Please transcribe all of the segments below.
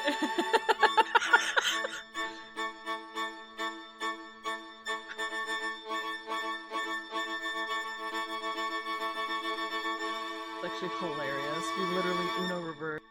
It's actually hilarious. We literally Uno reverse.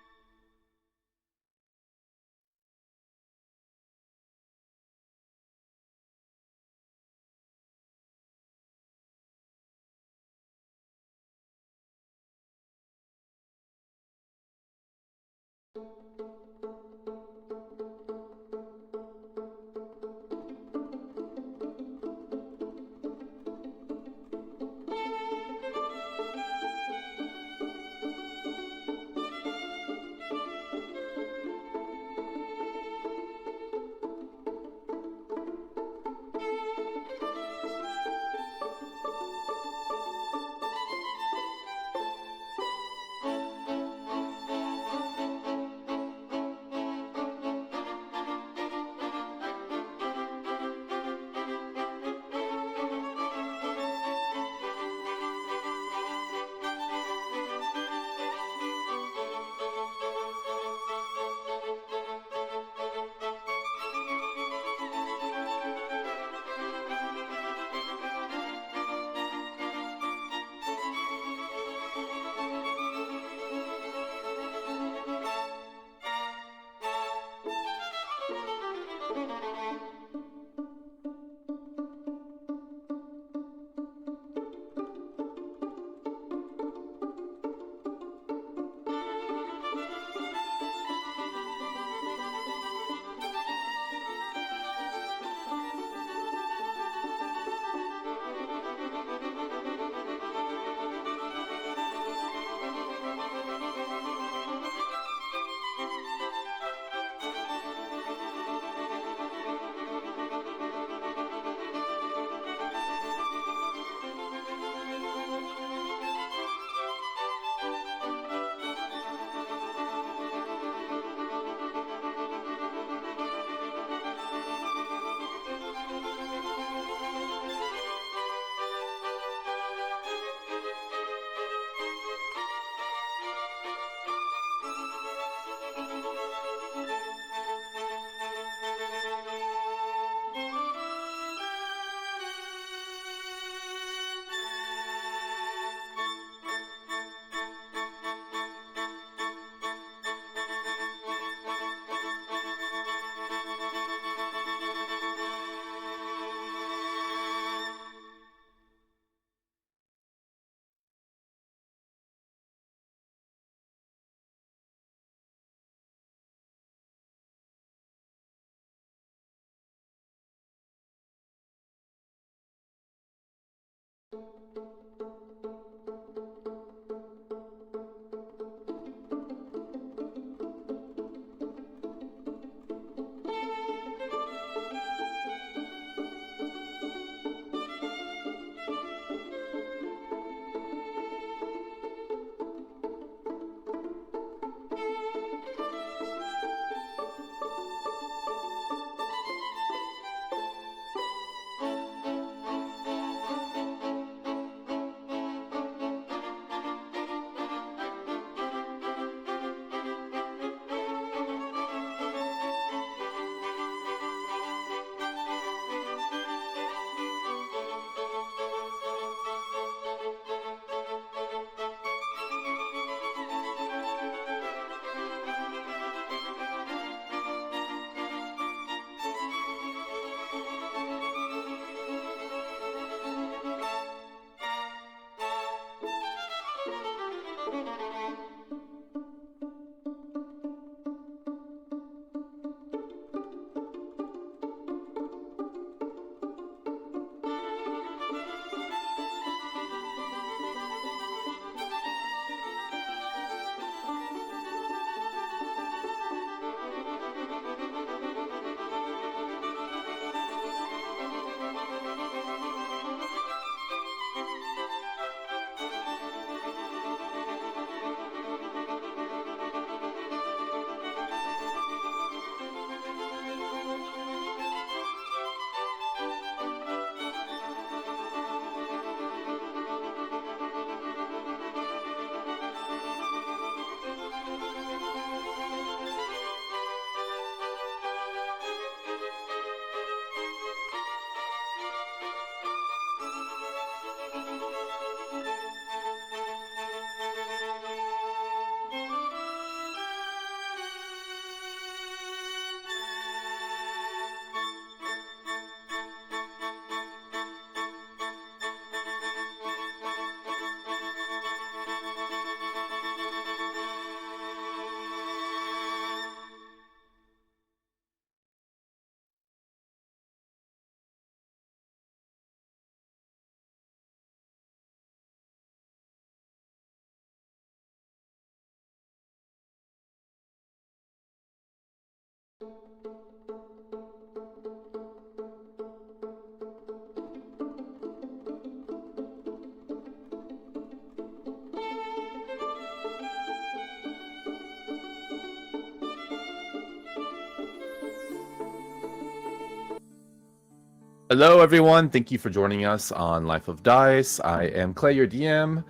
Hello, everyone. Thank you for joining us on Life of Dice. I am Clay, your DM.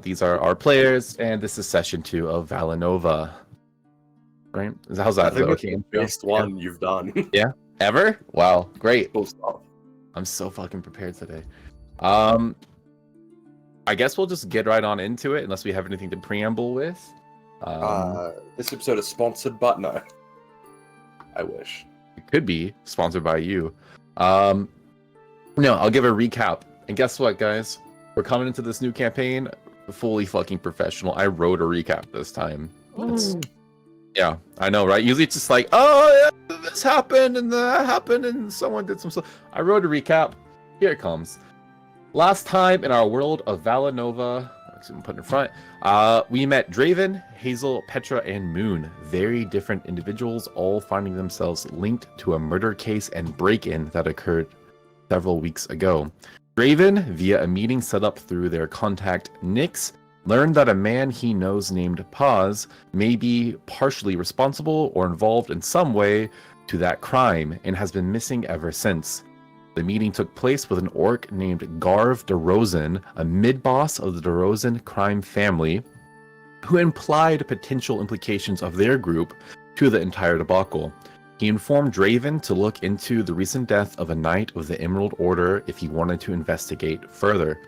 These are our players, and this is session 2 of Valinova. Right? How's that? I think Is it's that okay? the best one you've done. Yeah? Ever? Wow, great. Cool stuff. I'm so fucking prepared today. I guess we'll just get right on into it, unless we have anything to preamble with. This episode is sponsored, but no. I wish. It could be sponsored by you. No, I'll give a recap. And guess what, guys? We're coming into this new campaign fully fucking professional. I wrote a recap this time. Yeah, I know, right? Usually it's just like, oh, yeah, this happened and that happened and someone did some stuff. I wrote a recap. Here it comes. Last time in our world of Valinova, I'm putting in front, we met Draven, Hazel, Petra, and Moon. Very different individuals, all finding themselves linked to a murder case and break-in that occurred several weeks ago. Draven, via a meeting set up through their contact Nyx, learned that a man he knows named Paz may be partially responsible or involved in some way to that crime and has been missing ever since. The meeting took place with an orc named Garv DeRozan, a mid-boss of the DeRozan crime family, who implied potential implications of their group to the entire debacle. He informed Draven to look into the recent death of a knight of the Emerald Order if he wanted to investigate further.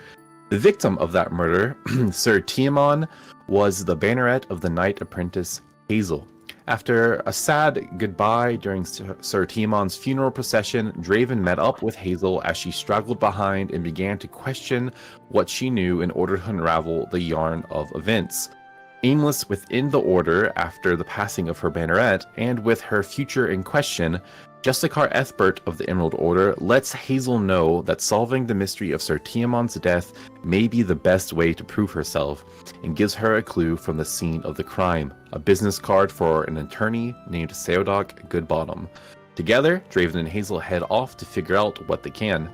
The victim of that murder, Sir Tiamon, was the banneret of the knight apprentice Hazel. After a sad goodbye during Sir Tiamon's funeral procession, Draven met up with Hazel as she straggled behind and began to question what she knew in order to unravel the yarn of events. Aimless within the Order after the passing of her banneret, and with her future in question, Justicar Ethbert of the Emerald Order lets Hazel know that solving the mystery of Sir Tiamon's death may be the best way to prove herself, and gives her a clue from the scene of the crime, a business card for an attorney named Seodoc Goodbottom. Together, Draven and Hazel head off to figure out what they can.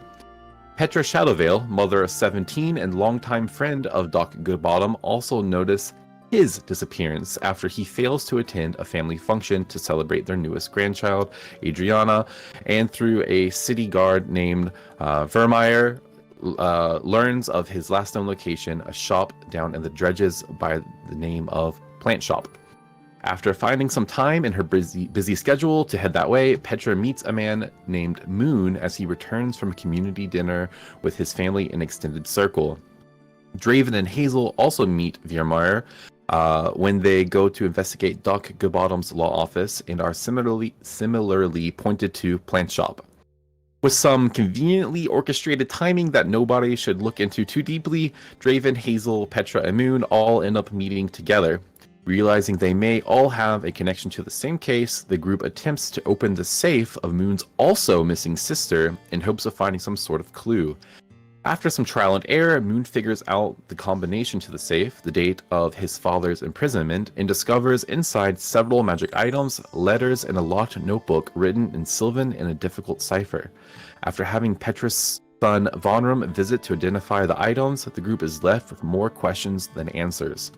Petra Shadowvale, mother of 17 and longtime friend of Doc Goodbottom, also notice his disappearance after he fails to attend a family function to celebrate their newest grandchild, Adriana, and through a city guard named Vermeyer, learns of his last known location, a shop down in the dredges by the name of Plant Shop. After finding some time in her busy schedule to head that way, Petra meets a man named Moon as he returns from a community dinner with his family and extended circle. Draven and Hazel also meet Vermeyer when they go to investigate Doc Goodbottom's law office and are similarly pointed to Plant Shop. With some conveniently orchestrated timing that nobody should look into too deeply, Draven, Hazel, Petra, and Moon all end up meeting together. Realizing they may all have a connection to the same case, the group attempts to open the safe of Moon's also missing sister in hopes of finding some sort of clue. After some trial and error, Moon figures out the combination to the safe, the date of his father's imprisonment, and discovers inside several magic items, letters, and a locked notebook written in Sylvan in a difficult cipher. After having Petra's son Vonrum visit to identify the items, the group is left with more questions than answers.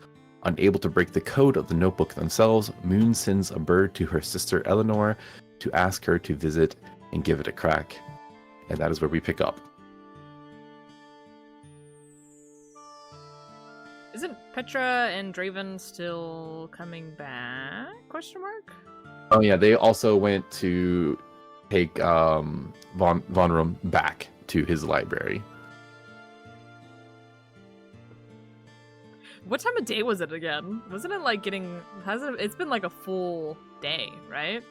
Unable to break the code of the notebook themselves, Moon sends a bird to her sister Eleanor to ask her to visit and give it a crack. And that is where we pick up. Isn't Petra and Draven still coming back? Question mark? Oh yeah, they also went to take Vonrum back to his library. What time of day was it again? Wasn't it like getting? It's been like a full day, right?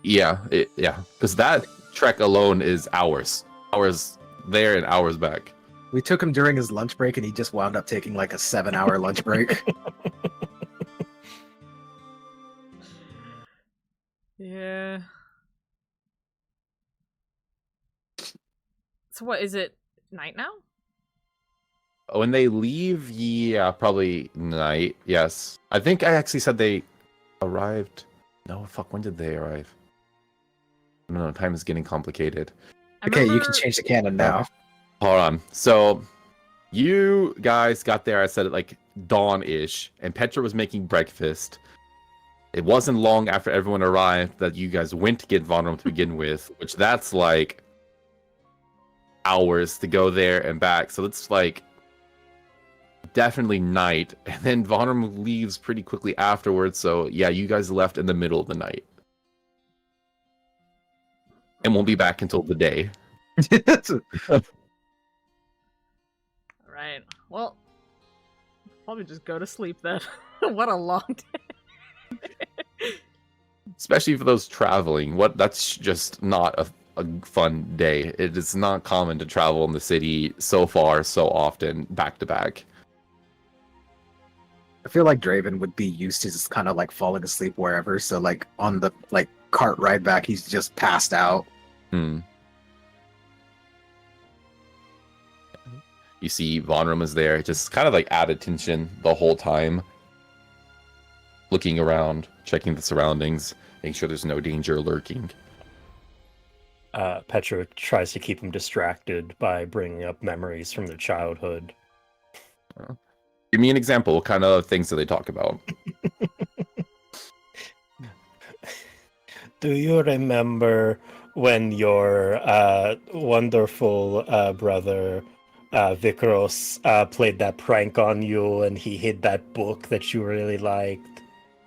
Yeah, because that trek alone is hours there and hours back. We took him during his lunch break, and he just wound up taking like a 7-hour lunch break. Yeah. So what is it? Night now? When they leave, yeah, probably night. Yes, I think I actually said they arrived. No, fuck. When did they arrive? No, time is getting complicated. Okay, you can change the canon now. Hold on. So, you guys got there, I said it like dawn-ish, and Petra was making breakfast. It wasn't long after everyone arrived that you guys went to get Vonrum to begin with, which that's like hours to go there and back. So it's like definitely night. And then Vonrum leaves pretty quickly afterwards. So yeah, you guys left in the middle of the night. And won't be back until the day. Right. Well, probably just go to sleep then. What a long day. Especially for those traveling. That's just not a fun day. It is not common to travel in the city so far, so often, back to back. I feel like Draven would be used to just kind of like falling asleep wherever. So like on the like cart ride back, he's just passed out. You see Vonrum is there, just kind of like at attention the whole time. Looking around, checking the surroundings, making sure there's no danger lurking. Petra tries to keep him distracted by bringing up memories from their childhood. Give me an example. What kind of things do they talk about? Do you remember when your wonderful brother Vikros played that prank on you and he hid that book that you really liked?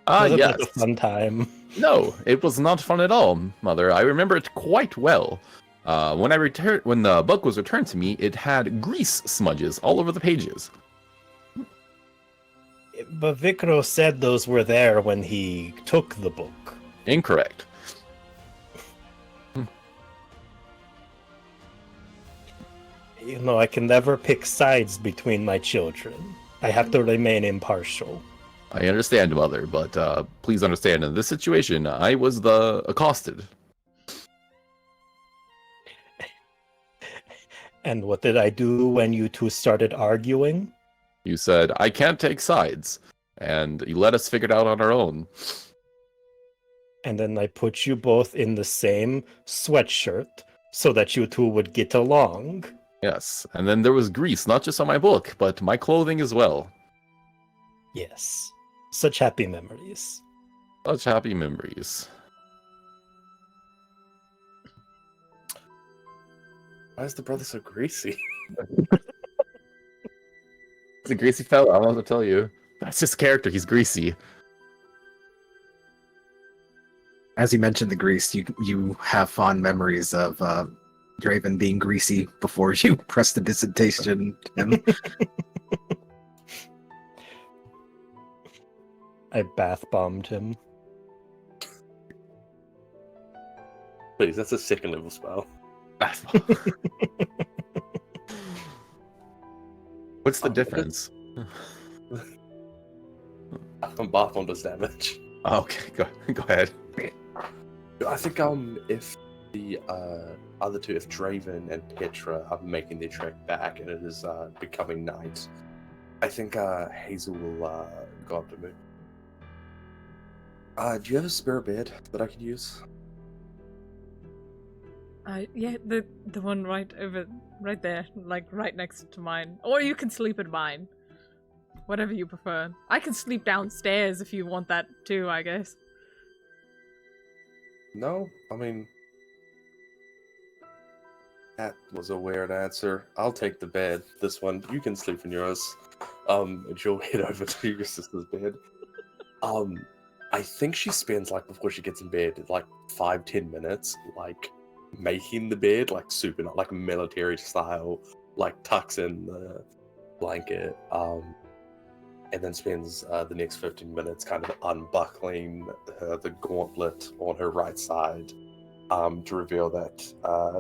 Was it Yes. like a fun time? No, it was not fun at all, Mother. I remember it quite well. When the book was returned to me, it had grease smudges all over the pages. But Vikros said those were there when he took the book. Incorrect. You know, I can never pick sides between my children. I have to remain impartial. I understand, Mother, but please understand, in this situation, I was the accosted. And what did I do when you two started arguing? You said, I can't take sides, and you let us figure it out on our own. And then I put you both in the same sweatshirt so that you two would get along. Yes, and then there was grease, not just on my book, but my clothing as well. Yes. Such happy memories. Such happy memories. Why is the brother so greasy? He's a greasy fellow, I don't know what to tell you. That's his character, he's greasy. As you mentioned the grease, you have fond memories of Draven being greasy before you press the dissertation. I bath bombed him. Please, that's a second level spell. What's the difference? Bath bomb does damage. Okay, go ahead. I think if the other two, if Draven and Petra are making their trek back and it is becoming night, I think Hazel will go up to me. Do you have a spare bed that I could use? Yeah, the one right there, like right next to mine. Or you can sleep in mine. Whatever you prefer. I can sleep downstairs if you want that too, I guess. No, I mean, that was a weird answer. I'll take the bed. This one, you can sleep in yours. And she'll head over to your sister's bed. I think she spends, like, before she gets in bed, like 5-10 minutes, like, making the bed, like, super, like, military style, like, tucks in the blanket, and then spends the next 15 minutes kind of unbuckling the gauntlet on her right side to reveal that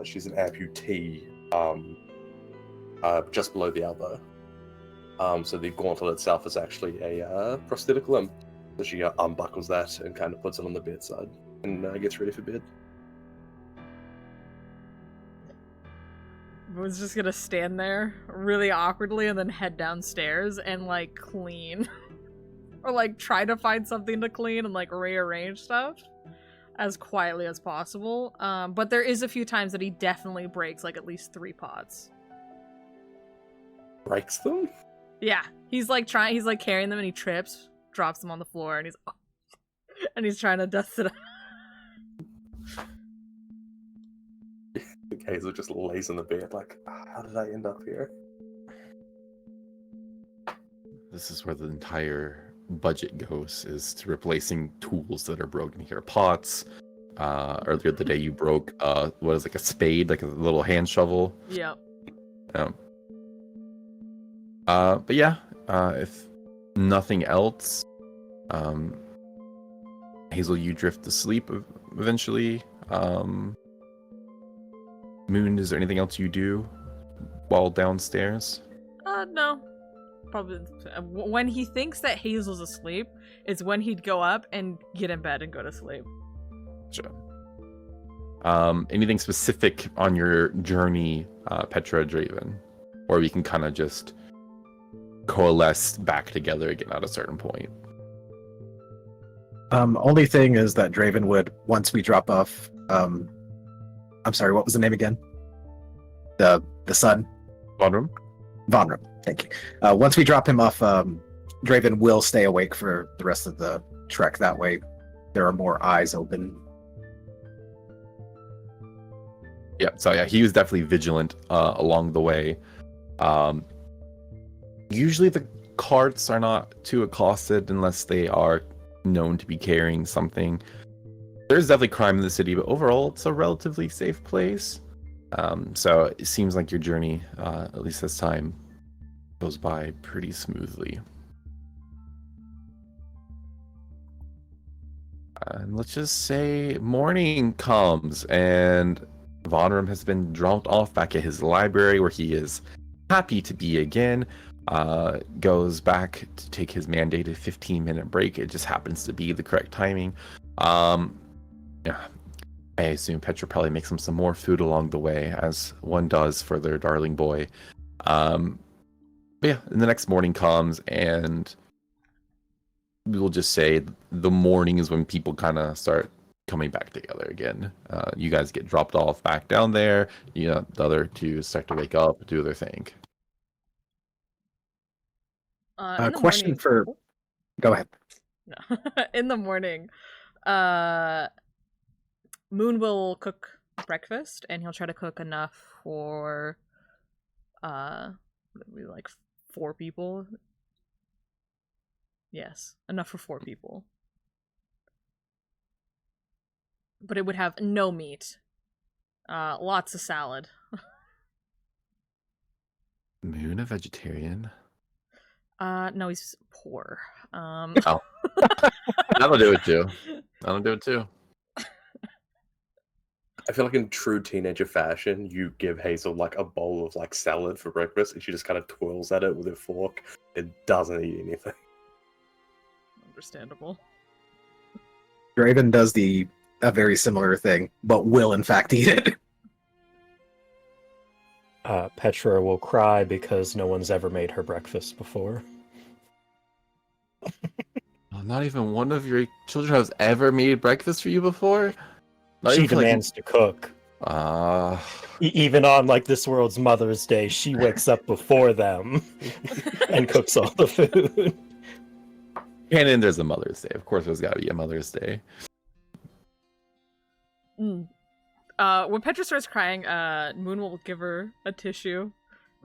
she's an amputee just below the elbow. So the gauntlet itself is actually a prosthetic limb. So she unbuckles that and kind of puts it on the bedside and gets ready for bed. I was just gonna stand there really awkwardly and then head downstairs and like clean. Or like try to find something to clean and like rearrange stuff. as quietly as possible. But there is a few times that he definitely breaks like at least 3 pots. Breaks them? Yeah, he's like carrying them and he trips, drops them on the floor, and he's trying to dust it up. Hazel just lays in the bed like, how did I end up here? This is where the entire budget goes, is to replacing tools that are broken here. Pots. Earlier the day you broke what is like a spade, like a little hand shovel. Yep. But yeah, if nothing else, Hazel, you drift to sleep eventually. Moon, is there anything else you do while downstairs? No. Probably when he thinks that Hazel's asleep, it's when he'd go up and get in bed and go to sleep. Sure. Anything specific on your journey, Petra Draven? Or we can kind of just coalesce back together again at a certain point. Only thing is that Draven would, once we drop off, I'm sorry, what was the name again? The son? Vonrum? Vonrum, thank you. Once we drop him off, Draven will stay awake for the rest of the trek. That way there are more eyes open. Yeah, so yeah, he was definitely vigilant along the way. Usually the carts are not too accosted unless they are known to be carrying something. There's definitely crime in the city, but overall it's a relatively safe place. So it seems like your journey, at least this time, goes by pretty smoothly. And let's just say morning comes and Vonrum has been dropped off back at his library where he is happy to be again. Goes back to take his mandated 15-minute break. It just happens to be the correct timing. Yeah, I assume Petra probably makes him some more food along the way, as one does for their darling boy. But yeah, and the next morning comes, and we'll just say the morning is when people kind of start coming back together again. You guys get dropped off back down there. You know, the other two start to wake up, do their thing. Question morning... for... Go ahead. No. In the morning, Moon will cook breakfast, and he'll try to cook enough for, like 4 people. Yes, enough for 4 people. But it would have no meat. Lots of salad. Moon a vegetarian? No, he's poor. Oh. That'll do it too. That'll do it too. I feel like in true teenager fashion, you give Hazel like a bowl of like salad for breakfast, and she just kind of twirls at it with a fork. It doesn't eat anything. Understandable. Draven does a very similar thing, but will in fact eat it. Petra will cry because no one's ever made her breakfast before. Not even one of your children has ever made breakfast for you before? Not She even, like, demands to cook. Even on like this world's Mother's Day, she wakes up before them and cooks all the food. And there's a Mother's Day. Of course, there's got to be a Mother's Day. When Petra starts crying, Moon will give her a tissue.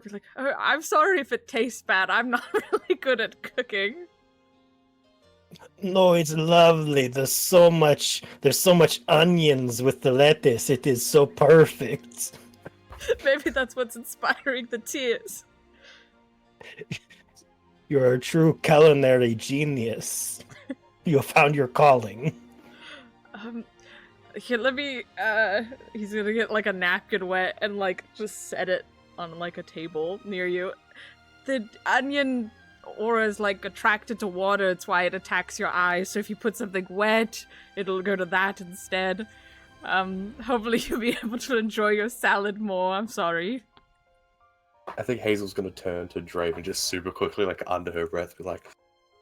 Be like, oh, I'm sorry if it tastes bad. I'm not really good at cooking. No, it's lovely. There's so much onions with the lettuce. It is so perfect. Maybe that's what's inspiring the tears. You're a true culinary genius. You have found your calling. Here, let me, he's gonna get, like, a napkin wet and, like, just set it on, like, a table near you. The onion aura is, like, attracted to water. It's why it attacks your eyes. So if you put something wet, it'll go to that instead. Hopefully you'll be able to enjoy your salad more. I'm sorry. I think Hazel's gonna turn to Draven just super quickly, like under her breath, be like,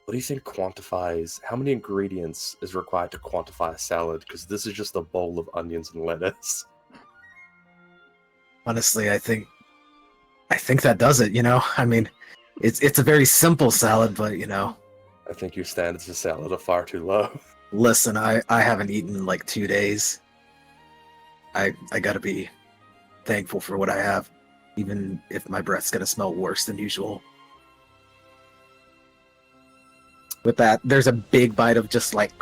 What do you think quantifies? How many ingredients is required to quantify a salad? Because this is just a bowl of onions and lettuce. Honestly, I think that does it. I mean, it's a very simple salad, but I think your standards of salad are far too low. listen, I haven't eaten in like 2 days. I gotta be thankful for what I have, even if my breath's gonna smell worse than usual. With that, there's a big bite of just like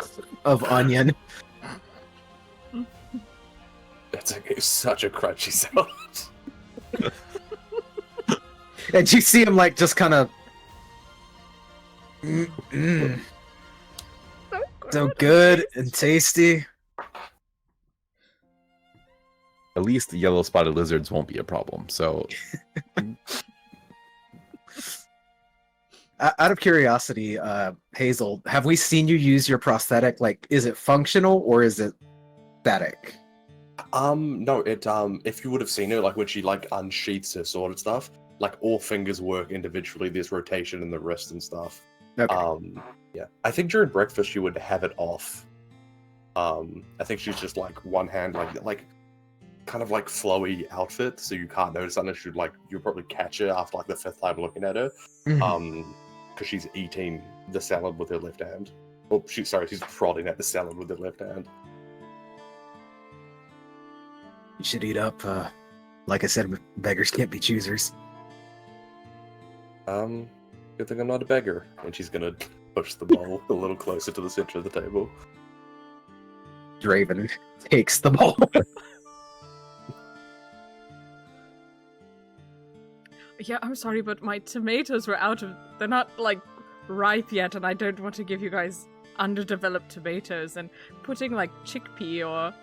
of onion. It's such a crunchy salad. And you see him like just kind of so good and tasty. At least the yellow spotted lizards won't be a problem. So, out of curiosity, Hazel, have we seen you use your prosthetic? Like, is it functional or is it static? No, if you would have seen her, like when she like unsheaths her sword and stuff, like all fingers work individually. There's rotation in the wrist and stuff. Okay. Yeah. I think during breakfast she would have it off. I think she's just like one hand, like kind of like flowy outfit, so you can't notice unless you'll probably catch her after like the 5th time looking at her. Because she's eating the salad with her left hand. Oh, she's prodding at the salad with her left hand. You should eat up. Like I said, beggars can't be choosers. Good thing I'm not a beggar. And she's gonna push the bowl a little closer to the center of the table. Draven takes the bowl. Yeah, I'm sorry, but my tomatoes were they're not, like, ripe yet, and I don't want to give you guys underdeveloped tomatoes, and putting, like, chickpea or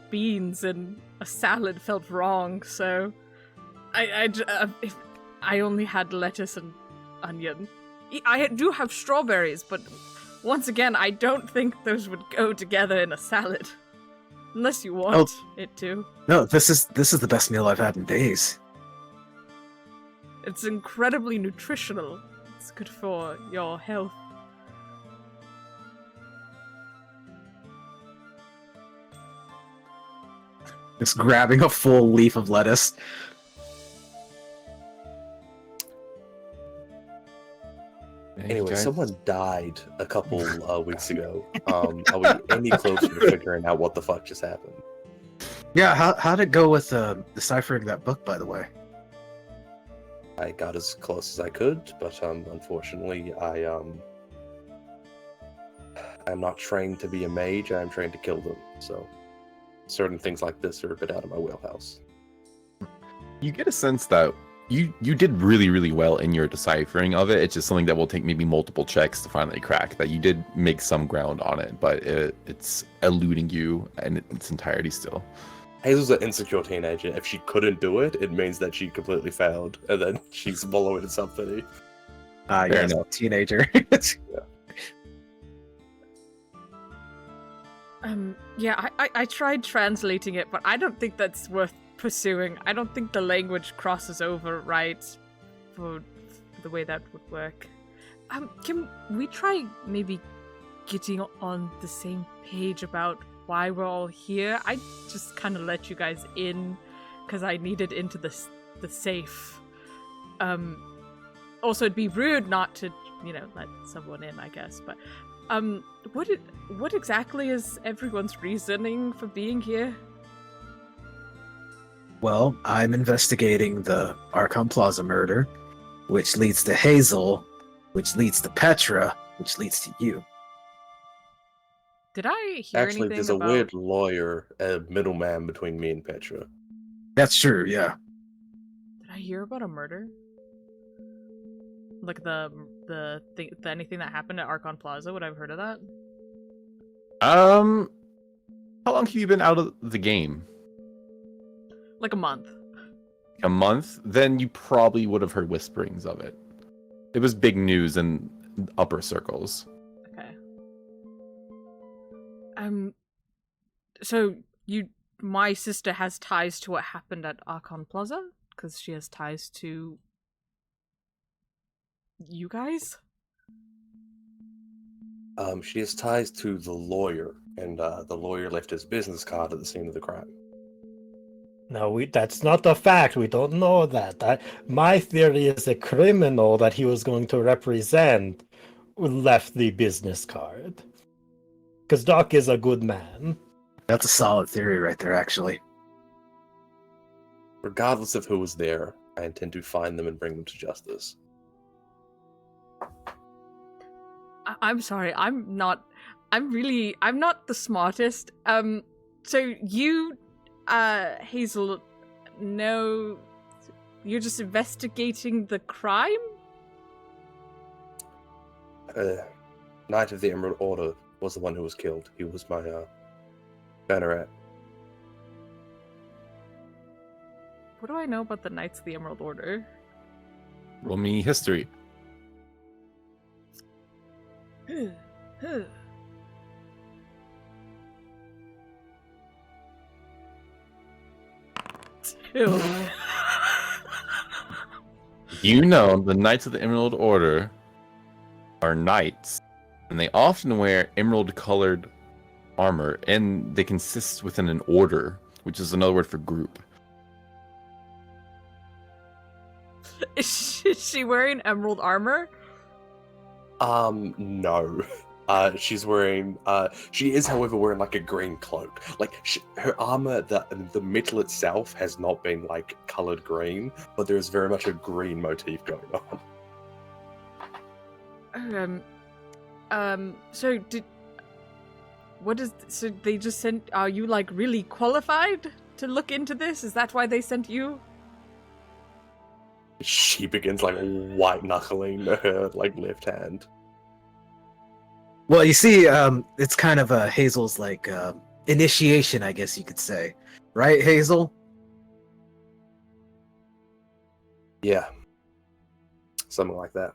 beans in a salad felt wrong, so if I only had lettuce and onion. I do have strawberries, but once again, I don't think those would go together in a salad. Unless you want it to. No, this is the best meal I've had in days. It's incredibly nutritional. It's good for your health. Just grabbing a full leaf of lettuce. Anyway, someone died a couple weeks ago. Are we any closer to figuring out what the fuck just happened? Yeah, how'd it go with deciphering that book, by the way? I got as close as I could, but unfortunately, I'm not trained to be a mage. I'm trained to kill them. So certain things like this are a bit out of my wheelhouse. you get a sense that you did really, really well in your deciphering of it. It's just something that will take maybe multiple checks to finally crack. That you did make some ground on it, but it's eluding you in its entirety still. Hazel's an insecure teenager. If she couldn't do it, it means that she completely failed, and then she's wallowing in self-pity. Yes, teenager. Yeah, I tried translating it, but I don't think that's worth pursuing. I don't think the language crosses over right for the way that would work. Can we try maybe getting on the same page about why we're all here? I just kind of let you guys in because I needed into the safe. Also, it'd be rude not to, let someone in, I guess. But what exactly is everyone's reasoning for being here? Well, I'm investigating the Archon Plaza murder, which leads to Hazel, which leads to Petra, which leads to you. Did I hear Actually, anything there's about... a weird lawyer, a middleman between me and Petra. That's true, yeah. Did I hear about a murder? Like anything that happened at Archon Plaza? Would I have heard of that? How long have you been out of the game? Like a month. A month? Then you probably would have heard whisperings of it. It was big news in upper circles. Okay. So my sister has ties to what happened at Archon Plaza? Because she has ties to you guys? She has ties to the lawyer, and the lawyer left his business card at the scene of the crime. No, that's not a fact. We don't know that. My theory is a criminal that he was going to represent left the business card. Because Doc is a good man. That's a solid theory right there, actually. Regardless of who was there, I intend to find them and bring them to justice. I'm sorry, I'm not the smartest. So you, Hazel, no, you're just investigating the crime? Knight of the Emerald Order was the one who was killed. He was my, banneret. What do I know about the Knights of the Emerald Order? Roll me history. Two. You know the Knights of the Emerald Order are knights, and they often wear emerald-colored armor, and they consist within an order, which is another word for group. Is she wearing emerald armor? No. She's wearing, she is, however, wearing, like, a green cloak. Like, her armor, the metal itself has not been, like, colored green, but there's very much a green motif going on. So they just sent, are you, like, really qualified to look into this? Is that why they sent you? She begins, like, white-knuckling her, like, left hand. Well, you see, it's kind of a Hazel's, like, initiation, I guess you could say. Right, Hazel? Yeah. Something like that.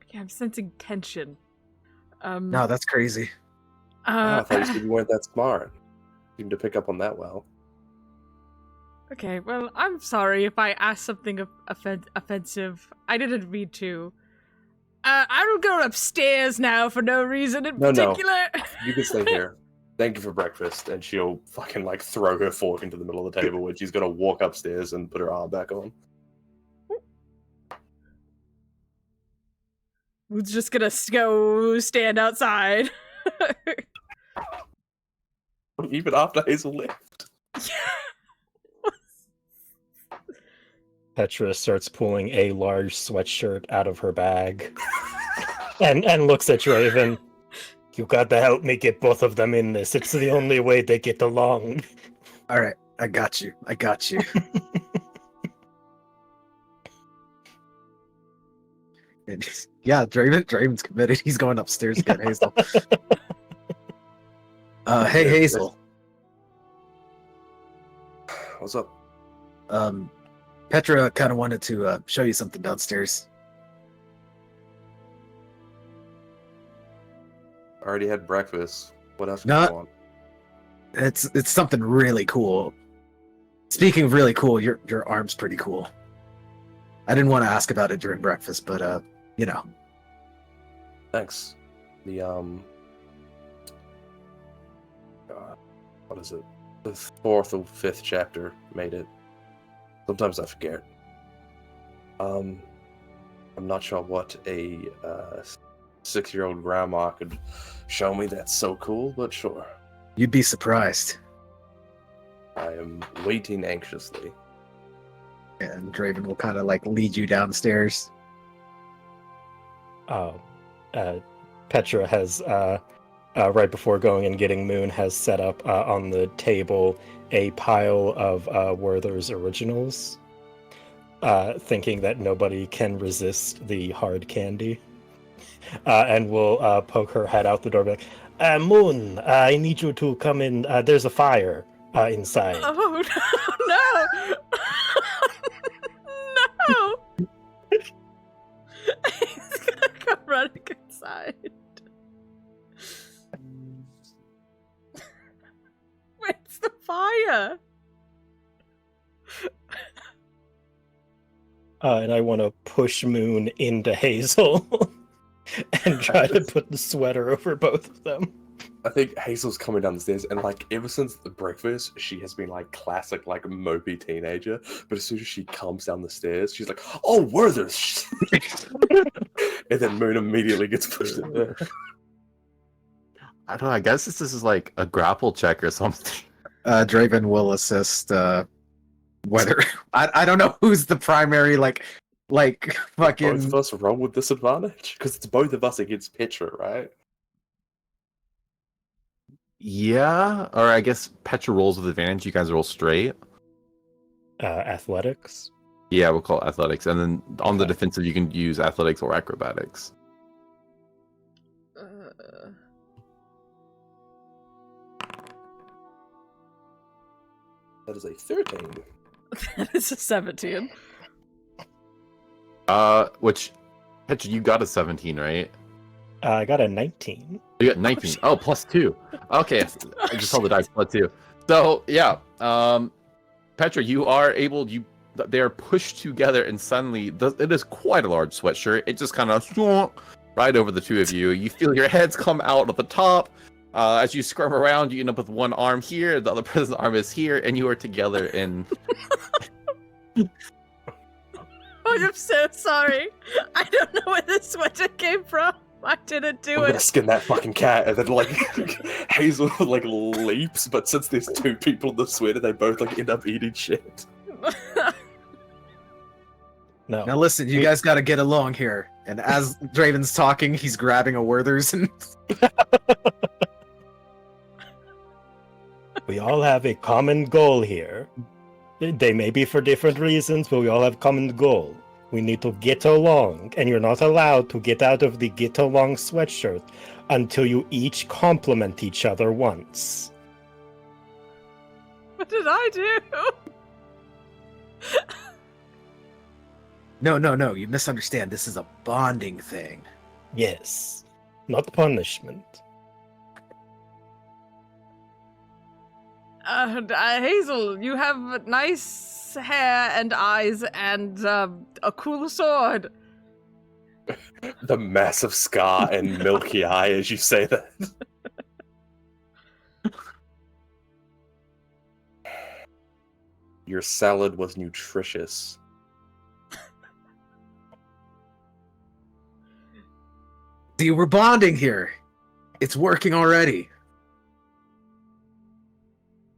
Okay, I'm sensing tension. No, that's crazy. I thought you said you weren't that smart. You seemed to pick up on that well. Okay, well, I'm sorry if I asked something offensive. I didn't mean to. I will go upstairs now for no reason in particular. No. You can stay here. Thank you for breakfast. And she'll fucking, like, throw her fork into the middle of the table when she's gonna walk upstairs and put her arm back on. Who's just gonna go stand outside. Even after Hazel left. Petra starts pulling a large sweatshirt out of her bag and looks at Draven. You gotta help me get both of them in this. It's the only way they get along. All right, I got you. And yeah, Draven's committed. He's going upstairs again, Hazel. Hey, Hazel. What's up? Petra kind of wanted to show you something downstairs. I already had breakfast. What else do Not- you want? It's something really cool. Speaking of really cool, your arm's pretty cool. I didn't want to ask about it during breakfast, but you know. Thanks. The what is it? The 4th or 5th chapter made it. Sometimes I forget. I'm not sure what a 6-year-old grandma could show me that's so cool, but sure. You'd be surprised. I am waiting anxiously. And Draven will kind of like lead you downstairs. Petra has, right before going and getting Moon, has set up on the table a pile of Werther's originals, thinking that nobody can resist the hard candy. And will poke her head out the door and be like, Moon, I need you to come in. There's a fire inside. Oh, no! No! He's gonna come running inside. Where's the fire? And I want to push Moon into Hazel. and try to put the sweater over both of them. I think Hazel's coming down the stairs, and like ever since the breakfast, she has been like classic, like mopey teenager. But as soon as she comes down the stairs, she's like, "Oh, Werther's!" And then Moon immediately gets pushed in there. I don't know. I guess this is like a grapple check or something. Draven will assist. Whether I don't know who's the primary like fucking. Both of us roll with disadvantage because it's both of us against Petra, right? Yeah, or I guess Petra rolls with advantage. You guys roll straight. Athletics. Yeah, we'll call it athletics, and then on the defensive, you can use athletics or acrobatics. That is a 13. That is a 17. Which Petra, you got a 17, right? I got a 19. You got 19. Oh, +2. Okay, I just saw the dice +2. So yeah, Petra, you are able. They are pushed together, and suddenly it is quite a large sweatshirt. It just kind of right over the two of you. You feel your heads come out of the top. As you scrum around, you end up with one arm here, the other person's arm is here, and you are together in. Oh, I'm so sorry. I don't know where this sweater came from. I didn't do I'm it. gonna skin that fucking cat, and then like Hazel like leaps, but since there's two people in the sweater, they both like end up eating shit. No. Now listen, you guys got to get along here. And as Draven's talking, he's grabbing a Werther's and. We all have a common goal here. They may be for different reasons, but we all have a common goal. We need to get along, and you're not allowed to get out of the get along sweatshirt until you each compliment each other once. What did I do? No, you misunderstand. This is a bonding thing. Yes, not punishment. Hazel, you have nice hair and eyes and a cool sword. The massive scar and milky eye as you say that. Your salad was nutritious. See, we're bonding here. It's working already.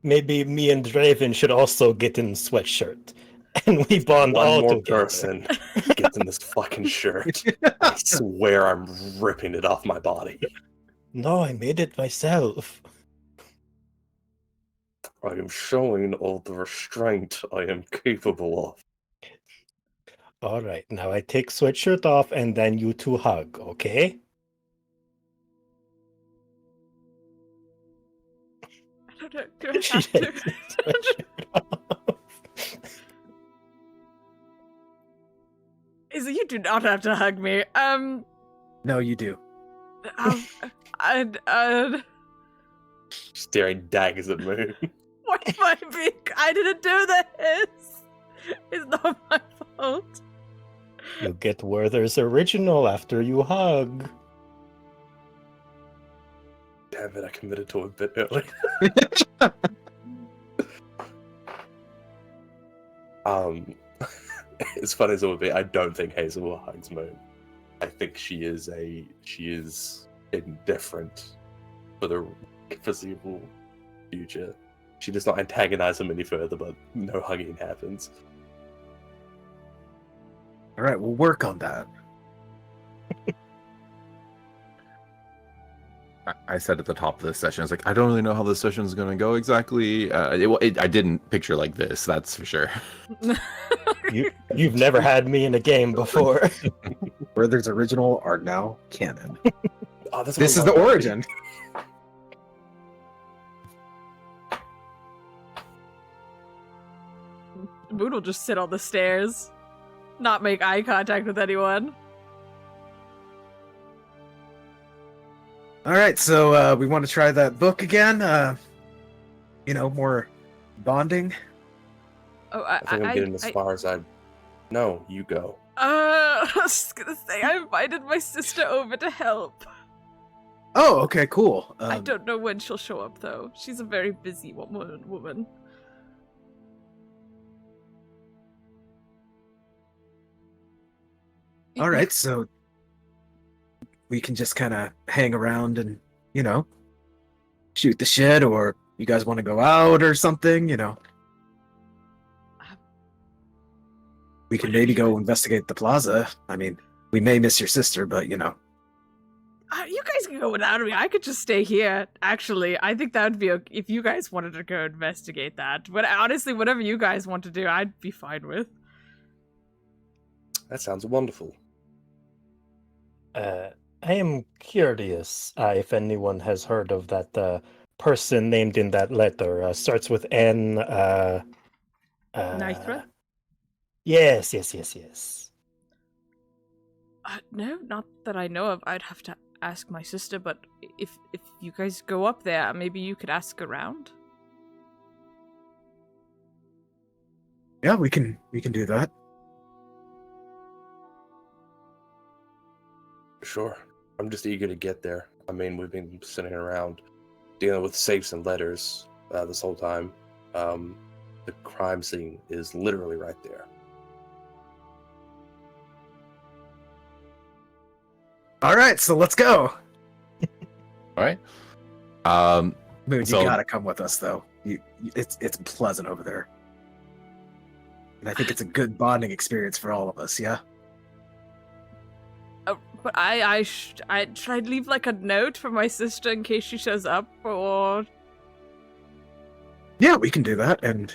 Maybe me and Draven should also get in sweatshirt, and we bond One all more together. person gets in this fucking shirt. I swear I'm ripping it off my body. No, I made it myself. I am showing all the restraint I am capable of. All right, now I take sweatshirt off, and then you two hug, okay? I don't know. Do I She have takes to? the sweatshirt off. Hazel, you do not have to hug me. No, you do. Staring daggers at Moon. What's my big? I didn't do this. It's not my fault. You get Werther's original after you hug. Damn it, I committed to it a bit early. As fun as it would be, I don't think Hazel hugs Moon. I think she is indifferent for the foreseeable future. She does not antagonize him any further, but no hugging happens. All right, we'll work on that. I said at the top of this session, I was like, I don't really know how this session is going to go exactly. I didn't picture like this, that's for sure. You've never had me in a game before. Werther's original are now canon. Oh, that's This what is I the love. origin. Moon will just sit on the stairs, not make eye contact with anyone. All right, so we want to try that book again. More bonding. Oh, I think I'm getting as far as I. No, you go. I was gonna say I invited my sister over to help. Oh, okay, cool. I don't know when she'll show up though. She's a very busy woman. All right, so we can just kind of hang around and, shoot the shit, or you guys want to go out or something, We can maybe go investigate the plaza. I mean, we may miss your sister, but, You guys can go without me. I could just stay here. Actually, I think that would be okay if you guys wanted to go investigate that. But honestly, whatever you guys want to do, I'd be fine with. That sounds wonderful. I am curious if anyone has heard of that person named in that letter. Starts with N. Nithra? Yes. No, not that I know of. I'd have to ask my sister, but if you guys go up there, maybe you could ask around. yeah, we can do that. Sure. I'm just eager to get there. I mean, we've been sitting around dealing with safes and letters this whole time. The crime scene is literally right there. All right, so let's go. All right. Moon, So- you gotta come with us, though. It's pleasant over there, and I think it's a good bonding experience for all of us. Yeah. But should I leave like a note for my sister in case she shows up, or Yeah, we can do that, and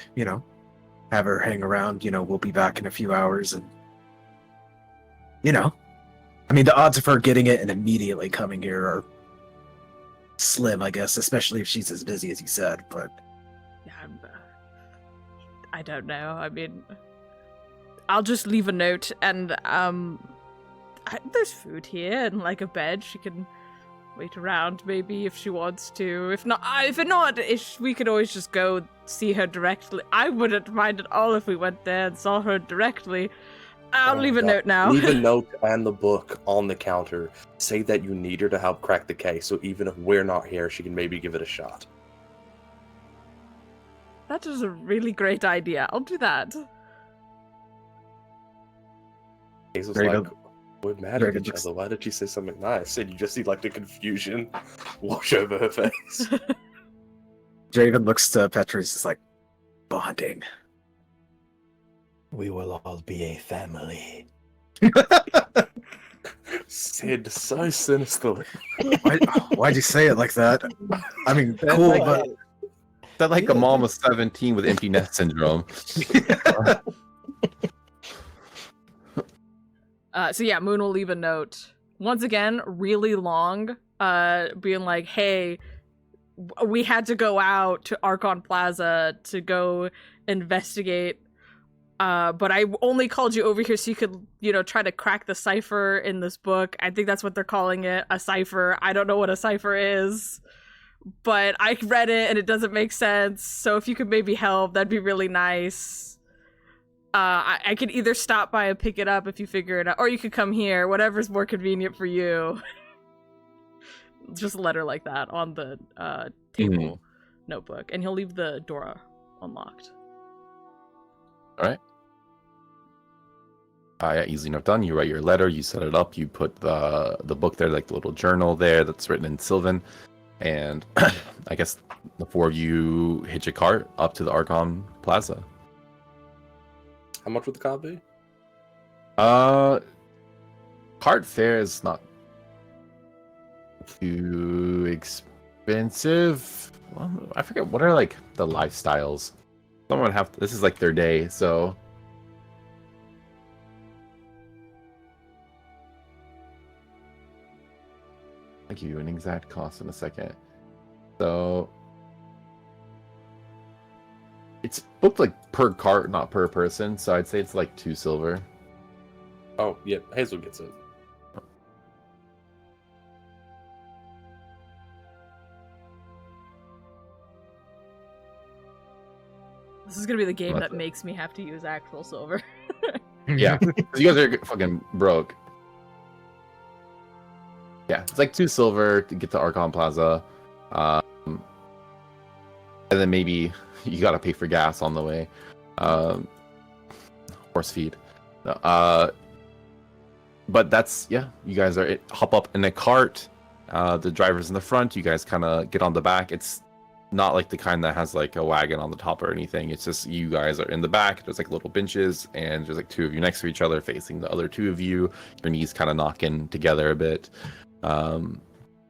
have her hang around. We'll be back in a few hours, and I mean, the odds of her getting it and immediately coming here are slim, I guess, especially if she's as busy as you said. But yeah, I don't know. I mean, I'll just leave a note, and there's food here and like a bed. She can wait around maybe if she wants to. If not, we could always just go see her directly. I wouldn't mind at all if we went there and saw her directly. I'll leave a note now. Leave a note and the book on the counter. Say that you need her to help crack the case, so even if we're not here, she can maybe give it a shot. That is a really great idea. I'll do that. Hazel's Very like, good. we're mad Very at good. each other. Why did you say something nice? And you just see like the confusion wash over her face. Draven looks to Petrus, is like, bonding. We will all be a family. Sid, so sinisterly. Why'd you say it like that? I mean, That's cool, like, but that's like a mom of 17 with empty nest syndrome. So yeah, Moon will leave a note. Once again, really long, being like, hey, we had to go out to Archon Plaza to go investigate, but I only called you over here so you could, try to crack the cipher in this book. I think that's what they're calling it, a cipher. I don't know what a cipher is, but I read it and it doesn't make sense, so if you could maybe help, that'd be really nice. I could either stop by and pick it up if you figure it out, or you could come here, whatever's more convenient for you. Just a letter like that on the table notebook, and he'll leave the door unlocked. All right. Yeah, easy enough done. You write your letter, you set it up, you put the book there, like the little journal there that's written in Sylvan, and I guess the four of you hitch a cart up to the Archon Plaza. How much would the car be? Cart fare is not too expensive. Well, I forget what are like the lifestyles. Someone this is like their day, so I'll give you an exact cost in a second. So it's booked like per cart, not per person, so I'd say it's like 2 silver. Oh, yeah, Hazel gets it. This is gonna be the game That's that it. makes me have to use actual silver. Yeah, 'cause you guys are fucking broke. Yeah, it's like 2 silver to get to Archon Plaza, and then maybe you gotta pay for gas on the way. Um, Horse feed. No, but that's yeah. You guys are hop up in a cart. The driver's in the front. You guys kind of get on the back. It's not like the kind that has like a wagon on the top or anything. It's just you guys are in the back. There's like little benches, and there's like 2 of you next to each other, facing the other 2 of you. Your knees kind of knocking together a bit, and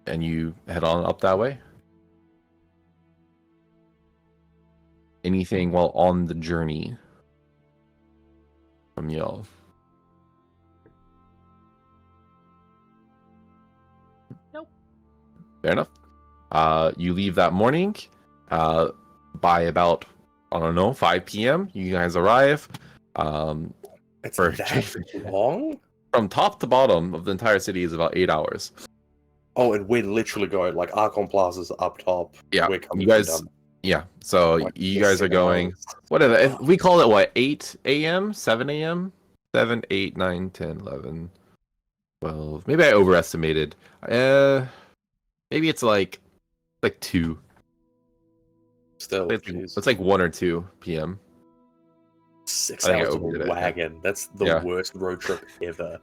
you head on up that way. Anything while on the journey from y'all? Nope. Fair enough. You leave that morning. By about, I don't know, 5 p.m. You guys arrive. It's For that long? From top to bottom of the entire city is about 8 hours. Oh, and we're literally going like Archon Plaza's up top. Yeah, We're coming you guys. down. Yeah, so Like, you yes, guys are 7 going. hours. Whatever. If we call it what? 8 a.m., 7 a.m., 7, 8, 9, 10, 11, 12. Maybe I overestimated. Maybe it's like 2. Still, It's like 1 or 2 p.m. 6 I think I hours on overdid a it. wagon. That's the Yeah. worst road trip ever.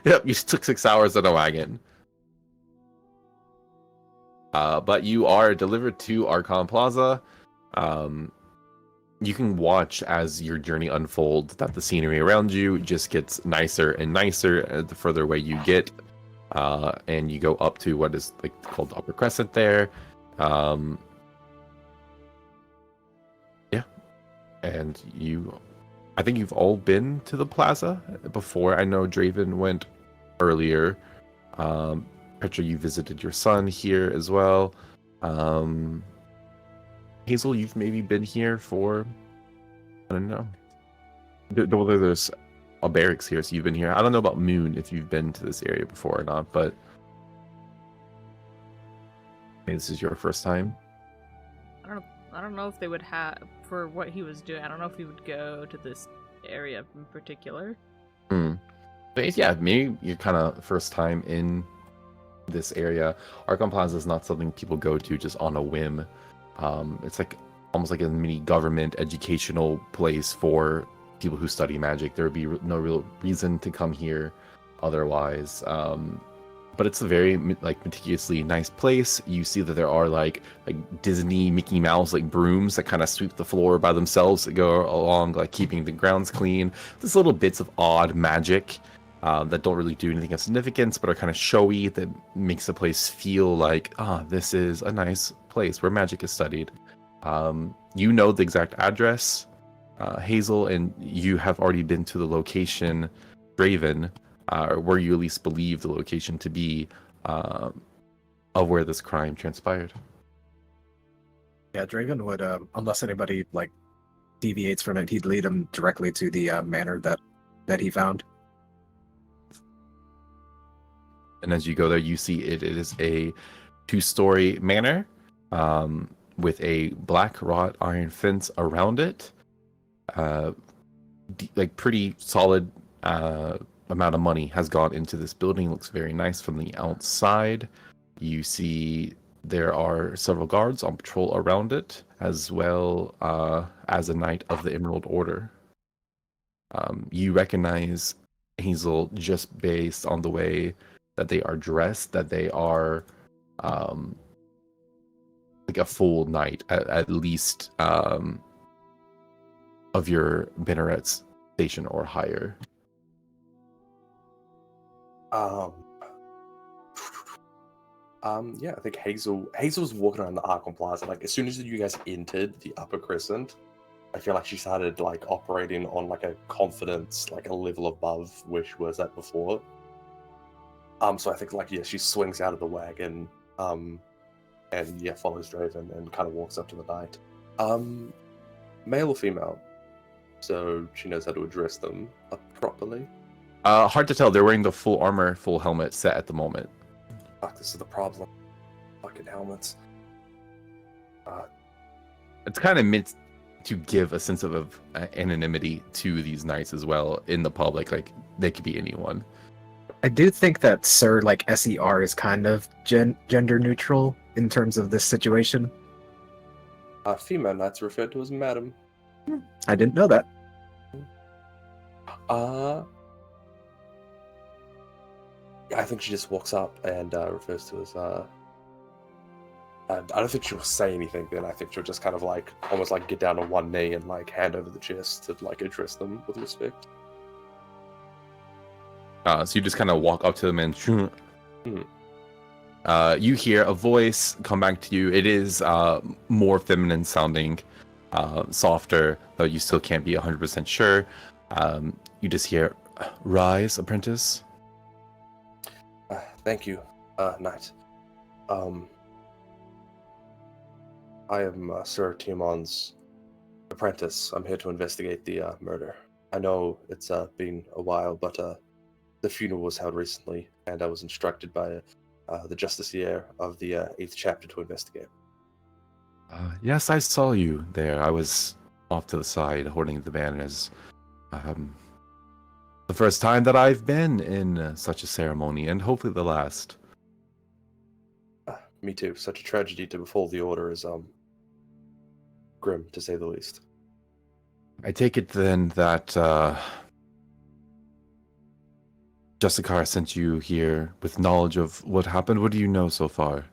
Yep, you took 6 hours in a wagon. But you are delivered to Archon Plaza. You can watch as your journey unfolds that the scenery around you just gets nicer and nicer the further away you get. And you go up to what is like called the Upper Crescent there. Yeah. And I think you've all been to the plaza before. I know Draven went earlier. Petra, you visited your son here as well. Hazel, you've maybe been here for, I don't know. Whether there's a barracks here, so you've been here. I don't know about Moon, if you've been to this area before or not, but maybe this is your first time. I don't know if they would have, for what he was doing, I don't know if he would go to this area in particular. But yeah, maybe you're kind of first time in this area. Archon Plaza is not something people go to just on a whim. It's like almost like a mini government educational place for people who study magic. There would be no real reason to come here otherwise. But it's a very like meticulously nice place. You see that there are like Disney Mickey Mouse like brooms that kind of sweep the floor by themselves that go along, like keeping the grounds clean. There's little bits of odd magic that don't really do anything of significance, but are kind of showy, that makes the place feel like, this is a nice place where magic is studied. You know the exact address, Hazel, and you have already been to the location, Draven, where you at least believe the location to be of where this crime transpired. Yeah, Draven would, unless anybody like deviates from it, he'd lead him directly to the manor that he found. And as you go there, you see it is a 2-story manor with a black wrought iron fence around it. Like pretty solid amount of money has gone into this building. It looks very nice from the outside. You see there are several guards on patrol around it, as well as a Knight of the Emerald Order. You recognize Hazel just based on the way that they are dressed, that they are like a full knight, at least of your Benneret's station or higher. Yeah, I think Hazel's walking around the Archon Plaza. Like as soon as you guys entered the Upper Crescent, I feel like she started like operating on like a confidence, like a level above where she was at before. So I think like she swings out of the wagon, and follows Draven and kind of walks up to the knight. Male or female? So she knows how to address them properly. Hard to tell. They're wearing the full armor, full helmet set at the moment. Fuck, this is the problem. Fucking helmets. It's kind of to give a sense of anonymity to these knights as well in the public. Like they could be anyone. I do think that Sir, like SER, is kind of gender neutral in terms of this situation. Female knights are referred to as madam. I didn't know that. I think she just walks up and refers to us. I don't think she'll say anything then. I think she'll just kind of like, almost like get down on one knee and like hand over the chest to like address them with respect. So you just kind of walk up to them and Hmm. you hear a voice come back to you. It is more feminine sounding, softer, though you still can't be 100% sure. You just hear, "Rise, apprentice." Thank you, knight. I am Sir Tiamon's apprentice. I'm here to investigate the murder. I know it's been a while, but the funeral was held recently, and I was instructed by the Justiciar of the 8th chapter to investigate. Yes, I saw you there. I was off to the side holding the banners. The first time that I've been in such a ceremony, and hopefully the last. Me too. Such a tragedy to befall the order is grim, to say the least. I take it then that Justicar sent you here with knowledge of what happened. What do you know so far?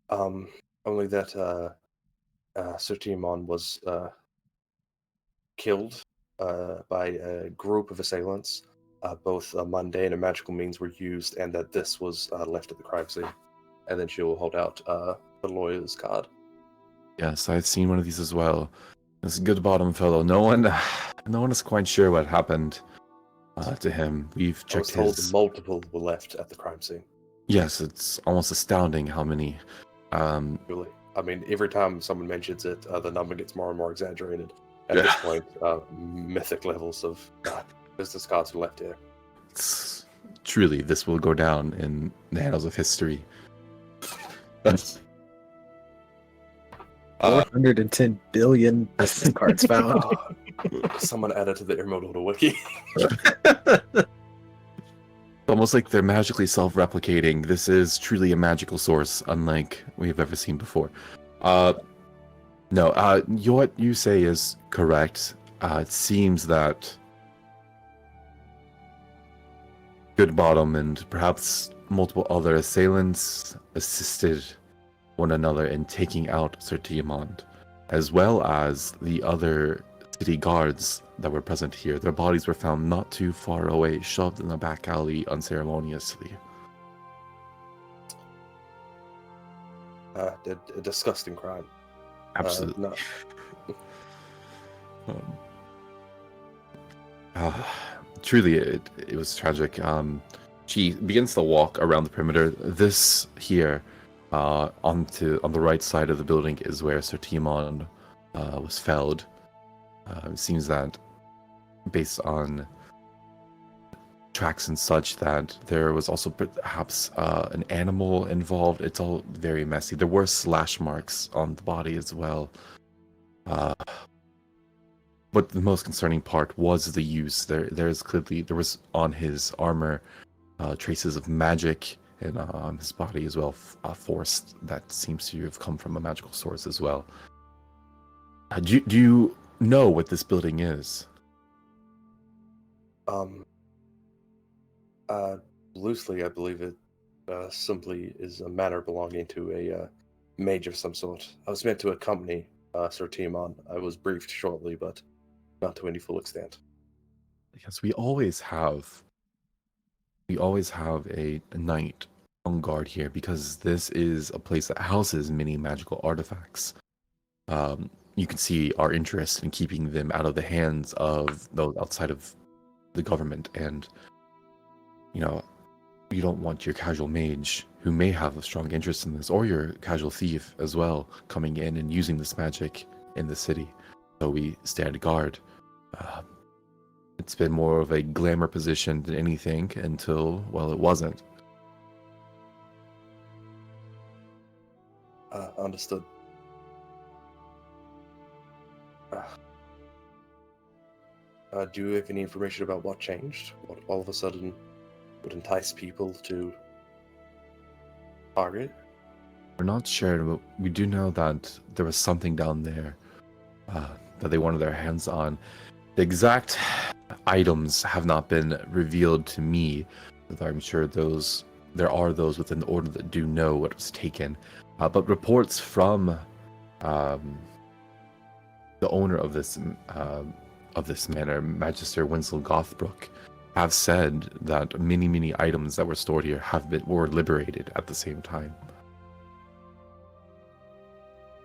Only that Sir Tiamon was killed by a group of assailants. Both mundane and magical means were used, and that this was left at the crime scene. And then she will hold out the lawyer's card. Yes, I've seen one of these as well. This good bottom fellow. No one is quite sure what happened to him. We've I was checked told his. multiple were left at the crime scene. Yes, it's almost astounding how many. Really, I mean, every time someone mentions it, the number gets more and more exaggerated. At this point, mythic levels of business cards are left here. Truly, this will go down in the annals of history. 410 billion business cards found. Someone added to the Emerald Order wiki. Almost like they're magically self-replicating. This is truly a magical source, unlike we've ever seen before. No, what you say is correct. It seems that Good Bottom and perhaps multiple other assailants assisted one another in taking out Sir Tiamond, as well as the other city guards that were present here. Their bodies were found not too far away, shoved in a back alley unceremoniously. A disgusting crime. Absolutely. Truly, it was tragic. She begins to walk around the perimeter. This here, on the right side of the building, is where Sir Tiamon was felled. It seems that, based on tracks and such, that there was also perhaps an animal involved. It's all very messy. There were slash marks on the body as well. But the most concerning part was the use. There was on his armor traces of magic, and on his body as well, force that seems to have come from a magical source as well. Do you know what this building is? Loosely, I believe it simply is a manor belonging to a mage of some sort. I was meant to accompany Sir Tiamon. I was briefed shortly, but not to any full extent. Yes, we always have a knight on guard here because this is a place that houses many magical artifacts. You can see our interest in keeping them out of the hands of those outside of the government, and you don't want your casual mage who may have a strong interest in this, or your casual thief as well, coming in and using this magic in the city. So we stand guard. It's been more of a glamour position than anything until, well, it wasn't. Understood. Do you have any information about what changed? What all of a sudden would entice people to target? We're not sure, but we do know that there was something down there that they wanted their hands on. The exact items have not been revealed to me, but I'm sure there are those within the order that do know what was taken. But reports from the owner of this manor, Magister Winslow Gothbrook, have said that many items that were stored here were liberated at the same time.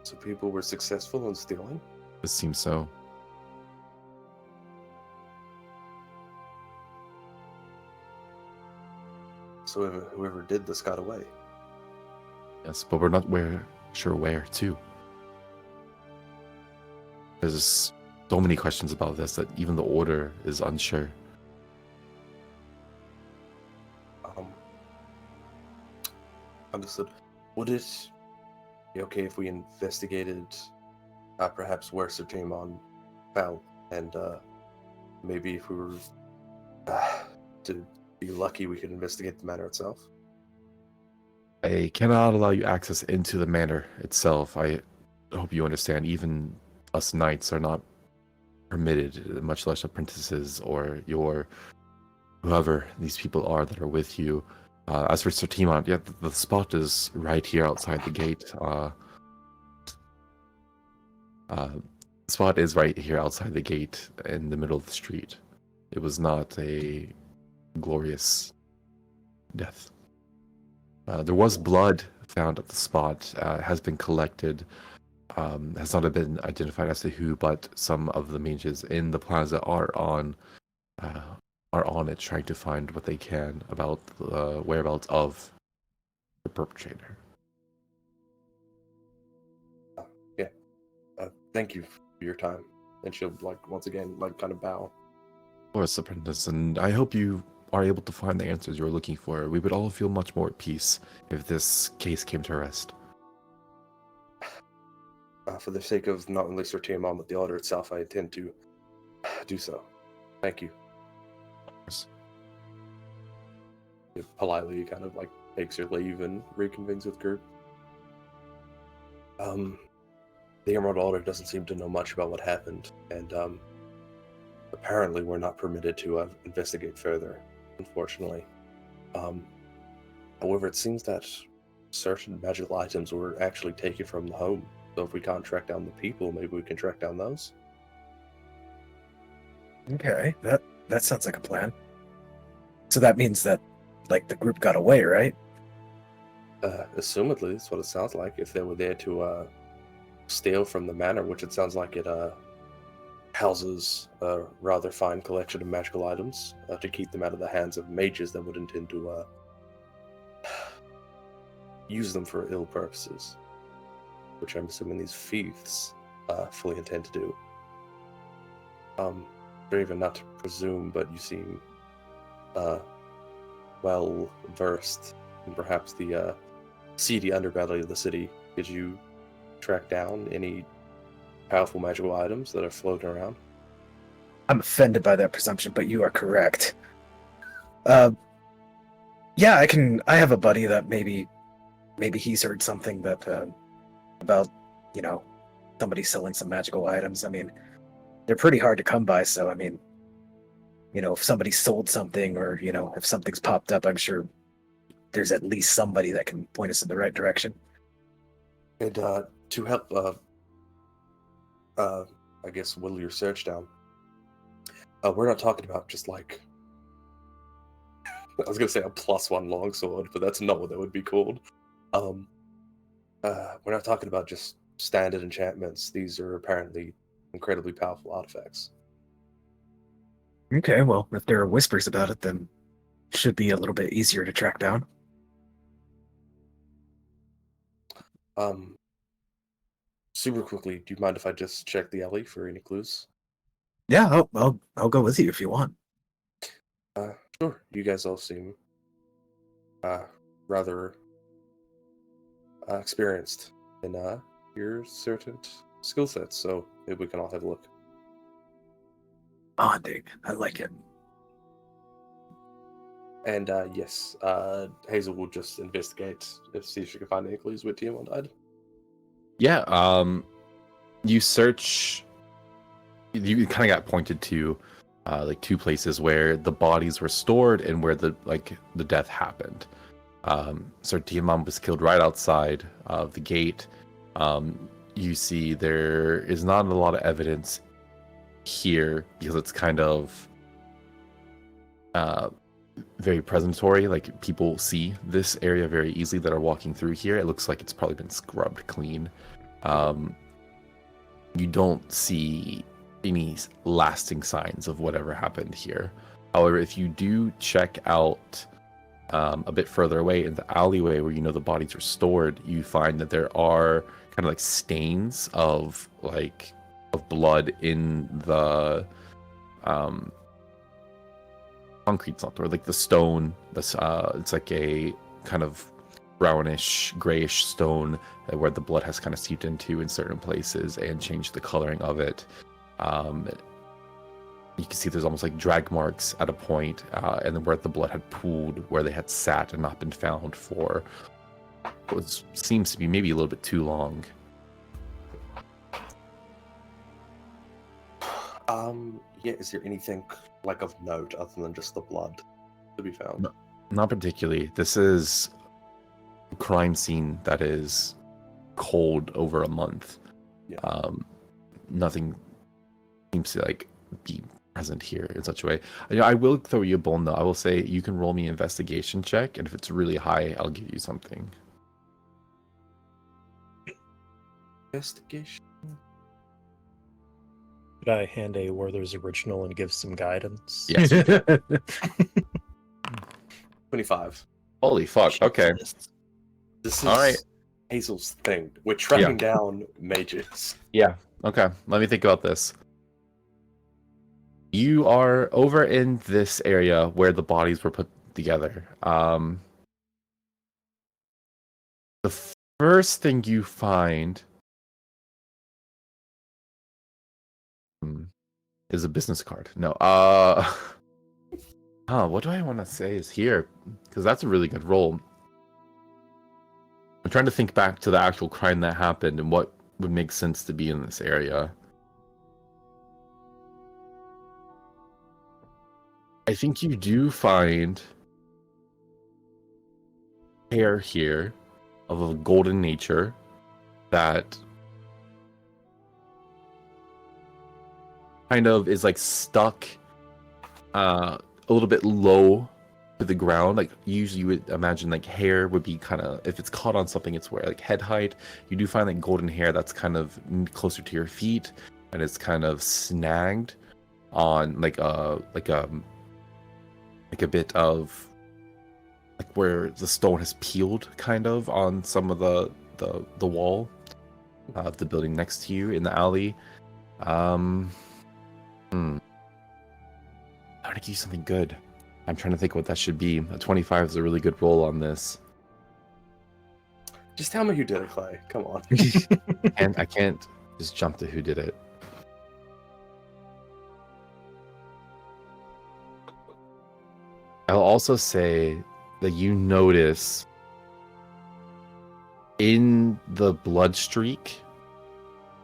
So people were successful in stealing? It seems so. So whoever did this got away? Yes, but we're not sure where to. There's so many questions about this that even the order is unsure. Understood. Would it be okay if we investigated perhaps where Sir Jaemon fell, and maybe if we were to be lucky, we could investigate the manor itself? I cannot allow you access into the manor itself. I hope you understand. Even us knights are not permitted, much less apprentices or whoever these people are that are with you. As for Sir Timon, yeah, the spot is right here outside the gate. The spot is right here outside the gate in the middle of the street. It was not a glorious death. There was blood found at the spot. Has been collected. Has not been identified as to who, but some of the mages in the plaza are on it, trying to find what they can about the whereabouts of the perpetrator. Yeah. Thank you for your time. And she'll once again kind of bow. Of course, apprentice, and I hope you are able to find the answers you're looking for. We would all feel much more at peace if this case came to rest. For the sake of not only Sir Tiamon, but the order itself, I intend to do so. Thank you. Politely kind of takes her leave and reconvenes with group. The Emerald Order doesn't seem to know much about what happened, and apparently we're not permitted to investigate further, unfortunately. However, it seems that certain magical items were actually taken from the home, so if we can't track down the people, maybe we can track down those. Okay, that sounds like a plan. So that means that the group got away, right? Assumedly, that's what it sounds like. If they were there to steal from the manor, which it sounds like it houses a rather fine collection of magical items to keep them out of the hands of mages that would intend to use them for ill purposes, which I'm assuming these thieves fully intend to do. Brave not to presume, but you seem well versed in perhaps the seedy underbelly of the city. Did you track down any powerful magical items that are floating around? I'm offended by that presumption, but you are correct. Yeah, I have a buddy that maybe he's heard something that about somebody selling some magical items. I mean, they're pretty hard to come by, so I mean, if somebody sold something or if something's popped up, I'm sure there's at least somebody that can point us in the right direction. And to help I guess whittle your search down, we're not talking about just I was gonna say a +1 longsword, but that's not what that would be called. We're not talking about just standard enchantments. These are apparently incredibly powerful artifacts. Okay, well, if there are whispers about it, then it should be a little bit easier to track down. Super quickly, do you mind if I just check the alley for any clues? Yeah, I'll go with you if you want. Sure. You guys all seem rather experienced in your certain skill sets, so maybe we can all have a look. bonding. I like it. And yes, Hazel will just investigate see if she can find any clues where Diamond died. Yeah, you search. You kind of got pointed to, like 2 places where the bodies were stored and where the death happened. So Diamond was killed right outside of the gate. You see, there is not a lot of evidence here because it's kind of very presentory. Like, people see this area very easily that are walking through here. It looks like it's probably been scrubbed clean. You don't see any lasting signs of whatever happened here. However, if you do check out a bit further away in the alleyway where the bodies are stored, you find that there are kind of like stains of blood in the concrete's not, or like the stone. That's it's like a kind of brownish, grayish stone where the blood has kind of seeped into in certain places and changed the coloring of it. You can see there's almost like drag marks at a point, and then where the blood had pooled, where they had sat and not been found for what seems to be maybe a little bit too long. Yeah, is there anything like of note other than just the blood to be found? No, not particularly. This is a crime scene that is cold over a month. Yeah. Nothing seems to be present here in such a way. I will throw you a bone though. I will say you can roll me an investigation check, and if it's really high, I'll give you something. Investigation. Could I hand a Werther's original and give some guidance? Yes. 25. Holy fuck. Okay. This is all right. Hazel's thing. We're tracking down mages. Yeah. Okay. Let me think about this. You are over in this area where the bodies were put together. The first thing you find is a business card. No. What do I want to say is here? Because that's a really good roll. I'm trying to think back to the actual crime that happened and what would make sense to be in this area. I think you do find hair here of a golden nature that kind of is stuck a little bit low to the ground. Like, usually you would imagine hair would be kind of, if it's caught on something, it's where head height. You do find golden hair that's kind of closer to your feet, and it's kind of snagged on a bit of where the stone has peeled kind of on some of the wall of the building next to you in the alley. I'm trying to give you something good. I'm trying to think what that should be. A 25 is a really good roll on this. Just tell me who did it, Clay. Come on. And I can't just jump to who did it. I'll also say that you notice in the blood streak,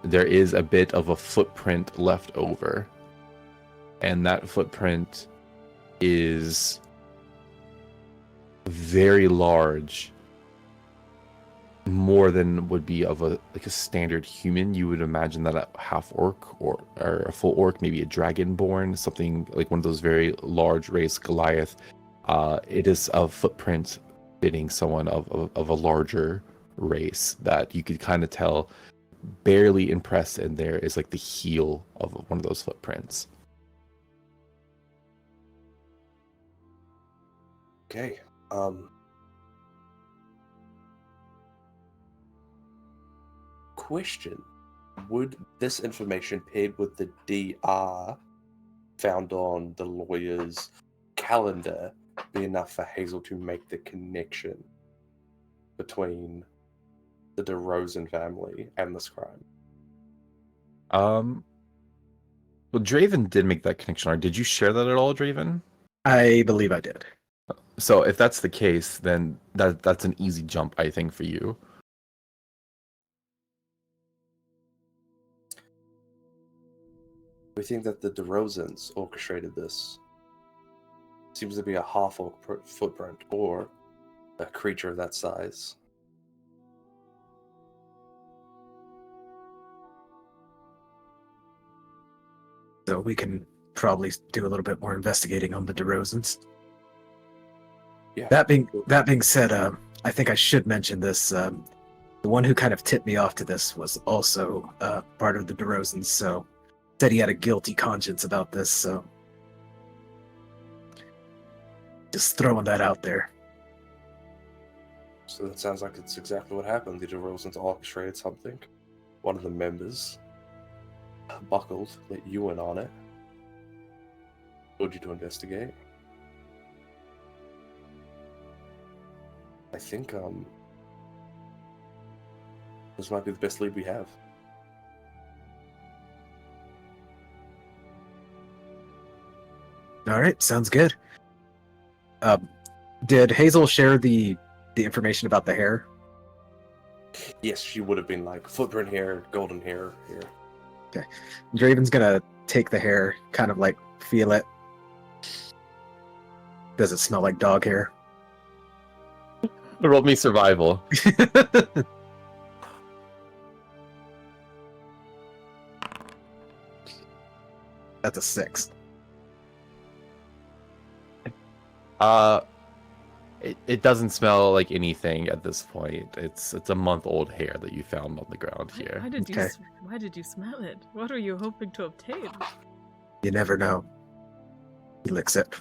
there is a bit of a footprint left over. And that footprint is very large, more than would be of a standard human. You would imagine that a half orc or a full orc, maybe a dragonborn, something like one of those very large race Goliath. It is a footprint fitting someone of a larger race that you could kind of tell barely impressed in there is the heel of one of those footprints. Okay. Question. Would this information paired with the DR found on the lawyer's calendar be enough for Hazel to make the connection between the DeRozan family and this crime? Well, Draven did make that connection. Or did you share that at all, Draven? I believe I did. So if that's the case, then that's an easy jump, I think, for you. We think that the DeRozans orchestrated this. Seems to be a half-orc footprint, or a creature of that size. So we can probably do a little bit more investigating on the DeRozans. Yeah. That being said, I think I should mention this. The one who kind of tipped me off to this was also part of the DeRozans, so said he had a guilty conscience about this. So just throwing that out there. So that sounds like it's exactly what happened. The DeRozans orchestrated something. One of the members buckled, let you in on it. Told you to investigate. I think this might be the best lead we have. All right, sounds good. Did Hazel share the information about the hair? Yes, she would have been like footprint hair, golden hair here. Okay. Draven's gonna take the hair, kind of like feel it. Does it smell like dog hair? Roll me survival. That's a 6. It doesn't smell like anything at this point. It's a month-old hair that you found on the ground here. Why did you smell it? What are you hoping to obtain? You never know. He licks it.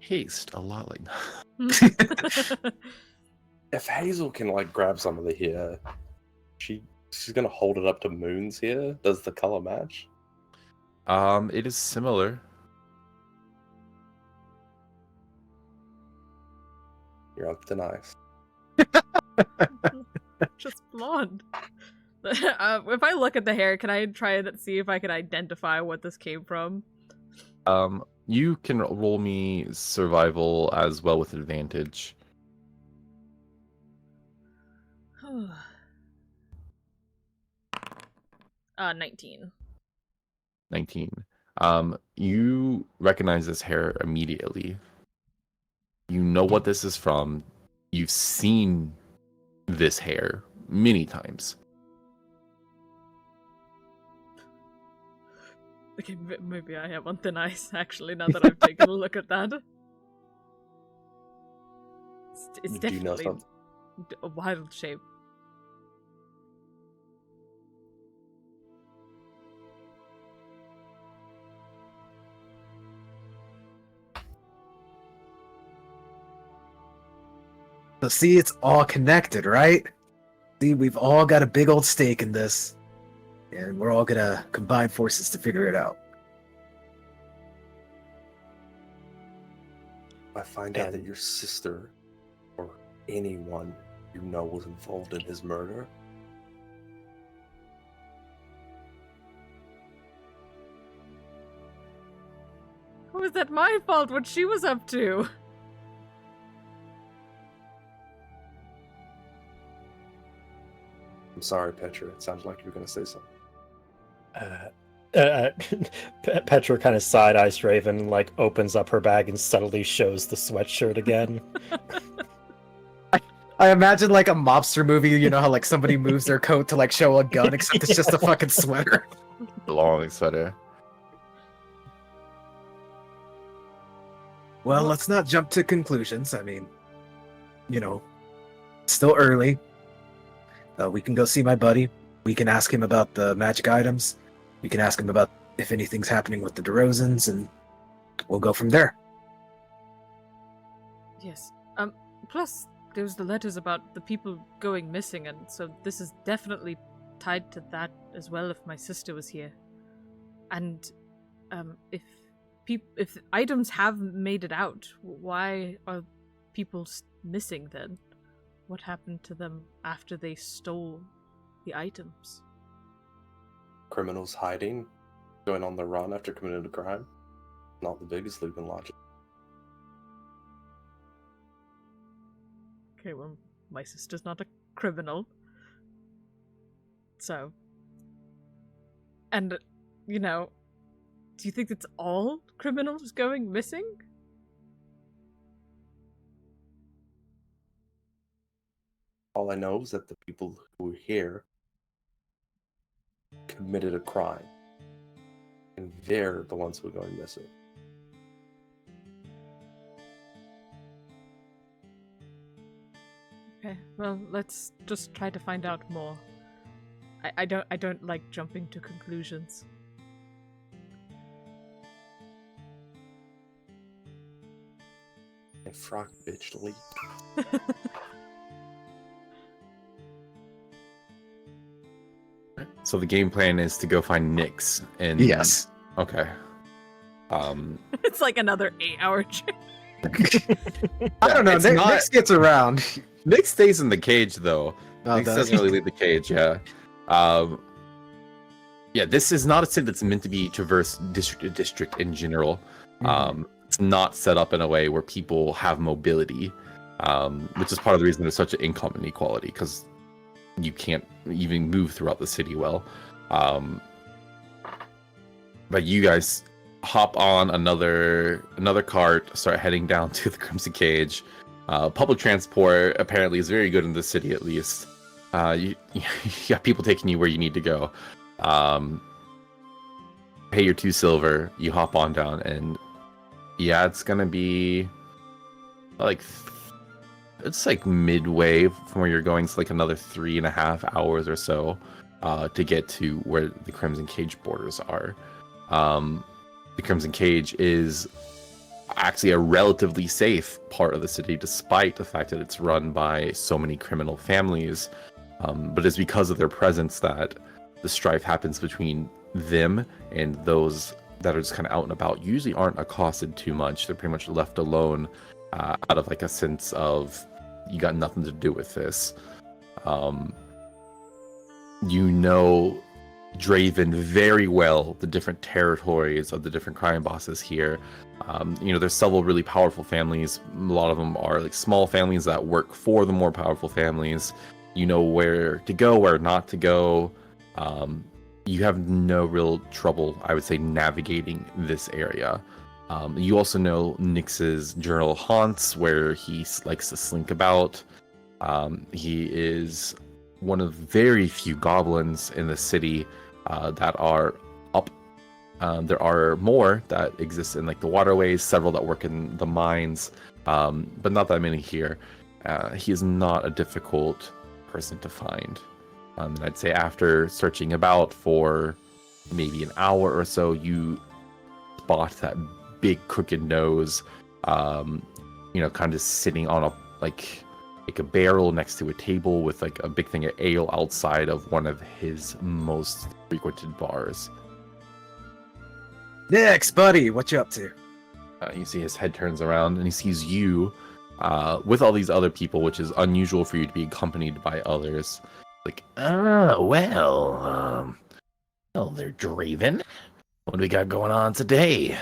Taste a lot like If Hazel can like grab some of the hair, she's gonna hold it up to Moon's hair. Does the color match? It is similar. You're on thin ice. Just blonde. If I look at the hair, can I try and see if I can identify what this came from? You can roll me survival as well with advantage. 19. 19. You recognize this hair immediately. You know what this is from. You've seen this hair many times. Okay, maybe I have on thin ice, actually, now that I've taken a look at that. It's Do you know definitely something? a wild shape. So see, it's all connected, right? See, we've all got a big old stake in this. And we're all gonna combine forces to figure it out. I find out that your sister or anyone you know was involved in his murder. How is that my fault? What she was up to? I'm sorry, Petra. It sounds like you were going to say something. Petra kind of side-eyes Raven and like opens up her bag and subtly shows the sweatshirt again. I imagine like a mobster movie, you know how like somebody moves their coat to like show a gun, except it's just a fucking sweater. Long sweater. Well, let's not jump to conclusions. I mean, you know, still early. We can go see my buddy. We can ask him about the magic items. We can ask him about if anything's happening with the DeRozans, and we'll go from there. Yes. Plus, there was the letters about the people going missing, and so this is definitely tied to that as well if my sister was here. And, if items have made it out, why are people missing then? What happened to them after they stole the items? Criminals hiding going on the run after committing a crime. Not the biggest leap in logic. Okay, well, my sister's not a criminal. So. And, you know, do you think it's all criminals going missing? All I know is that the people who were here committed a crime. And they're the ones who are going missing. Okay, well, let's just try to find out more. I don't like jumping to conclusions. And frog bitch leap. So the game plan is to go find Nyx and Yes. Okay. It's like another 8-hour trip. I don't know. it's Nick, not- Nick gets around. Nyx stays in the cage though. Oh, Nyx does doesn't he? really leave the cage, yeah. Yeah, this is not a city that's meant to be traversed district to district in general. It's not set up in a way where people have mobility, which is part of the reason there's such an income inequality, because you can't even move throughout the city well. But you guys hop on another cart, start heading down to the Crimson Cage. Public transport apparently is very good in this city, at least. You got people taking you where you need to go. Pay your 2 silver, you hop on down, and yeah, it's gonna be like it's like midway from where you're going. It's like another 3.5 hours or so to get to where the Crimson Cage borders are. The Crimson Cage is actually a relatively safe part of the city, despite the fact that it's run by so many criminal families. But it's because of their presence that the strife happens between them and those that are just kind of out and about. Usually aren't accosted too much. They're pretty much left alone out of like a sense of you got nothing to do with this. You know Draven very well, the different territories of the different crime bosses here. There's several really powerful families. A lot of them are like small families that work for the more powerful families. You know where to go, where not to go. You have no real trouble, I would say, navigating this area. You also know Nyx's general haunts, where he likes to slink about. He is one of very few goblins in the city that are up. There are more that exist in like the waterways, several that work in the mines, but not that many here. He is not a difficult person to find. And I'd say after searching about for maybe an hour or so, you spot that big crooked nose, kind of sitting on like a barrel next to a table with like a big thing of ale outside of one of his most frequented bars. Nyx, buddy, what you up to? You see his head turns around and he sees you with all these other people, which is unusual for you to be accompanied by others. Like, well, they're Draven. What do we got going on today?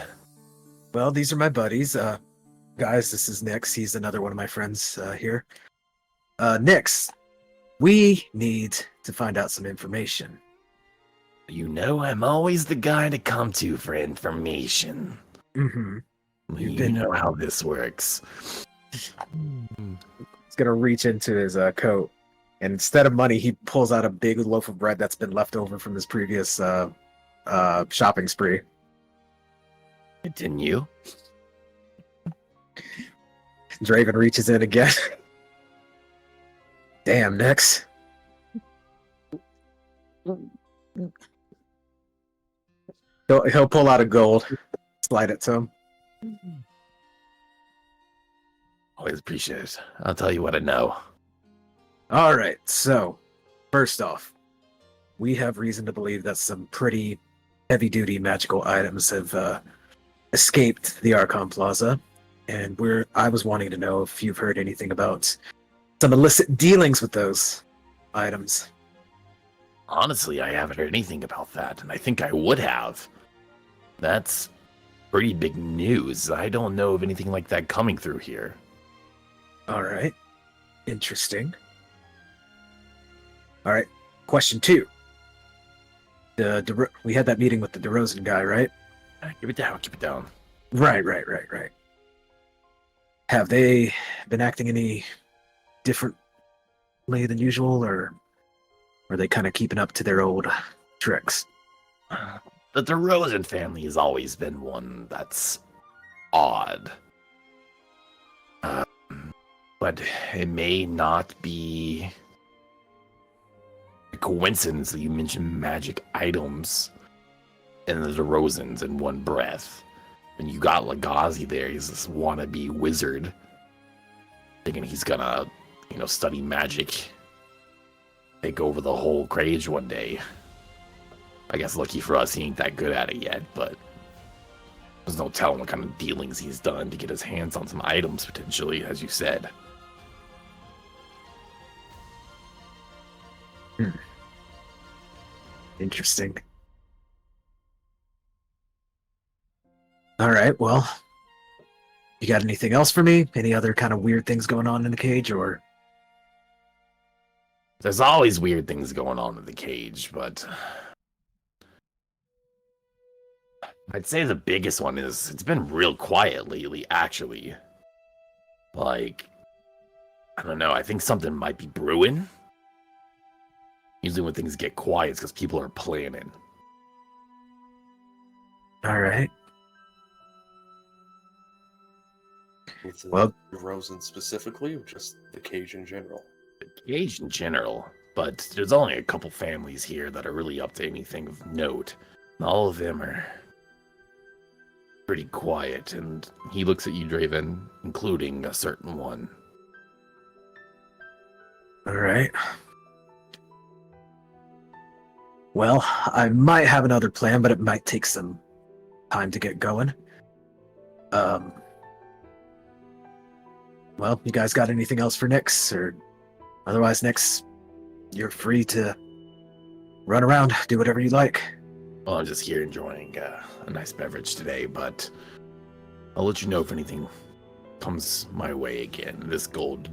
Well, these are my buddies. Guys, this is Nyx. He's another one of my friends here. Nyx, we need to find out some information. You know, I'm always the guy to come to for information. Mm-hmm. You know how this works. He's gonna reach into his coat, and instead of money, he pulls out a big loaf of bread that's been left over from his previous shopping spree. Didn't you? Draven reaches in again. Damn, Nyx. He'll pull out a gold, slide it to him. Always appreciate it. I'll tell you what I know. All right, so first off, we have reason to believe that some pretty heavy-duty magical items have escaped the Archon Plaza, and I was wanting to know if you've heard anything about some illicit dealings with those items. Honestly, I haven't heard anything about that, and I think I would have. That's pretty big news. I don't know of anything like that coming through here. All right. Interesting. All right. Question 2. We had that meeting with the DeRozan guy, right? Keep it down, keep it down. Right. Have they been acting any differently than usual, or are they kind of keeping up to their old tricks? The DeRozan family has always been one that's odd. But it may not be a coincidence that you mentioned magic items and the DeRozans in one breath. And you got Legazi there, he's this wannabe wizard. Thinking he's gonna, study magic. Take over the whole Crage one day. I guess lucky for us, he ain't that good at it yet, but there's no telling what kind of dealings he's done to get his hands on some items, potentially, as you said. Interesting. All right, well, you got anything else for me? Any other kind of weird things going on in the cage, or? There's always weird things going on in the cage, but I'd say the biggest one is it's been real quiet lately, actually. Like, I don't know, I think something might be brewing. Usually when things get quiet, it's because people are planning. All right. With Well, DeRozan specifically, or just the cage in general? The cage in general, but there's only a couple families here that are really up to anything of note. All of them are pretty quiet, and he looks at you, Draven, including a certain one. all right. Well, I might have another plan, but it might take some time to get going. Well, you guys got anything else for Nyx? Or otherwise, Nyx, you're free to run around, do whatever you like. Well, I'm just here enjoying a nice beverage today, but I'll let you know if anything comes my way again. This gold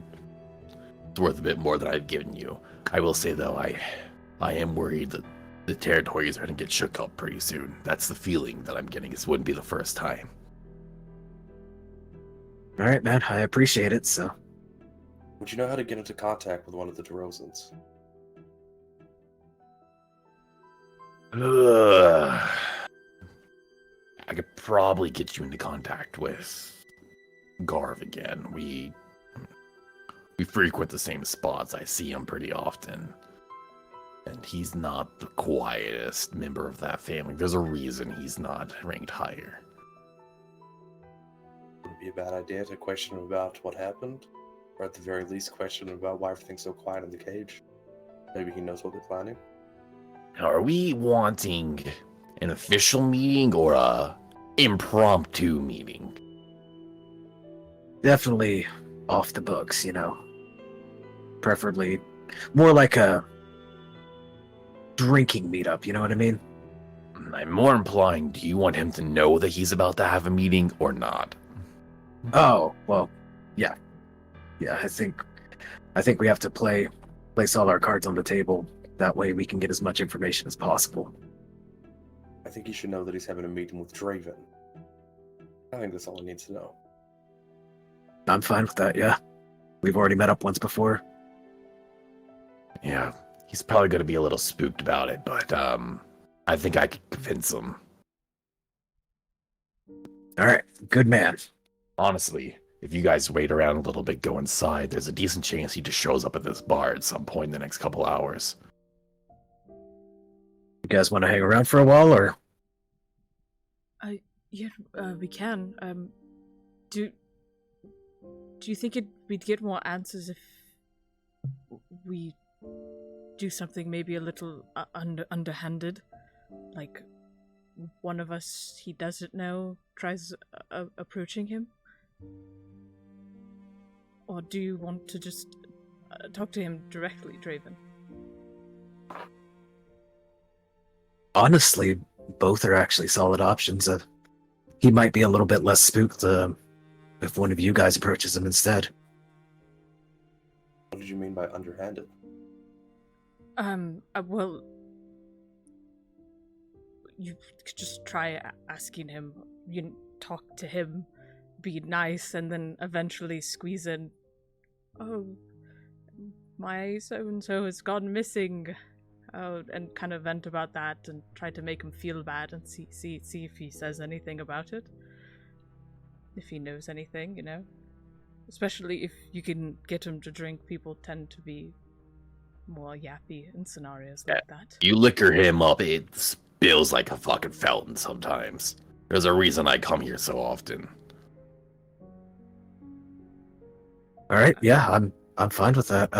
is worth a bit more than I've given you. I will say, though, I am worried that the territories are going to get shook up pretty soon. That's the feeling that I'm getting. This wouldn't be the first time. All right, man. I appreciate it, so. Would you know how to get into contact with one of the DeRozans? I could probably get you into contact with Garv again. We frequent the same spots. I see him pretty often. And he's not the quietest member of that family. There's a reason he's not ranked higher. Would it be a bad idea to question him about what happened? Or at the very least question him about why everything's so quiet in the cage? Maybe he knows what they're planning? Are we wanting an official meeting or a impromptu meeting? Definitely off the books, Preferably more like a drinking meetup, you know what I mean? I'm more implying, do you want him to know that he's about to have a meeting or not? Oh, well, yeah. Yeah, I think we have to place all our cards on the table. That way we can get as much information as possible. I think he should know that he's having a meeting with Draven. I think that's all he needs to know. I'm fine with that, yeah. We've already met up once before. Yeah, he's probably going to be a little spooked about it, but I think I could convince him. All right, good man. Honestly, if you guys wait around a little bit, go inside, there's a decent chance he just shows up at this bar at some point in the next couple hours. You guys want to hang around for a while, or? Yeah, we can. Do you think we'd get more answers if we do something maybe a little underhanded? Like, one of us he doesn't know tries approaching him? Or do you want to just talk to him directly, Draven? Honestly, both are actually solid options. He might be a little bit less spooked if one of you guys approaches him instead. What did you mean by underhanded? Well, you could just try asking him. You talk to him, be nice, and then eventually squeeze in. Oh, my so-and-so has gone missing. Oh, and kind of vent about that and try to make him feel bad and see if he says anything about it. If he knows anything, you know. Especially if you can get him to drink, people tend to be more yappy in scenarios like that. You liquor him up, it spills like a fucking fountain sometimes. There's a reason I come here so often. All right, yeah, I'm fine with that.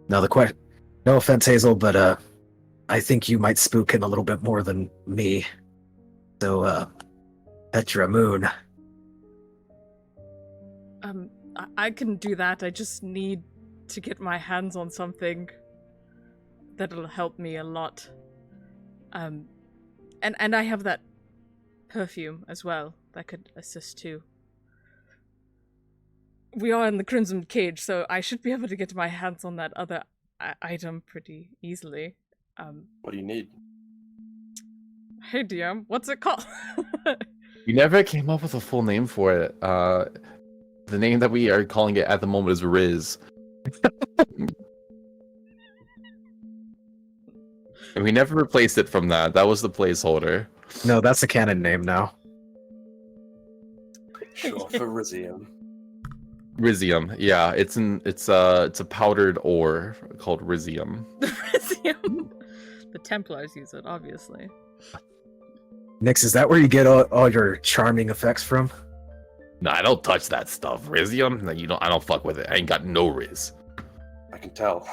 Now the question. No offense, Hazel, but I think you might spook him a little bit more than me. So, Petra Moon. I can do that. I just need to get my hands on something that'll help me a lot. And I have that perfume as well that could assist too. We are in the Crimson Cage, so I should be able to get my hands on that other item pretty easily. What do you need? Hey DM, what's it called? You never came up with a full name for it. The name that we are calling it at the moment is Riz. And we never replaced it from that. That was the placeholder. No, that's a canon name now. Sure, for Rizzium. Rizzium, yeah, it's a powdered ore called Rizzium. Rizzium. The Templars use it, obviously. Nix, is that where you get all your charming effects from? No, I don't touch that stuff. Rizzium? No, I don't fuck with it. I ain't got no Riz. I can tell.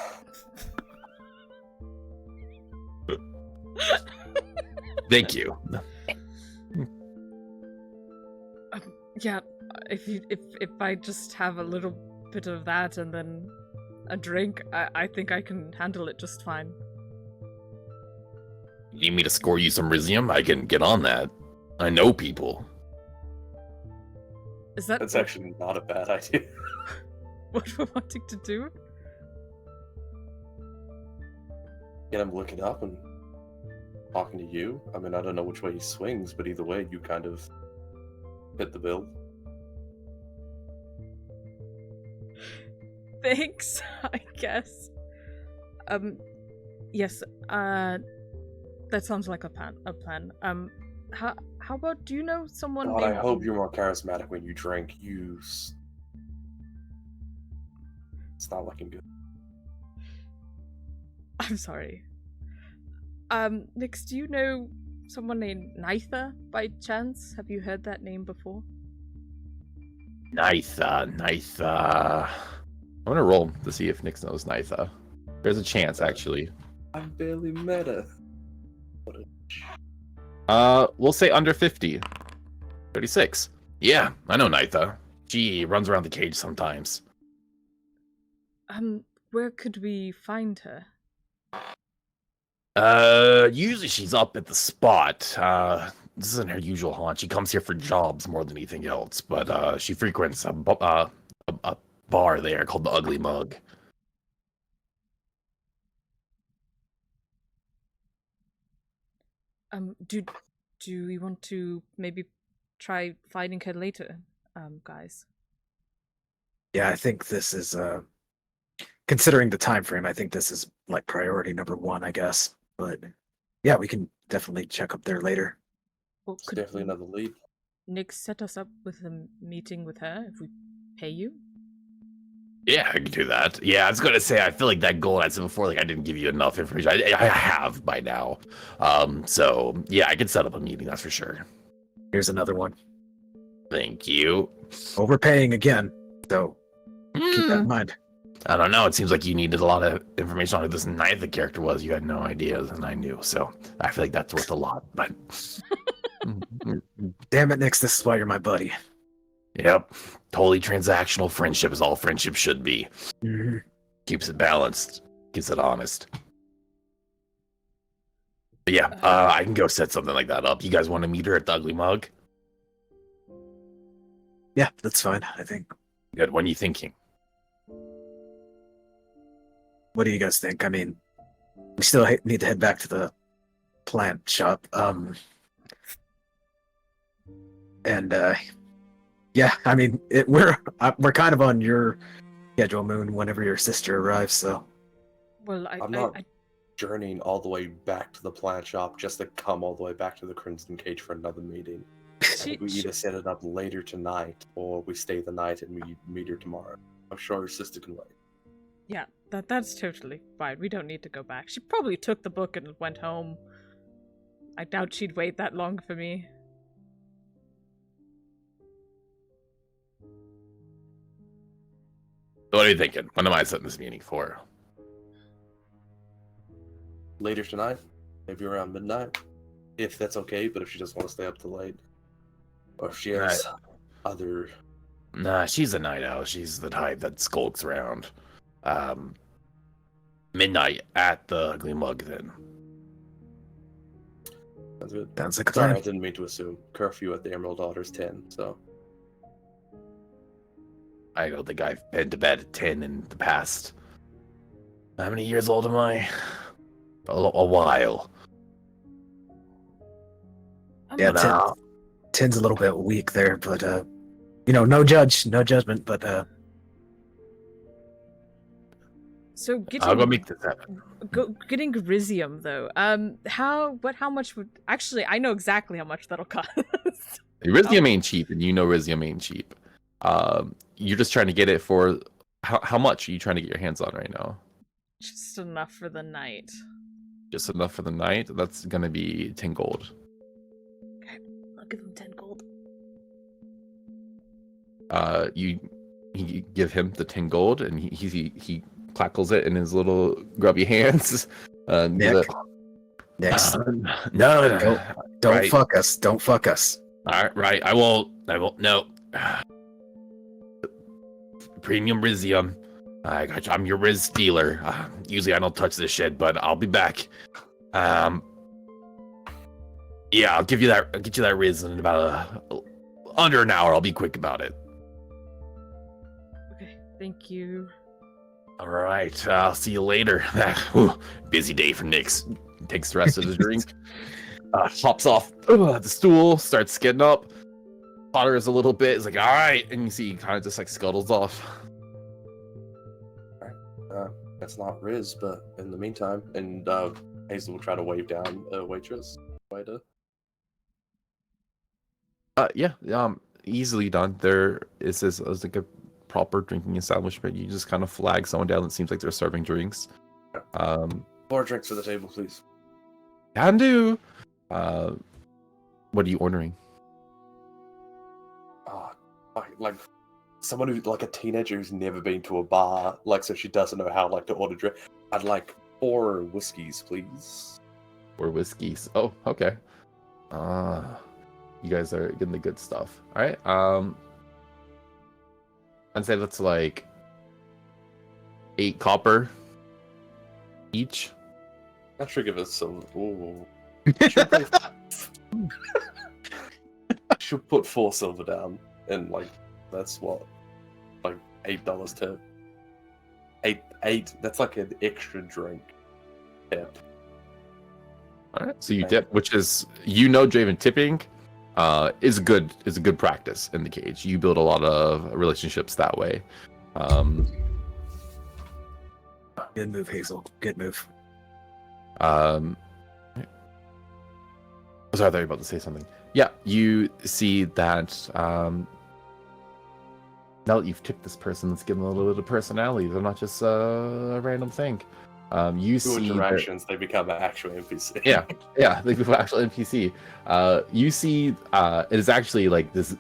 Thank you. Yeah, if I just have a little bit of that and then a drink, I think I can handle it just fine. You need me to score you some Rizzium? I can get on that. I know people. Is that That's actually not a bad idea. what we're wanting to do? Get him looking up and talking to you. I mean, I don't know which way he swings, but either way, you kind of fit the bill. Thanks, I guess. Yes, that sounds like a plan. How about, do you know someone God, named... I hope you're more charismatic when you drink. It's not looking good. I'm sorry. Nix, do you know someone named Nitha by chance? Have you heard that name before? Nitha. I'm gonna roll to see if Nix knows Nitha. There's a chance, actually. I've barely met her. We'll say under 50. 36. Yeah, I know Nitha. She runs around the cage sometimes. Where could we find her? Usually she's up at the spot. This isn't her usual haunt. She comes here for jobs more than anything else, but she frequents a bar there called the Ugly Mug. Do we want to maybe try finding her later, guys? Yeah, I think this is considering the time frame, I think this is like priority number 1, I guess. But yeah, we can definitely check up there later. Well, It's definitely another lead. Nick set us up with a meeting with her if we pay you? Yeah, I can do that. Yeah, I was gonna say, I feel like that goal I said before, like I didn't give you enough information. I have by now. So yeah, I can set up a meeting, that's for sure. Here's another one. Thank you. Overpaying again, so keep that in mind. I don't know. It seems like you needed a lot of information on who this Nitha character was. You had no idea, and I knew. So I feel like that's worth a lot. But Damn it, Nix, this is why you're my buddy. yep, totally transactional friendship is all friendship should be. Mhm. Keeps it balanced, keeps it honest. But yeah, I can go set something like that up. You guys want to meet her at the Ugly Mug? Yeah, that's fine. I think. Good. When are you thinking? What do you guys think? I mean, we still need to head back to the plant shop. Yeah, I mean, we're kind of on your schedule, Moon, whenever your sister arrives. So, Well, I'm not journeying all the way back to the plant shop just to come all the way back to the Crimson Cage for another meeting. I think we either set it up later tonight or we stay the night and we meet her tomorrow. I'm sure her sister can wait. Yeah, that's totally fine. We don't need to go back. She probably took the book and went home. I doubt she'd wait that long for me. What are you thinking? When am I setting this meeting for? Later tonight, maybe around midnight, if that's okay. But if she doesn't want to stay up till late, or if she has other... Nah, she's a night owl. She's the type that skulks around. Midnight at the Ugly Mug, then. Sounds good. sounds like a Sorry, plan. I didn't mean to assume. Curfew at the Emerald Daughter's 10, so... I don't think I've been to bed at 10 in the past. How many years old am I? A while. Yeah, Nah. 10's a little bit weak there, but no judgment, but So I'll go make this happen. getting Rizzium though. How much would actually? I know exactly how much that'll cost. Rizzium ain't cheap, and you know Rizzium ain't cheap. You're just trying to get it for how much are you trying to get your hands on right now? Just enough for the night. Just enough for the night? That's gonna be 10 gold. Okay, I'll give him 10 gold. You give him the 10 gold, and he clackles it in his little grubby hands. Nick, No, don't right. fuck us. Don't fuck us. All right, I won't. No. Premium Rizzium. I'm your Riz dealer. Usually I don't touch this shit, but I'll be back. Yeah, I'll get you that Riz in about under an hour. I'll be quick about it. Okay, thank you. All right, I'll see you later. Busy day for Nyx. Takes the rest of his drink. Hops off the stool, starts getting up. Potters a little bit. Is like, all right, and you see he kind of just like scuttles off. That's not Riz, but in the meantime, and Hazel will try to wave down a waitress. Waiter. Yeah, easily done. There is this like a proper drinking establishment. You just kind of flag someone down that seems like they're serving drinks. More drinks for the table, please. Can do. What are you ordering? Like someone who's like a teenager who's never been to a bar, like so she doesn't know how like to order drink. I'd like 4 whiskeys, please. 4 whiskeys. Oh, okay. You guys are getting the good stuff. All right. I'd say that's like 8 copper each. I should give us some. Ooh. Should put 4 silver down, and like that's what, like $8 tip. Eight. That's like an extra drink tip. All right. So you dip, which is Draven tipping is a good practice in the cage. You build a lot of relationships that way. Good move, Hazel. Good move. Sorry, I thought you were about to say something. Yeah, you see that now that you've tipped this person, let's give them a little bit of personality. They're not just a random thing. You Through see interactions, they become an actual NPC. yeah, they become actual NPC. You see it is actually like this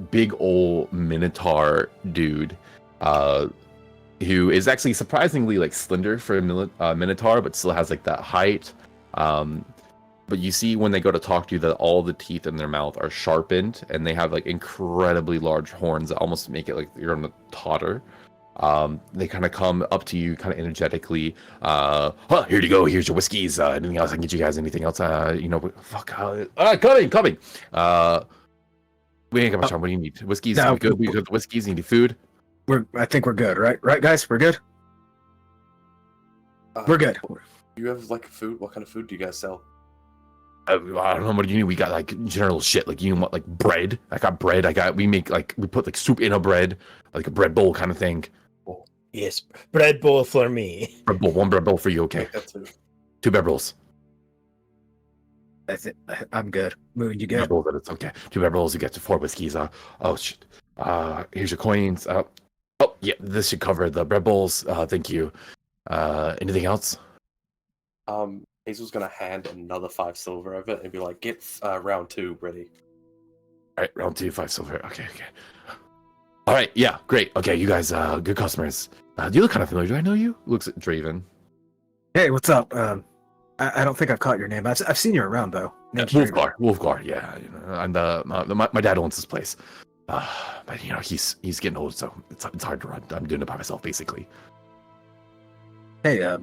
big old Minotaur dude who is actually surprisingly like slender for a Minotaur, but still has like that height. But you see when they go to talk to you that all the teeth in their mouth are sharpened, and they have like incredibly large horns that almost make it like you're on a totter. They kind of come up to you kind of energetically. Here you go. Here's your whiskeys. Anything else I can get you guys? Anything else? Coming. We ain't got much time. What do you need? Whiskeys? No, We good? We got the whiskeys. You need food? I think we're good, right? Right, guys, we're good. We're good. You have like food? What kind of food do you guys sell? I don't know. What do you need? We got like general shit. Like you know what? Like bread. I got bread. We put like soup in a bread, like a bread bowl kind of thing. Yes, bread bowl for me. Bread bowl. One bread bowl for you. Okay. Two bread bowls. I'm good. Moon, you good? Bread bowl, it's okay. Two bread bowls. You get to 4 whiskeys. Oh shit. Here's your coins. Oh yeah. This should cover the bread bowls. Thank you. Anything else? Hazel's gonna hand another 5 silver over and be like, "Get round 2 ready." All right, round 2, 5 silver. Okay. All right, yeah, great. Okay, you guys, good customers. Do you look kind of familiar? Do I know you? Looks at Draven. Hey, what's up? I don't think I've caught your name. I've seen you around though. Wolfgar. Yeah, you know, I'm my dad owns this place. But you know he's getting old, so it's hard to run. I'm doing it by myself basically. Hey,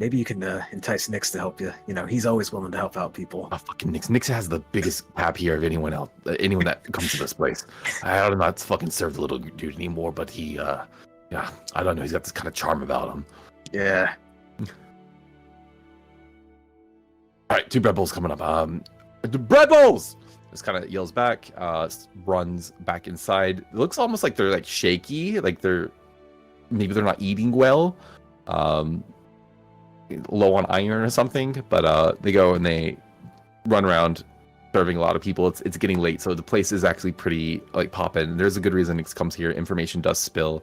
maybe you can entice Nix to help you. You know, he's always willing to help out people. Oh, fucking Nix. Nix has the biggest tap here of anyone else. Anyone that comes to this place. I don't know. It's fucking serve the little dude anymore, but he, yeah, I don't know. He's got this kind of charm about him. Yeah. All right, 2 bread bowls coming up. The bread bowls. Just kind of yells back. Runs back inside. It looks almost like they're like shaky. Like maybe they're not eating well. Low on iron or something, but they go and they run around serving a lot of people. It's getting late, so the place is actually pretty like poppin'. There's a good reason Nix comes here. Information does spill.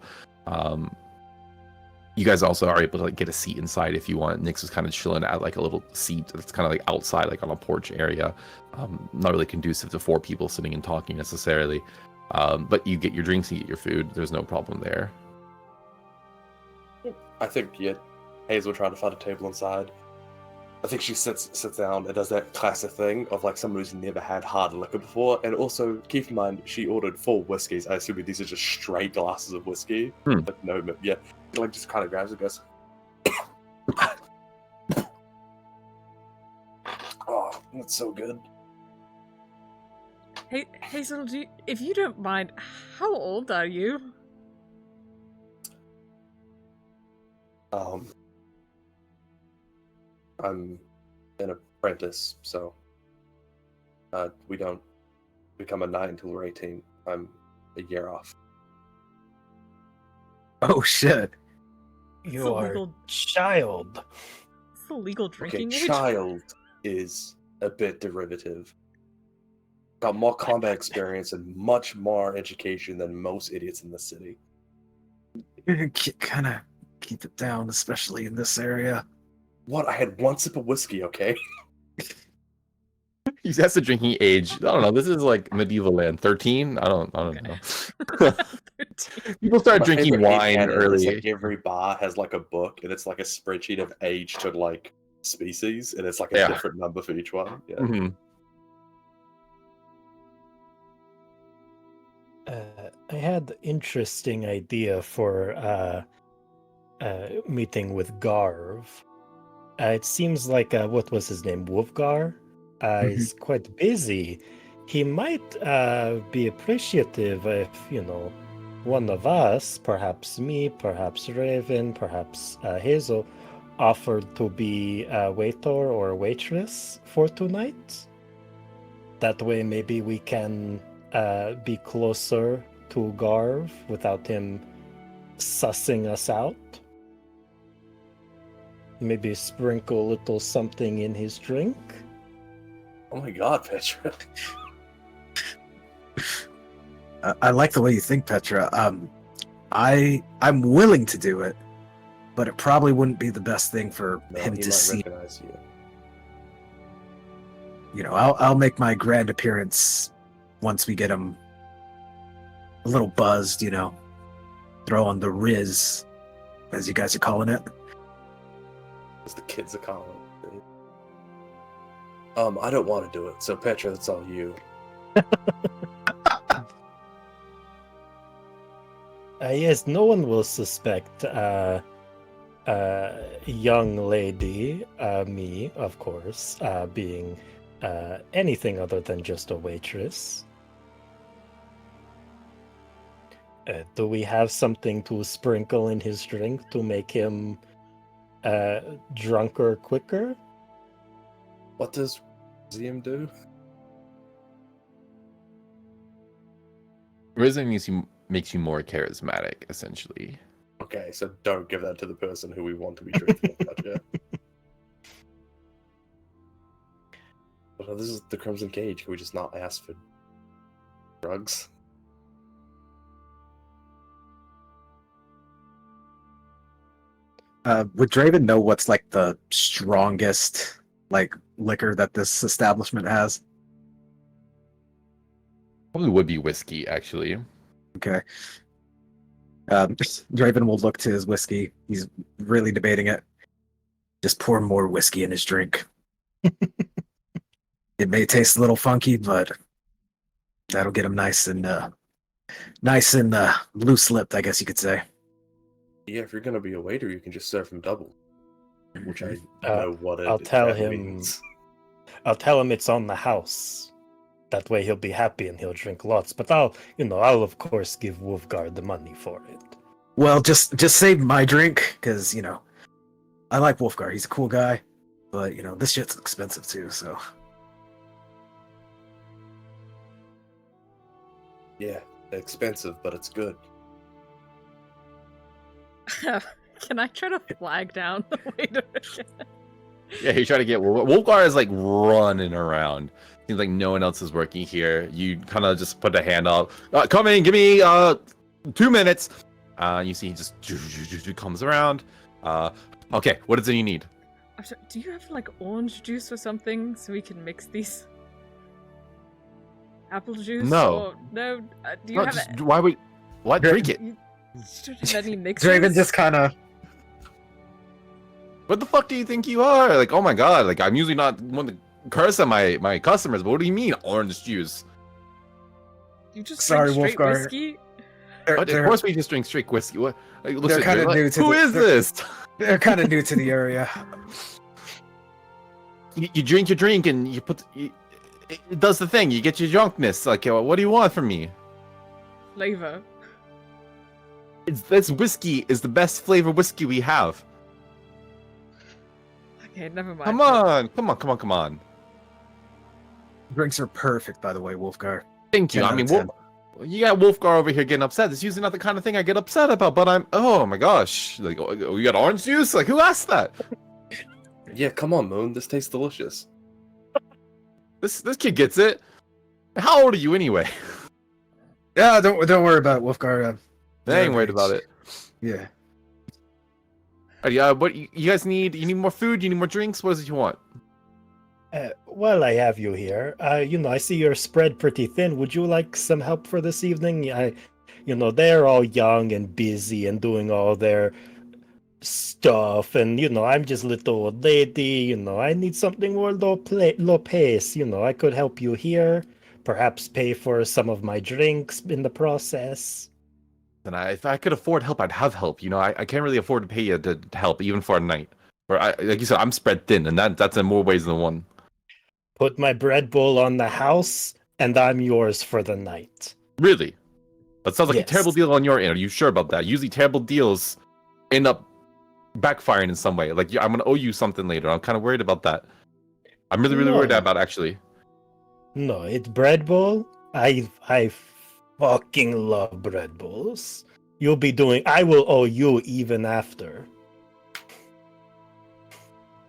You guys also are able to like get a seat inside if you want. Nix was kind of chilling at like a little seat that's kind of like outside, like on a porch area. Not really conducive to 4 people sitting and talking necessarily. But you get your drinks, you get your food. There's no problem there. I think Hazel trying to find a table inside. I think she sits down and does that classic thing of like someone who's never had hard liquor before. And also keep in mind she ordered 4 whiskeys. I assume these are just straight glasses of whiskey. Like no, yeah. Like just kind of grabs it, goes. Oh, that's so good. Hey, Hazel, if you don't mind, how old are you? I'm an apprentice, so we don't become a knight until we're 18. I'm a year off. Oh shit! You are a child. It's the legal drinking age. Child is a bit derivative. Got more combat experience and much more education than most idiots in the city. Kind of keep it down, especially in this area. What? I had 1 sip of whiskey, okay? That's the drinking age. I don't know. This is like medieval land. 13? I don't know. People start drinking wine early. Like every bar has like a book, and it's like a spreadsheet of age to like species, and it's like a different number for each one. Yeah. Mm-hmm. I had interesting idea for meeting with Garv. It seems like what was his name, Wolfgar, is quite busy. He might be appreciative if one of us, perhaps me, perhaps Raven, perhaps Hazel, offered to be a waiter or a waitress for tonight. That way, maybe we can be closer to Garv without him sussing us out. Maybe sprinkle a little something in his drink. Oh my god, Petra. I like the way you think, Petra. I'm willing to do it, but it probably wouldn't be the best thing for him to see. Recognize you. I'll make my grand appearance once we get him a little buzzed, throw on the Riz, as you guys are calling it. As the kids are calling it. I don't want to do it, so Petra, that's all you. Yes, no one will suspect young lady, me, of course, being anything other than just a waitress. Do we have something to sprinkle in his drink to make him drunker quicker? What does Rizzium do? Rizzium makes you more charismatic, essentially. Okay, so don't give that to the person who we want to be drinking. Gotcha. But this is the Crimson Cage. Can we just not ask for drugs? Would Draven know what's like the strongest like liquor that this establishment has? Probably would be whiskey, actually. Okay. Draven will look to his whiskey. He's really debating it. Just pour more whiskey in his drink. It may taste a little funky, but that'll get him nice and loose-lipped, I guess you could say. Yeah, if you're gonna be a waiter, you can just serve him double. Which I know what it I'll tell that him. means. I'll tell him it's on the house. That way he'll be happy and he'll drink lots. But I'll of course give Wolfguard the money for it. Well, just save my drink, because I like Wolfgar. He's a cool guy, but this shit's expensive too. So Yeah, expensive, but it's good. Can I try to flag down the waiter? Yeah, you try to get Wolfgar is like running around. Seems like no one else is working here. You kind of just put a hand up. Come in, give me 2 minutes. You see he just comes around. Okay, what is it you need? Do you have like orange juice or something so we can mix these? Apple juice? No. Or, no. Do you No, have just, it? why would what? Drink it. You don't have any mixes? Draven just kind of. What the fuck do you think you are? Like, oh my god, like I'm usually not one to curse at my customers, but what do you mean orange juice? You just Sorry, drink straight Wolfgar. whiskey? Of course we just drink straight whiskey. What? Like, They're listen, kinda like, new to who the- is they're- this? They're kind of new to the area. You drink your drink and you put. It does the thing. You get your drunkenness. Like, what do you want from me? Flavor. This whiskey is the best flavor whiskey we have. Okay, never mind. Come on. Drinks are perfect, by the way, Wolfgar. Thank you. 10 I mean, out of 10. you got Wolfgar over here getting upset. It's usually not the kind of thing I get upset about, but oh my gosh. Like, oh, you got orange juice? Like, who asked that? Yeah, come on, Moon. This tastes delicious. This kid gets it. How old are you anyway? Yeah, don't worry about it, Wolfgar. I ain't worried about it. Yeah. What you guys need? You need more food? You need more drinks? What is it you want? Well, I have you here. I see you're spread pretty thin. Would you like some help for this evening? They're all young and busy and doing all their stuff, and I'm just little old lady. I need something more low pace. I could help you here. Perhaps pay for some of my drinks in the process. And if I could afford help, I'd have help. I can't really afford to pay you to help, even for a night. Like you said, I'm spread thin, and that's in more ways than one. Put my bread bowl on the house, and I'm yours for the night. Really? That sounds like Yes. a terrible deal on your end. Are you sure about that? Usually terrible deals end up backfiring in some way. Like, I'm going to owe you something later. I'm kind of worried about that. I'm really, really worried No. about it, actually. No, it's bread bowl. I fucking love bread bowls. I will owe you even after.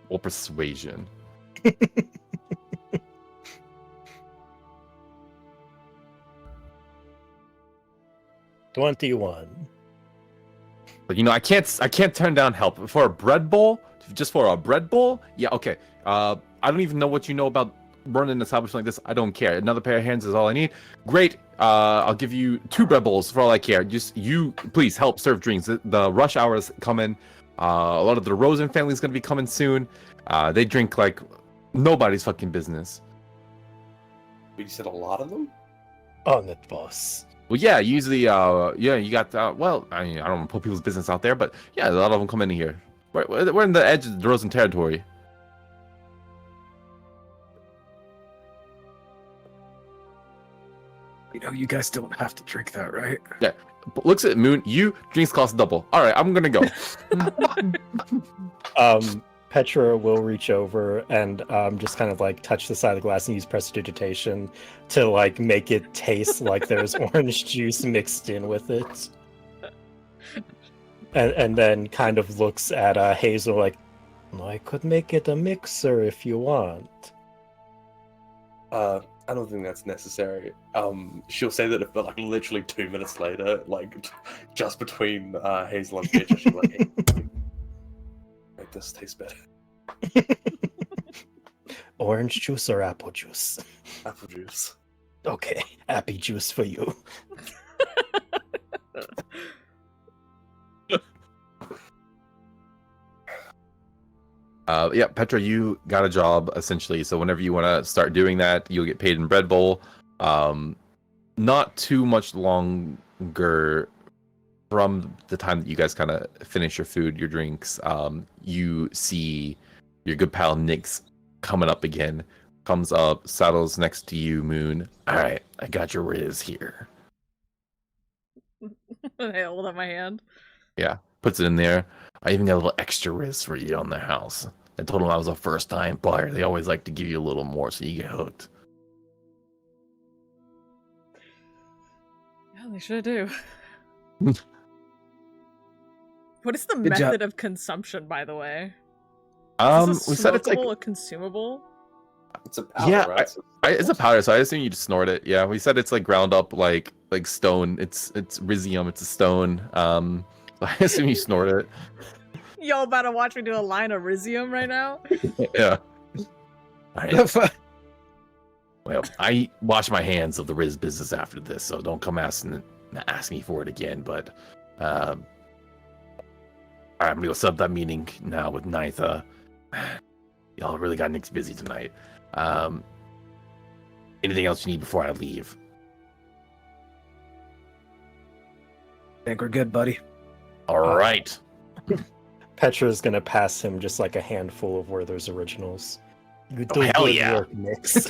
Or persuasion. 21. But I can't turn down help for a bread bowl. Just for a bread bowl? Yeah, okay. I don't even know what you know about running an establishment like this. I don't care. Another pair of hands is all I need. Great. I'll give you 2 bread bowls for all I care. Just you, please help serve drinks. The rush hour is coming. A lot of the Rosen family is going to be coming soon. They drink like nobody's fucking business. You said a lot of them? On it, boss. Well, yeah, usually, yeah, you got, well, I mean, I don't want to put people's business out there, but yeah, a lot of them come in here. We're in the edge of the Rosen territory. You know, you guys don't have to drink that, right? Yeah. Looks at Moon. You drinks cost double. All right, I'm gonna go. Petra will reach over and just kind of like touch the side of the glass and use prestidigitation to like make it taste like there's orange juice mixed in with it. And then kind of looks at Hazel like, I could make it a mixer if you want. I don't think that's necessary. She'll say that if, like, literally 2 minutes later, like, just between Hazel and Petra, she's like, hey, make this taste better. Orange juice or apple juice? Apple juice. Okay, appy juice for you. Yeah, Petra, you got a job essentially. So whenever you want to start doing that, you'll get paid in bread bowl. Not too much longer from the time that you guys kind of finish your food, your drinks. You see your good pal Nyx coming up again. Comes up, saddles next to you, Moon. All right, I got your Riz here. I hold up my hand. Yeah, puts it in there. I even got a little extra Riz for you on the house. I told him I was a first-time buyer. They always like to give you a little more so you get hooked. Yeah, they sure do. What is the Good method job. of consumption, by the way? We said it's like a consumable. It's a powder, Yeah, right? it's a powder, so I assume you just snort it. Yeah, we said it's like ground up like stone. It's Rizzium. It's a stone. I assume you snort it. Y'all about to watch me do a line of Rizzium right now? Yeah. All right. Well, I wash my hands of the Riz business after this, so don't come ask me for it again. But all right, I'm gonna go set up that meeting now with Nitha. Y'all really got Nick's busy tonight. Anything else you need before I leave? Think we're good, buddy. All right. Petra's gonna pass him just like a handful of Werther's originals. You Oh, do hell good yeah. work, Nyx.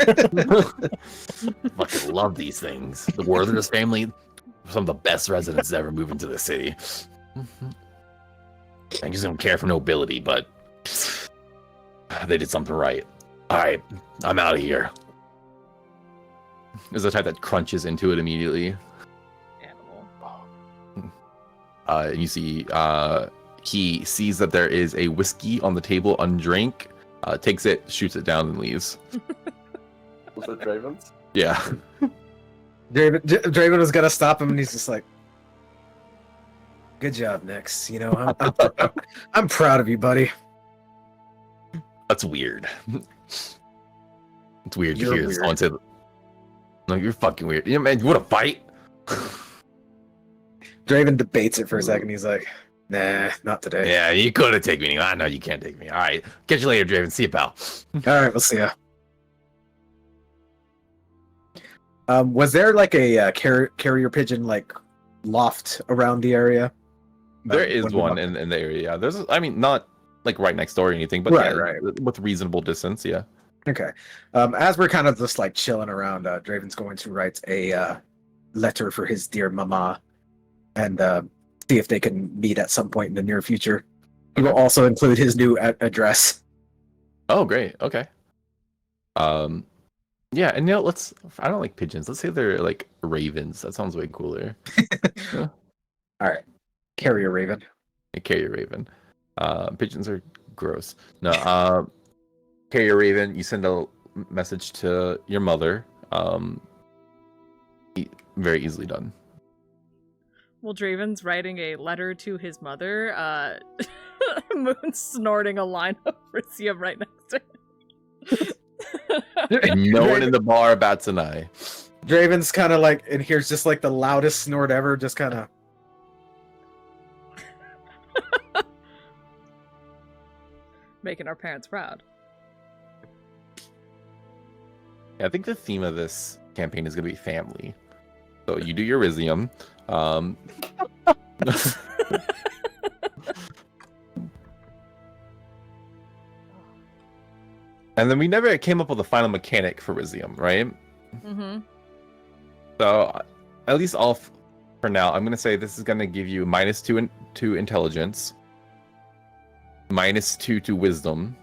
Fucking love these things. The Werther's family, some of the best residents to ever move into the city. I just don't care for nobility, but they did something right. All right, I'm out of here. There's the type that crunches into it immediately. Animal. You see, he sees that there is a whiskey on the table, undrink, takes it, shoots it down, and leaves. Was it Draven's? Yeah. Draven was gonna stop him, and he's just like, "Good job, Nyx. You know, I'm proud of you, buddy." That's weird. It's weird to You're hear weird. someone say, "No, you're fucking weird." Yeah, man, you want to fight? Draven debates it for a second. He's like, "Nah, not today." Yeah, you could have taken me. I know you can't take me. All right, catch you later, Draven. See you, pal. All right, we'll see ya. Was there like a carrier pigeon like loft around the area? There is when we one walked- in the area. Yeah, there's. I mean, not like right next door or anything, but Right, yeah, right. with reasonable distance. Yeah. Okay. As we're kind of just like chilling around, Draven's going to write a letter for his dear mama, and see if they can meet at some point in the near future. He will also include his new address. Oh, great. Okay. Yeah, and you know, I don't like pigeons. Let's say they're like ravens. That sounds way cooler. All right, carrier raven. A carrier raven. Pigeons are gross. No, carrier raven, you send a message to your mother. Very easily done. Well, Draven's writing a letter to his mother. Moon's snorting a line of Rizzium right next to him. And no one in the bar bats an eye. Draven's kind of like, and here's just like the loudest snort ever, just kind of. Making our parents proud. I think the theme of this campaign is going to be family. So you do your Rizzium. And then we never came up with a final mechanic for Rizzium, right? Mm-hmm. So at least for now, I'm gonna say this is gonna give you -2 to intelligence, -2 to wisdom,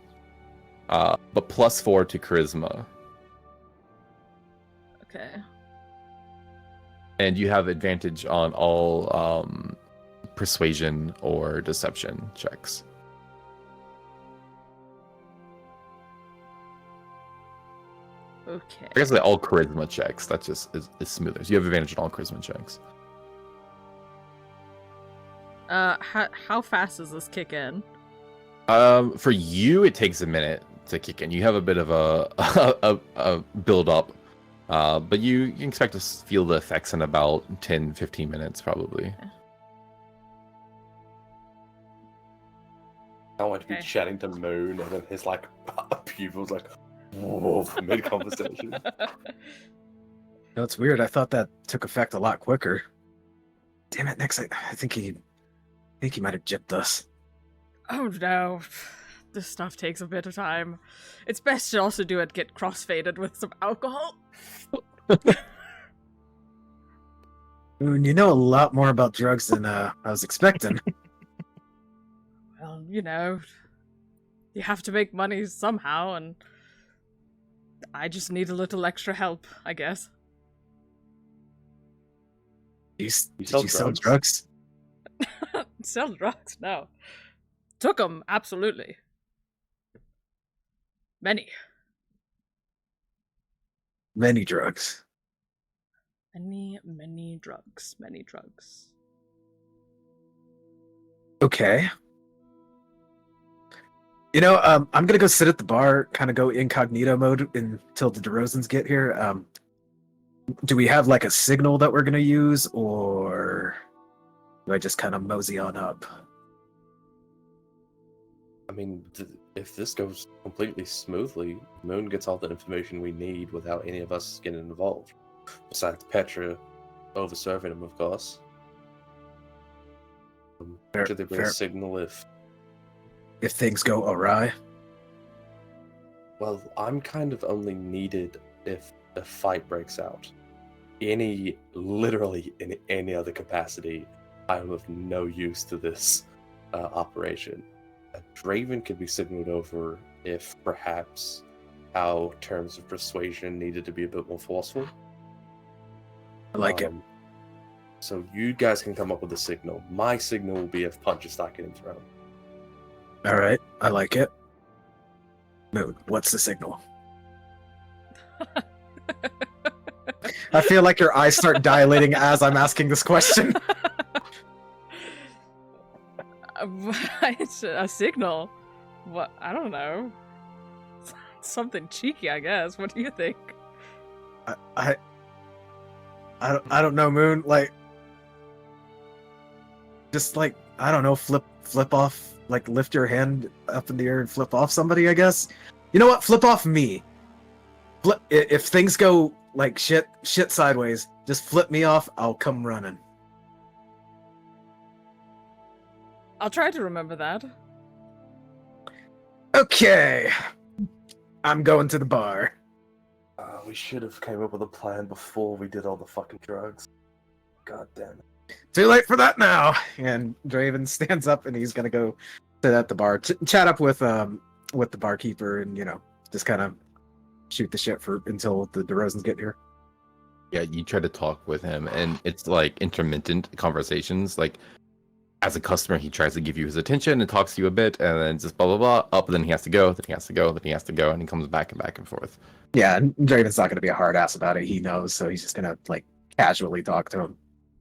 but +4 to charisma. Okay. And you have advantage on all persuasion or deception checks. Okay. I guess they're all charisma checks. That just is smoother. So you have advantage on all charisma checks. How fast does this kick in? For you, it takes a minute to kick in. You have a bit of a build up, but you can expect to feel the effects in about 10-15 minutes, probably. I want to be chatting to Moon, and then his like pupils like, whoa, mid conversation. No, it's weird. I thought that took effect a lot quicker. Damn it, Nix! I think he might have gypped us. Oh no, this stuff takes a bit of time. It's best to also get crossfaded with some alcohol. You know a lot more about drugs than I was expecting. Well, you have to make money somehow, and I just need a little extra help, I guess. Did you sell drugs? Sell drugs? No. Took them, absolutely. Many drugs. Many drugs. Okay. I'm gonna go sit at the bar, kind of go incognito mode until the DeRozans get here. Do we have like a signal that we're gonna use, or do I just kind of mosey on up? I mean, if this goes completely smoothly, Moon gets all the information we need without any of us getting involved. Besides Petra over-serving him, of course. Should there be a signal if things go awry? Well, I'm kind of only needed if a fight breaks out. Literally in any other capacity, I am of no use to this operation. Draven could be signaled over if perhaps our terms of persuasion needed to be a bit more forceful. I like it. So you guys can come up with a signal. My signal will be if punches start getting thrown. All right, I like it. Moon, what's the signal? I feel like your eyes start dilating as I'm asking this question. It's a signal. What? I don't know. Something cheeky, I guess. What do you think? I don't know, Moon. Like, just like, I don't know, flip off, like lift your hand up in the air and flip off somebody, I guess. You know what? Flip off me. If things go like shit sideways, just flip me off. I'll come running. I'll try to remember that. Okay. I'm going to the bar. We should have came up with a plan before we did all the fucking drugs. God damn it. Too late for that now. And Draven stands up and he's gonna go sit at the bar, chat up with the barkeeper, and just kind of shoot the shit until the DeRozans get here. Yeah, you try to talk with him, and it's like intermittent conversations. Like, as a customer, he tries to give you his attention and talks to you a bit, and then just blah blah blah. Up, then he has to go. Then he has to go. Then he has to go, and he comes back and forth. Yeah, and Draven's not gonna be a hard ass about it. He knows, so he's just gonna like casually talk to him.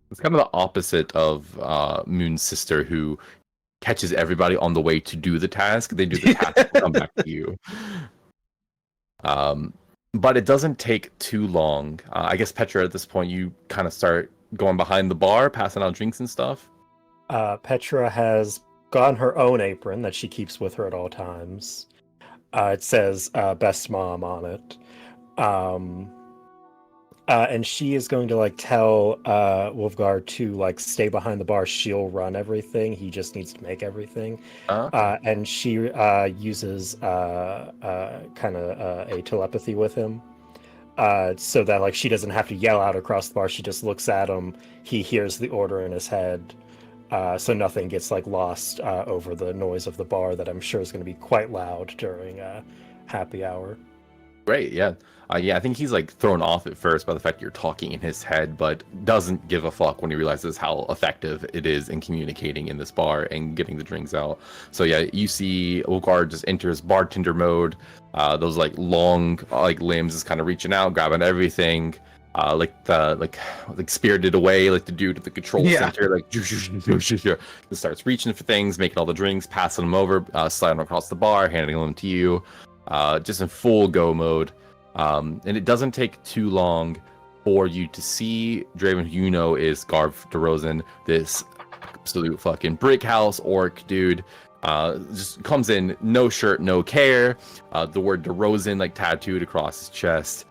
It's kind of the opposite of Moon's sister, who catches everybody on the way to do the task. They do the task and come back to you. But it doesn't take too long. I guess, Petra, at this point, you kind of start going behind the bar, passing out drinks and stuff. Petra has gotten her own apron that she keeps with her at all times. It says "Best Mom" on it. And she is going to like tell Wolfgar to like stay behind the bar. She'll run everything. He just needs to make everything. And she uses kind of a telepathy with him, so that like she doesn't have to yell out across the bar. She just looks at him. He hears the order in his head, so nothing gets like lost over the noise of the bar that I'm sure is going to be quite loud during happy hour. Great, yeah. Yeah, I think he's like thrown off at first by the fact you're talking in his head, but doesn't give a fuck when he realizes how effective it is in communicating in this bar and getting the drinks out. So yeah, you see Olgar just enters bartender mode. Those like long like limbs is kind of reaching out, grabbing everything. Like Spirited Away, like the dude at the control center, like he starts reaching for things, making all the drinks, passing them over, sliding them across the bar, handing them to you. Just in full go mode. And it doesn't take too long for you to see Draven, who you know is Garv DeRozan, this absolute fucking brick house orc dude. Just comes in, no shirt, no care. The word DeRozan like tattooed across his chest.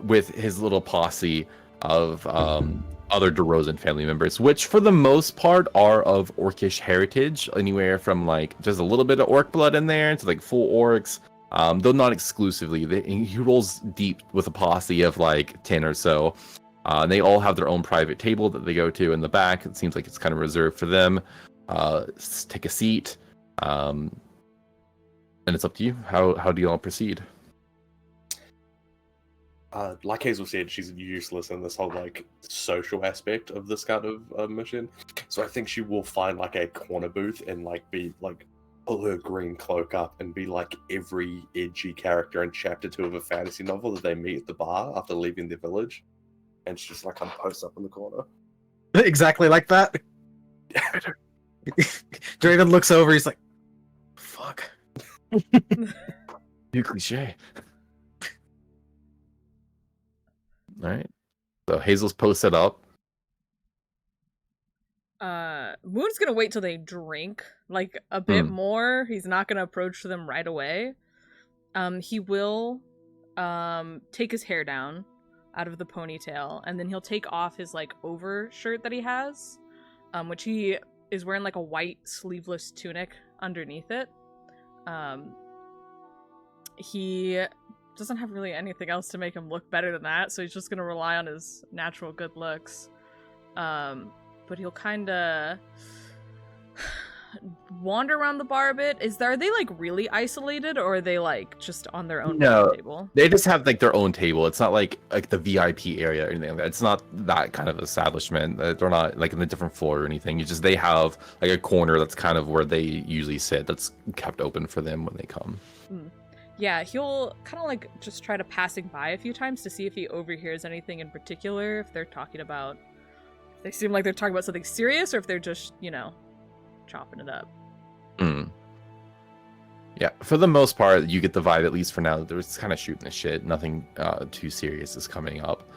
With his little posse of other DeRozan family members, which for the most part are of orcish heritage, anywhere from like just a little bit of orc blood in there to like full orcs. Though not exclusively. He rolls deep with a posse of like 10 or so. They all have their own private table that they go to in the back. It seems like it's kind of reserved for them. Take a seat. And it's up to you. How do you all proceed? Like Hazel said, she's useless in this whole like social aspect of this kind of mission. So I think she will find like a corner booth and like be like pull her green cloak up and be like every edgy character in chapter 2 of a fantasy novel that they meet at the bar after leaving their village, and she's just like kind of post up in the corner. Exactly like that. Draven looks over. He's like, "Fuck." Too cliche. All right. So Hazel's posted up. Moon's gonna wait till they drink like a bit more. He's not gonna approach them right away. He will take his hair down out of the ponytail, and then he'll take off his like overshirt that he has, which he is wearing like a white sleeveless tunic underneath it. He doesn't have really anything else to make him look better than that, so he's just gonna rely on his natural good looks. But he'll kind of wander around the bar a bit. Are they like really isolated, or are they like just on their own table? They just have like their own table. It's not like the VIP area or anything like that. It's not that kind of establishment. They're not like in a different floor or anything. It's just they have like a corner that's kind of where they usually sit, that's kept open for them when they come. Yeah, he'll kind of like just try to passing by a few times to see if he overhears anything in particular, if they're talking about, they seem like they're talking about something serious, or if they're just, you know, chopping it up. Yeah, for the most part, you get the vibe, at least for now, that they're just kind of shooting the shit. Nothing too serious is coming up.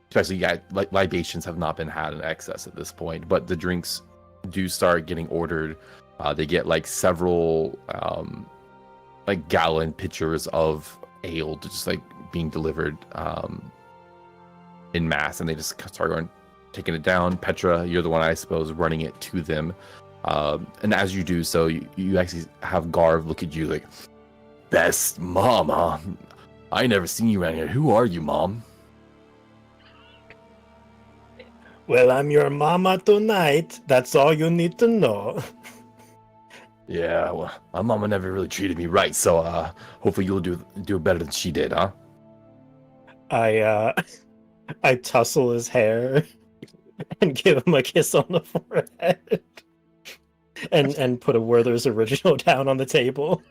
Especially, yeah, like libations have not been had in excess at this point, but the drinks do start getting ordered. They get like several like gallon pitchers of ale just like being delivered in mass, and they just start going, taking it down. Petra, you're the one, I suppose, running it to them. And as you do so, you actually have Garv look at you like, "Best mom, huh? I never seen you around here. Who are you, mom?" Well, I'm your mama tonight. That's all you need to know. Yeah, well, my mama never really treated me right, so hopefully you'll do better than she did, huh? I tussle his hair and give him a kiss on the forehead. And put a Werther's original down on the table.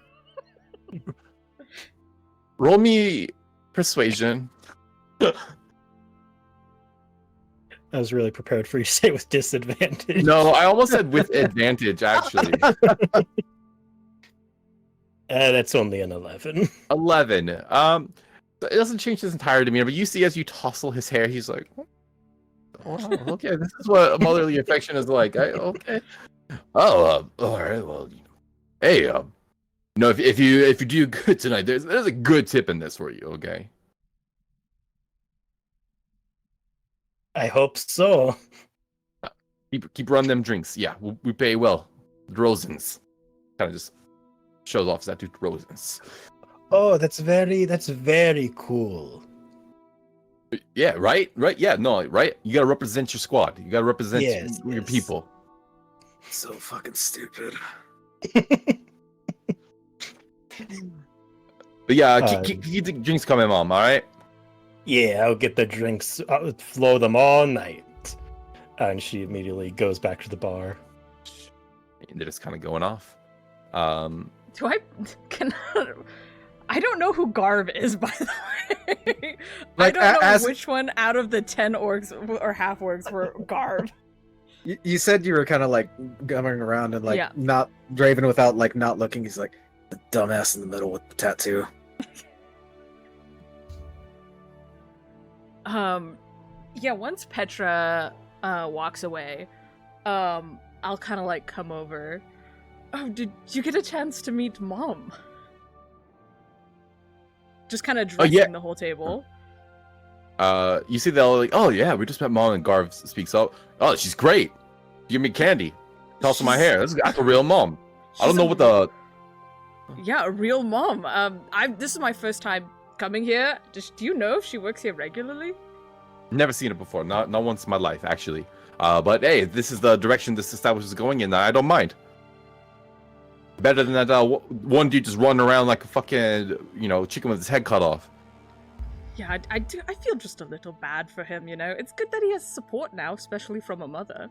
Roll me persuasion. I was really prepared for you to say with disadvantage. No, I almost said with advantage, actually. That's only an 11. 11. It doesn't change his entire demeanor, but you see as you tussle his hair, he's like, "Oh, okay, this is what motherly affection is like." Okay. Oh, all right. Well, hey, if you do good tonight, there's a good tip in this for you. Okay. I hope so. Keep running them drinks. Yeah, we pay well. DeRozans. Kind of just shows off that dude DeRozans. Oh, that's very cool. Yeah, right? Yeah, no, right? You gotta represent your squad. You gotta represent Yes, your yes. people. So fucking stupid. But yeah, keep the drinks coming, Mom, alright? Yeah, I'll get the drinks, I'll flow them all night. And she immediately goes back to the bar. And they're just kind of going off. I don't know who Garv is, by the way. Like, I don't know as- which one out of the 10 orcs or half orcs were Garv. You said you were kind of like gumming around and like Yeah. not Draven without like not looking. He's like the dumbass in the middle with the tattoo. Yeah, once Petra walks away, I'll kind of like come over. Oh, did you get a chance to meet Mom? Just kind of addressing yeah. the whole table. You see they'll like, oh yeah, we just met Mom, and Garv speaks up. Oh, she's great. Give me candy. Toss my hair. That's a real mom. I don't know what the. Yeah, a real mom. This is my first time coming here. Do you know if she works here regularly? Never seen it before. Not once in my life, actually. But hey, if this is the direction this establishment is going in, I don't mind. Better than that one dude just running around like a fucking, chicken with his head cut off. Yeah, I feel just a little bad for him, It's good that he has support now, especially from a mother.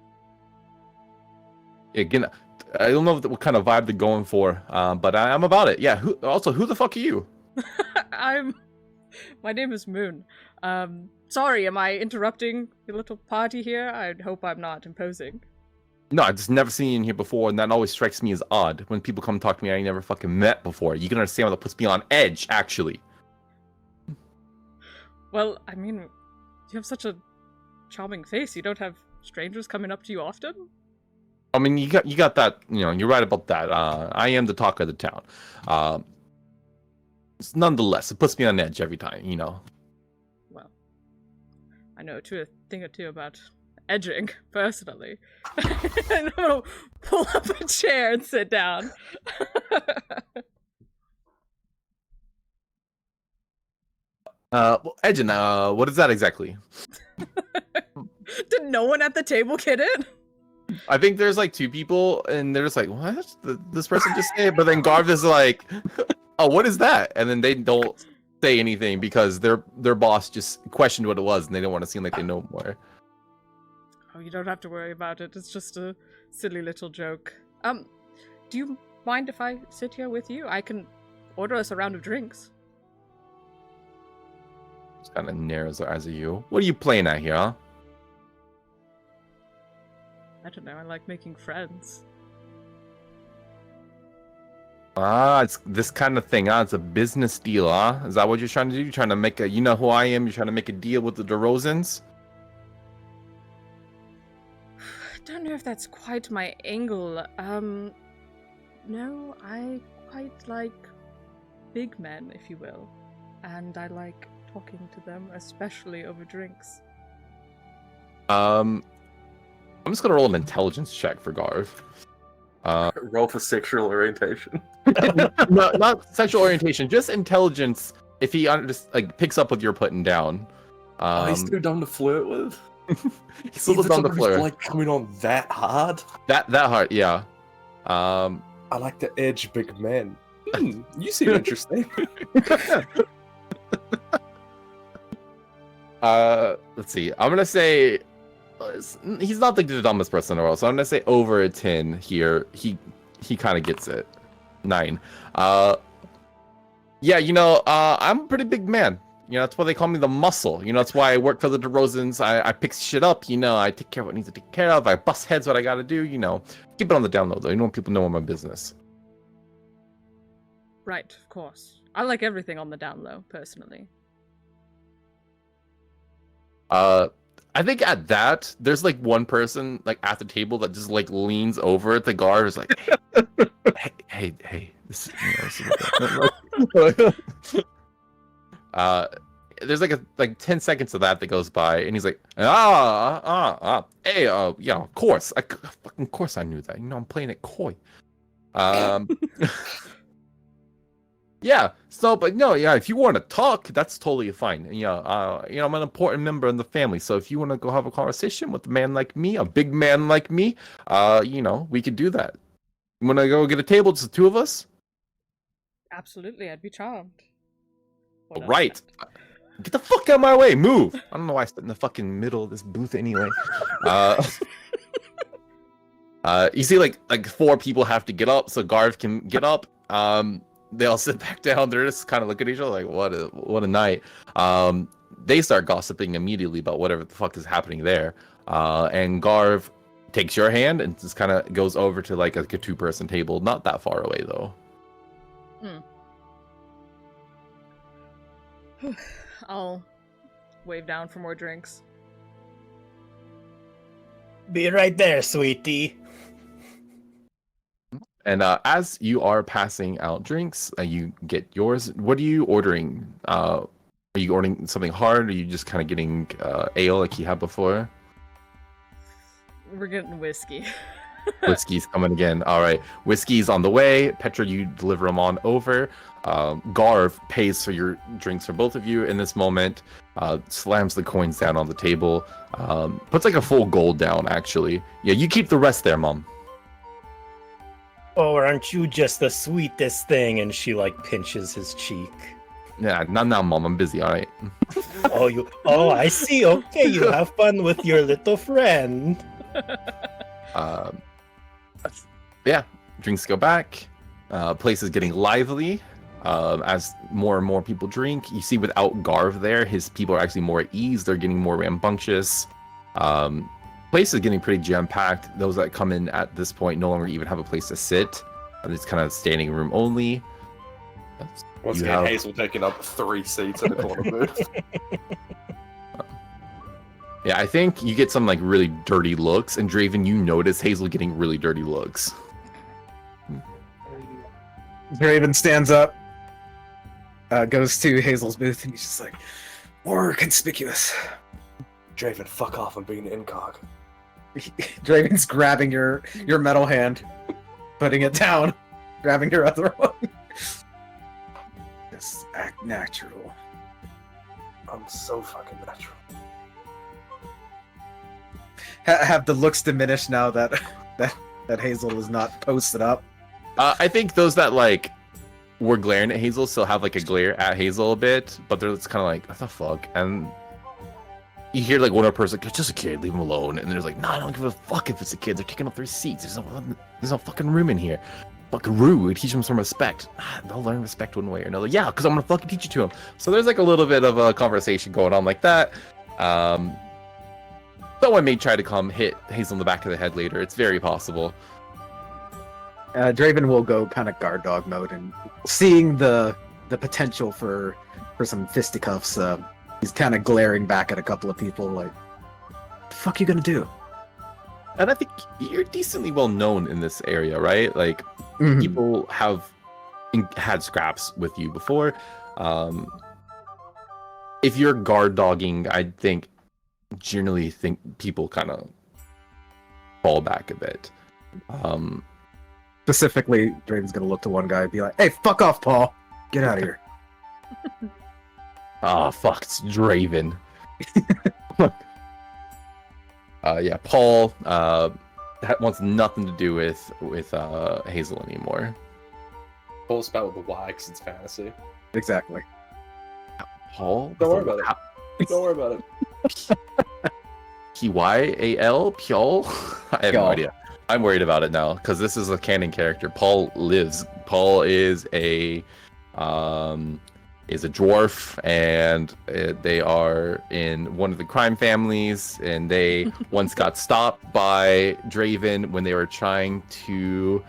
Again, I don't know what kind of vibe they're going for, but I'm about it. Yeah, who the fuck are you? My name is Moon. Sorry, am I interrupting your little party here? I hope I'm not imposing. No, I've just never seen you in here before, and that always strikes me as odd when people come talk to me I ain't never fucking met before. You can understand why that puts me on edge, actually. Well, I mean, you have such a charming face. You don't have strangers coming up to you often? I mean, you got that, you're right about that. I am the talk of the town. Nonetheless, it puts me on edge every time, Well, I know a thing or two about edging, personally. And I'm gonna pull up a chair and sit down. Edging, what is that exactly? Did no one at the table get it? I think there's like two people, and they're just like, what? This person just say it? But then Garv is like, oh, what is that? And then they don't say anything because their boss just questioned what it was, and they don't want to seem like they know more. Oh, you don't have to worry about it. It's just a silly little joke. Do you mind if I sit here with you? I can order us a round of drinks. Just kind of narrows their eyes at you. What are you playing at here, huh? I don't know. I like making friends. It's this kind of thing, huh? It's a business deal, huh? Is that what you're trying to do? You're trying to make you know who I am? You're trying to make a deal with the DeRozans? I don't know if that's quite my angle. No, I quite like big men, if you will. And I like talking to them, especially over drinks. I'm just gonna roll an intelligence check for Garv. Roll for sexual orientation. No, not sexual orientation, just intelligence. If he just picks up what you're putting down. He's too dumb to flirt with. He's a little dumb to flirt. Like coming on that hard. That hard, yeah. I like to edge big men. You seem interesting. Let's see. I'm gonna say he's not the dumbest person in the world, so I'm gonna say over a 10 here. He kind of gets it. 9. Yeah, I'm a pretty big man. That's why they call me the muscle. That's why I work for the DeRozans. I pick shit up. I take care of what needs to take care of. I bust heads what I gotta do. Keep it on the down low though. People know my business. Right, of course. I like everything on the down low, personally. I think at that, there's one person at the table that just leans over at the guard, is like, hey, this is there's like 10 seconds of that goes by, and he's like, hey, yeah, of course, of course I knew that. You know, I'm playing it coy. Yeah. So, but no, yeah, if you want to talk, that's totally fine. Yeah. You know, I'm an important member in the family, so if you want to go have a conversation with a man like me, a big man like me, you know, we could do that. You want to go get a table, just the two of us? Absolutely, I'd be charmed. What else Right. left? Get the fuck out of my way. Move. I don't know why I stood in the fucking middle of this booth anyway. You see, like 4 people have to get up, so Garv can get up. They all sit back down. They're just kind of looking at each other like, what a night. They start gossiping immediately about whatever the fuck is happening there. And Garv takes your hand and just kind of goes over to like a 2-person table, not that far away though. I'll wave down for more drinks. Be right there, sweetie. And as you are passing out drinks, you get yours. What are you ordering? Are you ordering something hard? Or are you just kind of getting ale like you had before? We're getting whiskey. Whiskey's coming again. All right. Whiskey's on the way. Petra, you deliver them on over. Garv pays for your drinks for both of you in this moment. Slams the coins down on the table. Puts like a full gold down, actually. Yeah, you keep the rest there, Mom. Oh, aren't you just the sweetest thing? And she like pinches his cheek. Yeah, not now, Mom. I'm busy. All right. Oh, I see. Okay, you have fun with your little friend. Yeah, drinks go back. Place is getting lively as more and more people drink. You see, without Garv there, his people are actually more at ease. They're getting more rambunctious. Place is getting pretty jam-packed. Those that come in at this point no longer even have a place to sit. It's kind of standing room only. Once again, Hazel taking up 3 seats in the corner booth. Yeah, I think you get some like really dirty looks, and Draven, you notice Hazel getting really dirty looks. Draven stands up, goes to Hazel's booth, and he's just like, more conspicuous. Draven, fuck off, I'm being an incog. Draven's grabbing your metal hand, putting it down, grabbing your other one. Just act natural. I'm so fucking natural. Have the looks diminished now that Hazel is not posted up? I think those that like were glaring at Hazel still have like a glare at Hazel a bit, but they're just kind of like, what the fuck? And you hear like one other person, it's just a kid, leave him alone. And there's like, no, I don't give a fuck if it's a kid. They're taking up 3 seats. There's no fucking room in here. Fucking rude. Teach them some respect. They'll learn respect one way or another. Yeah, because I'm gonna fucking teach it to them. So there's like a little bit of a conversation going on like that. Someone may try to come hit Hazel in the back of the head later. It's very possible. Draven will go kind of guard dog mode, and seeing the potential for some fisticuffs, he's kind of glaring back at a couple of people like, "What the fuck you gonna do?" And I think you're decently well known in this area, right? Like, people have had scraps with you before. If you're guard dogging, I generally think people kind of fall back a bit. Specifically, Draven's gonna look to one guy and be like, "Hey, fuck off, Paul! Get out of here!" Ah, fuck, it's Draven. Yeah, Paul wants nothing to do with Hazel anymore. Paul spelled with a Y because it's fantasy. Exactly. Paul? Don't worry about it. Don't worry about it. P-Y-A-L? Pyol? I have no idea. I'm worried about it now because this is a canon character. Paul lives. Paul is a dwarf, and they are in one of the crime families, and they once got stopped by Draven when they were trying to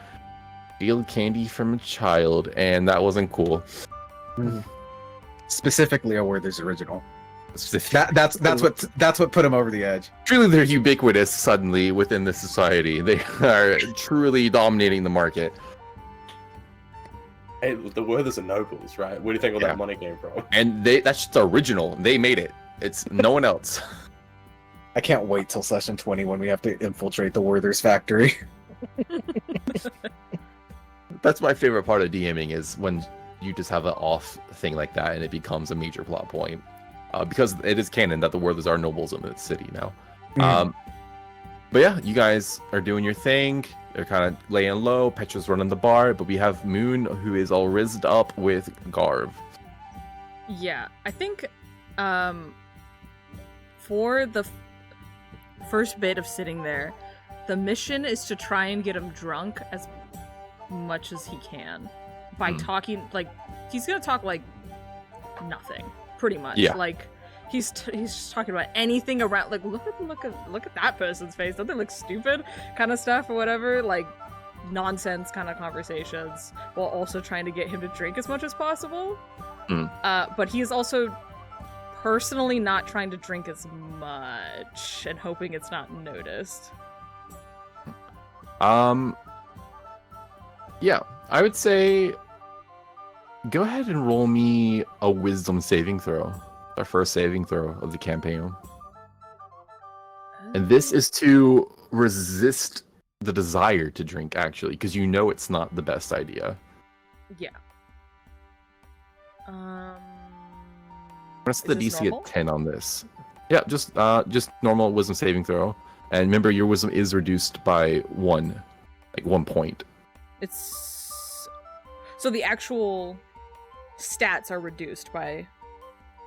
steal candy from a child, and that wasn't cool. Specifically a Werther's original. That's what put him over the edge. Truly, they're ubiquitous suddenly within this society. They are truly dominating the market. Hey, the Werthers are nobles, right? Where do you think all Yeah. that money came from? And that's just the original. They made it. It's no one else. I can't wait till session 20 when we have to infiltrate the Werther's factory. That's my favorite part of DMing is when you just have an off thing like that and it becomes a major plot point. Because it is canon that the Werthers are nobles in the city now. But yeah, you guys are doing your thing. They're kind of laying low. Petra's running the bar, but we have Moon, who is all rizzed up with Garv. Yeah, I think for the first bit of sitting there, the mission is to try and get him drunk as much as he can by talking. Like, he's gonna talk like nothing, pretty much. Yeah. Like, he's just talking about anything around. Like, look at that person's face. Don't they look stupid? Kind of stuff or whatever. Like, nonsense kind of conversations, while also trying to get him to drink as much as possible. But he's also personally not trying to drink as much and hoping it's not noticed. Yeah, I would say go ahead and roll me a wisdom saving throw. Our first saving throw of the campaign. And this is to resist the desire to drink, actually, because you know it's not the best idea. Yeah. What's the this DC normal? at 10 on this? Yeah, just normal wisdom saving throw. And remember, your wisdom is reduced by 1 point. It's so the actual stats are reduced by.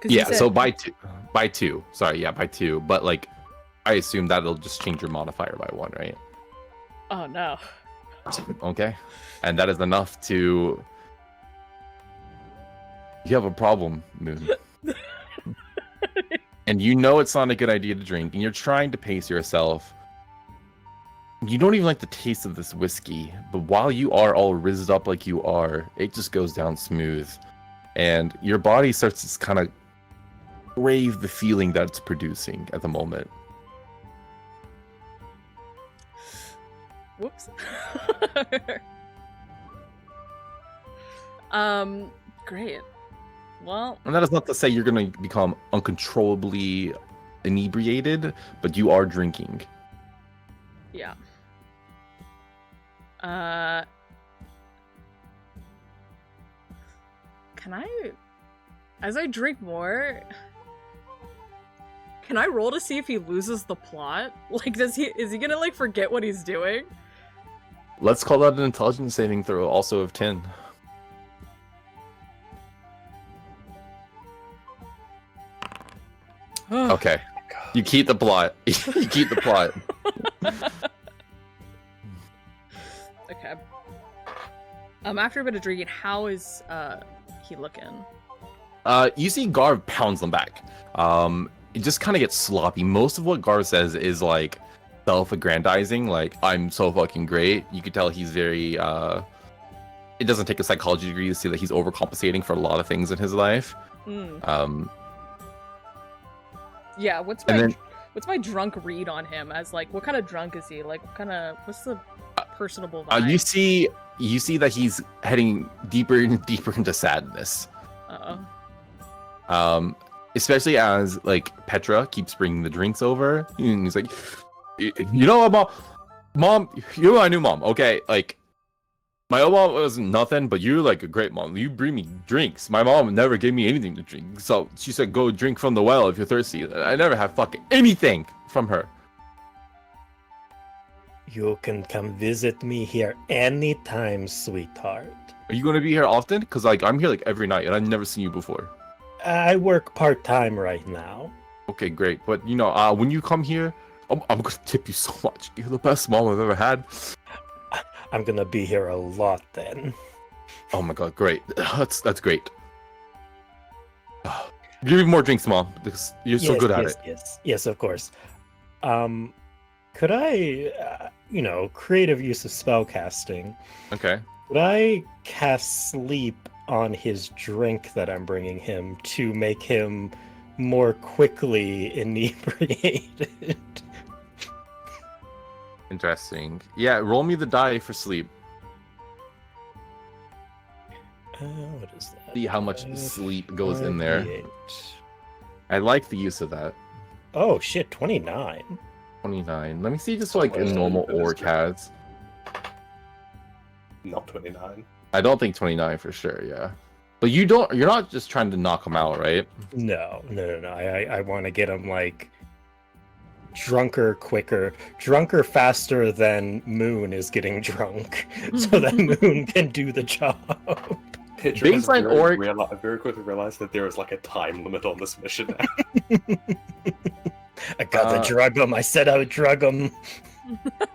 Yeah, so by two. Sorry, yeah, by 2. But like, I assume that'll just change your modifier by 1, right? Oh no. Okay, and that is enough to. You have a problem, Moon. And you know it's not a good idea to drink, and you're trying to pace yourself. You don't even like the taste of this whiskey, but while you are all rizzed up like you are, it just goes down smooth. And your body starts to kind of crave the feeling that it's producing at the moment. Whoops. Great. Well, And that is not to say you're going to become uncontrollably inebriated, but you are drinking. yeah. Can I, as I drink more, can I roll to see if he loses the plot? Like, is he gonna like forget what he's doing? Let's call that an intelligence saving throw, also of 10. Okay. You keep the plot. You keep the plot. Okay. After a bit of drinking, how is he looking? You see Garv pounds them back. It just kind of gets sloppy. Most of what Garv says is like self-aggrandizing, like I'm so fucking great. You could tell he's very it doesn't take a psychology degree to see that he's overcompensating for a lot of things in his life. Yeah, what's my drunk read on him? As like, what kind of drunk is he? Like, what's the personable vibe? You see that he's heading deeper and deeper into sadness. Especially as like Petra keeps bringing the drinks over, and he's like, you know what, mom, you're my new mom, okay? Like, my old mom was nothing, but you're like a great mom. You bring me drinks. My mom never gave me anything to drink, so she said, go drink from the well if you're thirsty. I never have fucking anything from her. You can come visit me here anytime, sweetheart. Are you gonna be here often? Cause like I'm here like every night, and I've never seen you before. I work part-time right now. Okay, great. But you know, when you come here, I'm gonna tip you so much. You're the best mom I've ever had. I'm gonna be here a lot then. Oh my god, great. That's great. Give me more drinks, Mom, because you're so good at it. Yes, of course. Could I, creative use of spellcasting? Okay. Could I cast sleep on his drink that I'm bringing him to make him more quickly inebriated? Interesting. Yeah, roll me the die for sleep. What is that? See how much sleep goes in there. 5d8. I like the use of that. Oh shit, 29. 29. Let me see just like a Almost normal every orc has. Not 29. I don't think 29 for sure, yeah. But you're not just trying to knock him out, right? No. I want to get him like drunker quicker, drunker faster than Moon is getting drunk, so that Moon can do the job. Pedro has Baseline orc. I very quickly realized that there is like a time limit on this mission now. I got the drug him. I said I would drug him.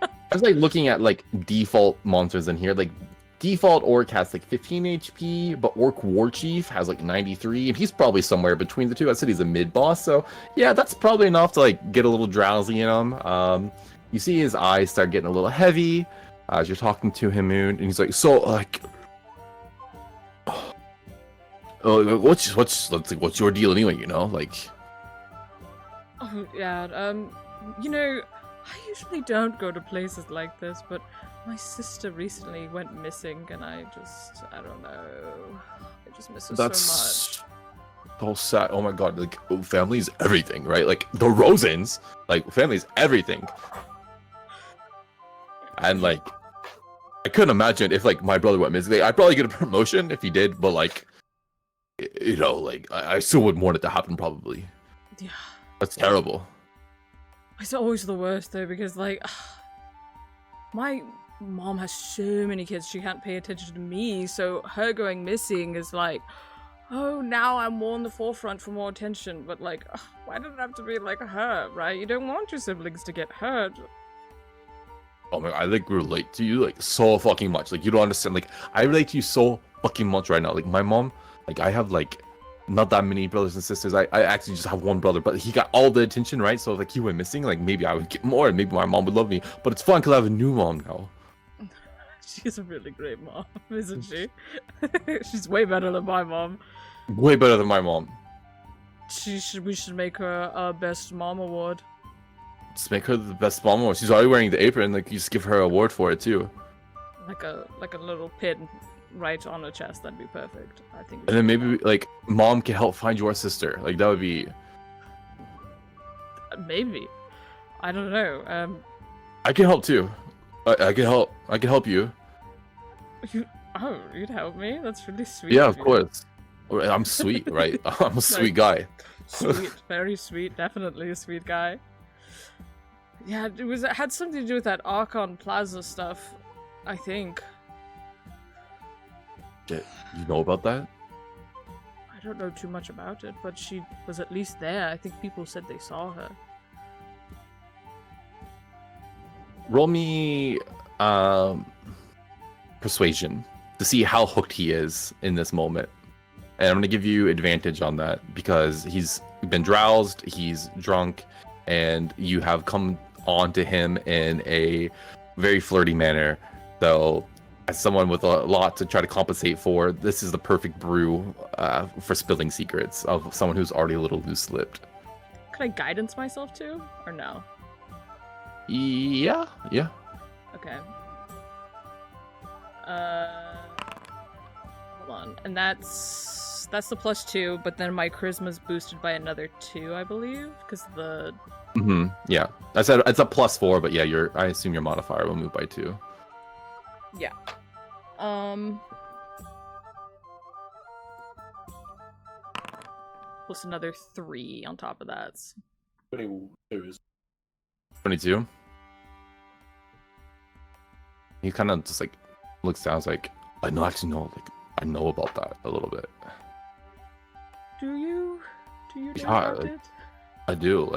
I was like looking at like default monsters in here. Like default orc has like 15 HP, but orc war chief has like 93, and he's probably somewhere between the two. I said he's a mid boss, so yeah, that's probably enough to like get a little drowsy in him. You see his eyes start getting a little heavy as you're talking to him, Moon, and he's like, so like, oh, what's your deal anyway? You know, like. Oh, yeah, you know, I usually don't go to places like this, but my sister recently went missing, and I don't know. I just miss her so much. So sad. Oh my god, like, family's everything, right? Like, the Rosens, like, family's everything. And, like, I couldn't imagine if, like, my brother went missing. Like, I'd probably get a promotion if he did, but, like, you know, like, I still wouldn't want it to happen, probably. Yeah. That's terrible. It's always the worst, though, because, like, my mom has so many kids, she can't pay attention to me, so her going missing is like, oh, now I'm more in the forefront for more attention, but, like, why did it have to be, like, her, right? You don't want your siblings to get hurt. Oh my god, I, like, relate to you, like, so fucking much. Like, you don't understand. Like, I relate to you so fucking much right now. Like, my mom, like, I have, like, not that many brothers and sisters. I actually just have one brother, but he got all the attention, right? So, like, he went missing. Like, maybe I would get more, and maybe my mom would love me. But it's fun because I have a new mom now. She's a really great mom, isn't she? She's way better than my mom. Way better than my mom. We should make her our best mom award. Just make her the best mom award. She's already wearing the apron. Like, you just give her an award for it too. Like a little pin right on her chest. That'd be perfect. I think. And then maybe like mom can help find your sister. Like, that would be. Maybe. I don't know. I can help too. I can help. I can help you. You'd help me? That's really sweet. Yeah, of course. I'm sweet, right? I'm a sweet guy. Sweet, very sweet, definitely a sweet guy. Yeah, it had something to do with that Archon Plaza stuff, I think. You know about that? I don't know too much about it, but she was at least there. I think people said they saw her. Roll me persuasion to see how hooked he is in this moment. And I'm going to give you advantage on that because he's been drowsed, he's drunk, and you have come on to him in a very flirty manner. So, as someone with a lot to try to compensate for, this is the perfect brew for spilling secrets of someone who's already a little loose-lipped. Can I guidance myself too, or no? Yeah. Okay. Hold on, and that's the +2, but then my charisma's boosted by another 2, I believe, because the. Yeah, I said it's a +4, but yeah, I assume your modifier will move by 2. Yeah. Plus another 3 on top of that. 22. He kind of just like looks down, like, I know about that a little bit. Do you know Yeah, about it? I do.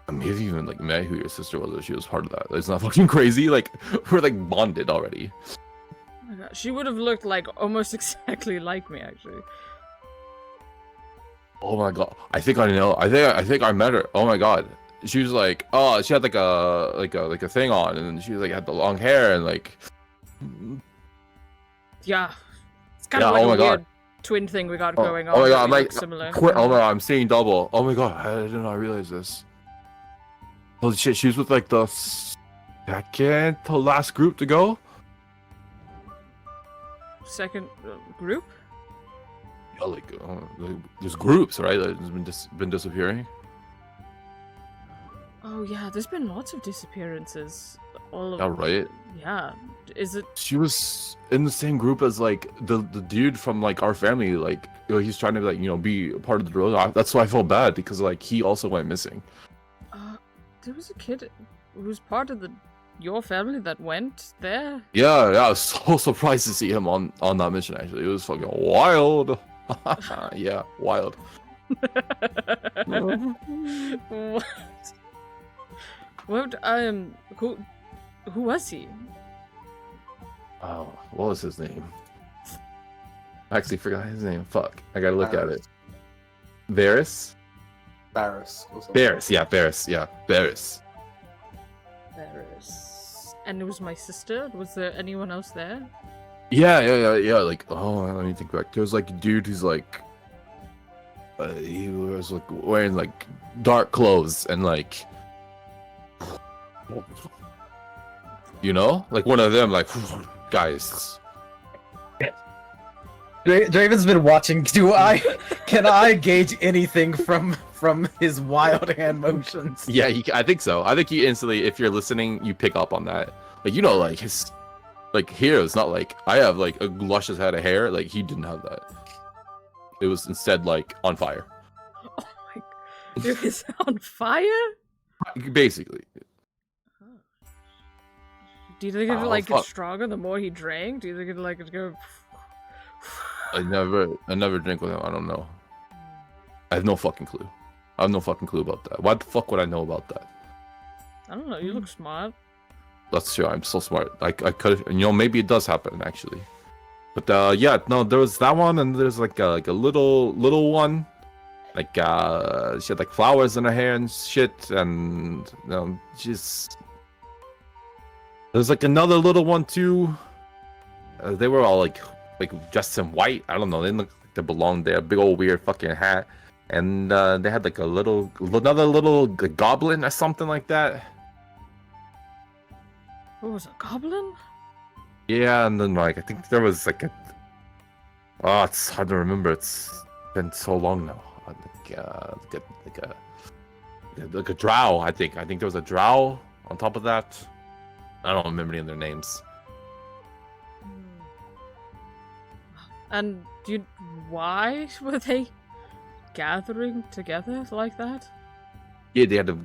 I may have even like met who your sister was if she was part of that. It's not fucking crazy. Like, we're like bonded already. Oh my God. She would have looked like almost exactly like me, actually. Oh my god. I think I know. I think I met her. Oh my god. She was like, oh, she had like a thing on, and she was like had the long hair and like. Yeah, it's kind of like oh my a weird god. Twin thing we got going on. Oh my god, that I'm we like, look similar. oh my god, I'm seeing double. Oh my god, I did not realize this. Holy shit, she was with like the second to last group to go. second group? Yeah, like there's groups, right? That's been disappearing. Oh yeah, there's been lots of disappearances. All of Yeah, right. Yeah. Is it? She was in the same group as like the dude from like our family. Like he's trying to like be a part of the drill. That's why I felt bad because like he also went missing. There was a kid who was part of your family that went there. Yeah, I was so surprised to see him on that mission. Actually, it was fucking wild. Yeah, wild. What? Who was he? Oh, what was his name? I actually forgot his name. Fuck, I gotta look at it. Varys. Barris. Or something. Barris, yeah, Barris, yeah, Barris. Varys. And it was my sister. Was there anyone else there? Yeah. Like, oh, let me think back. There was like a dude who's like, he was like wearing like dark clothes and like, like one of them, like, guys. Draven's been watching. Can I gauge anything from his wild hand motions? Yeah, I think so. I think you instantly, if you're listening, you pick up on that. Like, like his, like hair is not like I have like a luscious head of hair. Like he didn't have that. It was instead like on fire. Oh my! It was on fire. Basically. Do you think it like get stronger the more he drank? Do you think it like it'd go? I never drink with him. I don't know. I have no fucking clue. I have no fucking clue about that. Why the fuck would I know about that? I don't know. You look smart. That's true. I'm so smart. I could, maybe it does happen actually. But yeah, no, there was that one, and there's like a little one, like she had like flowers in her hair and shit, and she's. There's like another little one too. They were all like dressed in white. I don't know. They look like they belonged there. Big old weird fucking hat, and they had like another little goblin or something like that. What was a goblin? Yeah, and then like I think there was like it's hard to remember. It's been so long now. Like a drow. I think there was a drow on top of that. I don't remember any of their names. And why were they gathering together like that? Yeah, they had to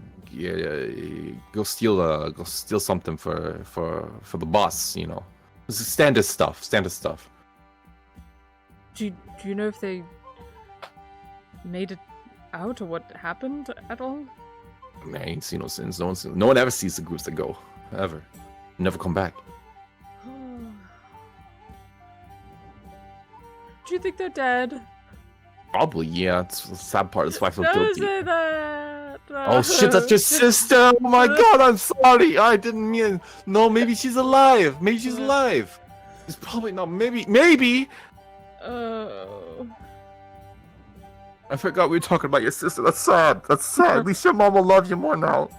go steal something for the boss. This is standard stuff. Do you know if they made it out or what happened at all? I ain't seen no sins. No one ever sees the groups that go ever. Never come back. Do you think they're dead? Probably, yeah. It's the sad part. That's why I feel Don't guilty. say that. Oh shit, that's your sister! Oh my god, I'm sorry! I didn't mean... No, maybe she's alive! She's probably not. Maybe! Oh. I forgot we were talking about your sister. That's sad. At least your mom will love you more now.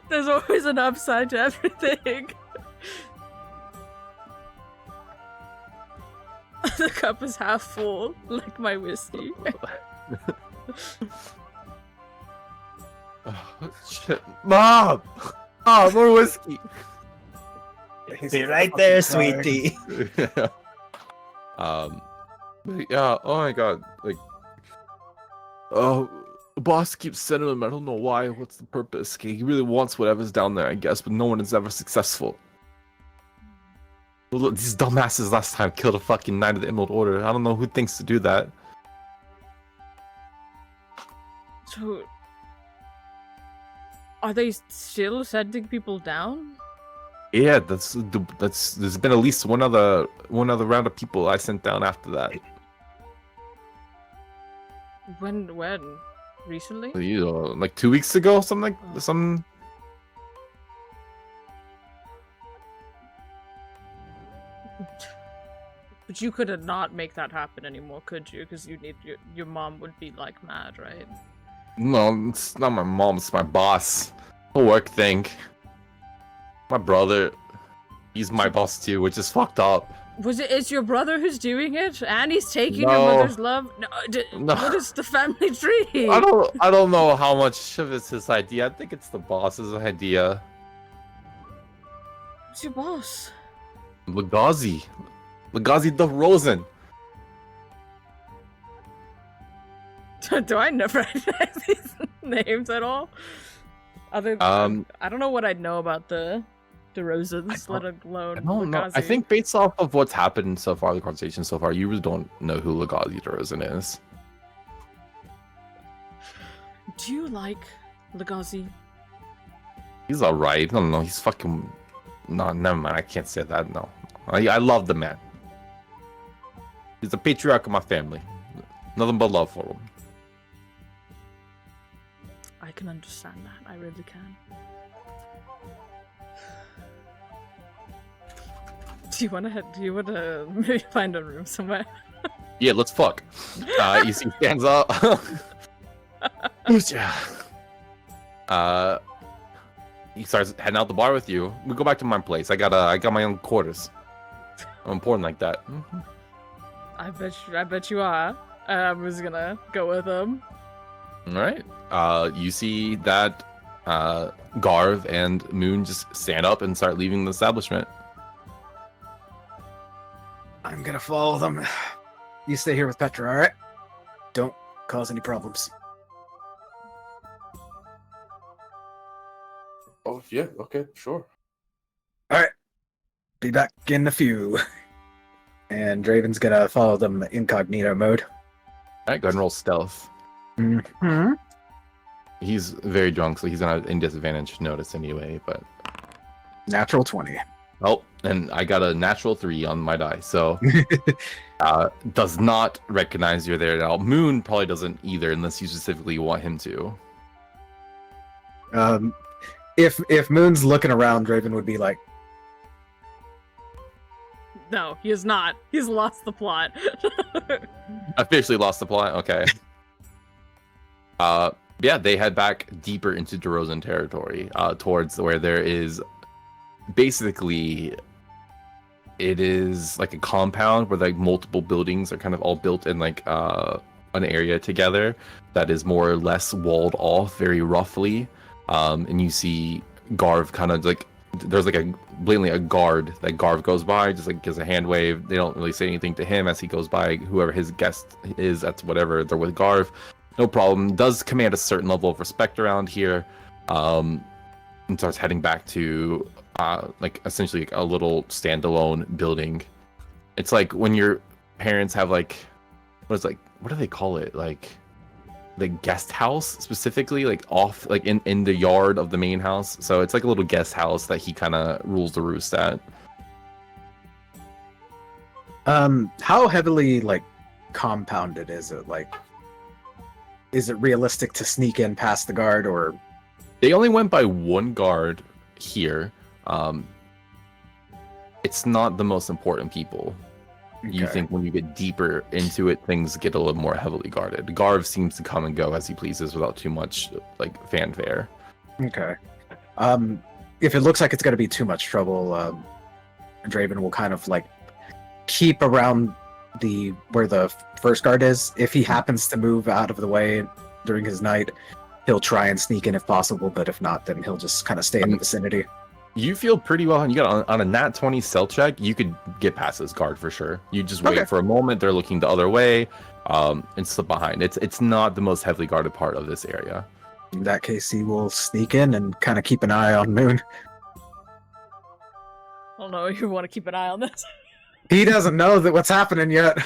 There's always an upside to everything. The cup is half full, like my whiskey. Oh, shit. Mom! Oh, more whiskey! Be right there, sweetie. Yeah, oh my god, like... Oh, the boss keeps sending him, I don't know why, what's the purpose? He really wants whatever's down there, I guess, but no one is ever successful. Look, these dumbasses last time killed a fucking Knight of the Emerald Order. I don't know who thinks to do that. So, are they still sending people down? Yeah, that's. There's been at least one other round of people I sent down after that. When? Recently? Like 2 weeks ago, something like some. But you could not make that happen anymore, could you? Because you need your mom would be like mad, right? No, it's not my mom. It's my boss. A work thing. My brother, he's my boss too, which is fucked up. It's your brother who's doing it, and he's taking your No. mother's love. No, No. What is the family tree? I don't know how much of it's his idea. I think it's the boss's idea. Who's your boss? Legazi the Rosen. Do I never recognize these names at all? I don't know what I'd know about the DeRozans, let alone I don't know. I Legazi. think based off of what's happened so far, the conversation so far, you really don't know who Legazi DeRozan is. Do you like Legazi? He's alright. I don't know. He's fucking... No, never mind. I can't say that. No. I love the man. He's the patriarch of my family. Nothing but love for him. I can understand that. I really can. Do you wanna maybe find a room somewhere? Yeah, let's fuck. You see, stands up. He starts heading out the bar with you. We go back to my place. I got my own quarters. I'm important like that. I bet you are. I was gonna go with him. All right. You see that Garv and Moon just stand up and start leaving the establishment. I'm gonna follow them. You stay here with Petra, alright? Don't cause any problems. Oh, yeah, okay, sure. Alright. Be back in a few. And Draven's gonna follow them incognito mode. All right, go ahead and roll stealth. Mm-hmm. He's very drunk, so he's gonna have in disadvantage notice anyway. But Natural 20. oh, and I got a natural 3 on my die, so does not recognize you're there at all. Moon probably doesn't either, unless you specifically want him to. If Moon's looking around, Draven would be like, No, he is not. He's lost the plot. Officially lost the plot. Okay. Yeah, they head back deeper into DeRozan territory, towards where there is basically it is like a compound where like multiple buildings are kind of all built in like an area together that is more or less walled off very roughly. And you see Garv kind of like there's like a blatantly a guard that Garv goes by, just like gives a hand wave. They don't really say anything to him as he goes by. Whoever his guest is, that's whatever. They're with Garv. No problem. Does command a certain level of respect around here. And starts heading back to like essentially like a little standalone building. It's like when your parents have like what do they call it? Like the guest house specifically, like off like in the yard of the main house. So it's like a little guest house that he kind of rules the roost at. how heavily like compounded is it? Like, is it realistic to sneak in past the guard, or They only went by one guard here. It's not the most important people. You Okay. think when you get deeper into it, things get a little more heavily guarded. Garv seems to come and go as he pleases without too much like fanfare. Okay. If it looks like it's going to be too much trouble, Draven will kind of like keep around where the first guard is. If he happens to move out of the way during his night, he'll try and sneak in if possible. But if not, then he'll just kind of stay in the vicinity. You feel pretty well, and you got on a nat 20 stealth check. You could get past this guard for sure. You just wait Okay. for a moment. They're looking the other way, and slip behind. It's not the most heavily guarded part of this area. In that case, he will sneak in and kind of keep an eye on Moon. I don't know. You want to keep an eye on this. He doesn't know that what's happening yet.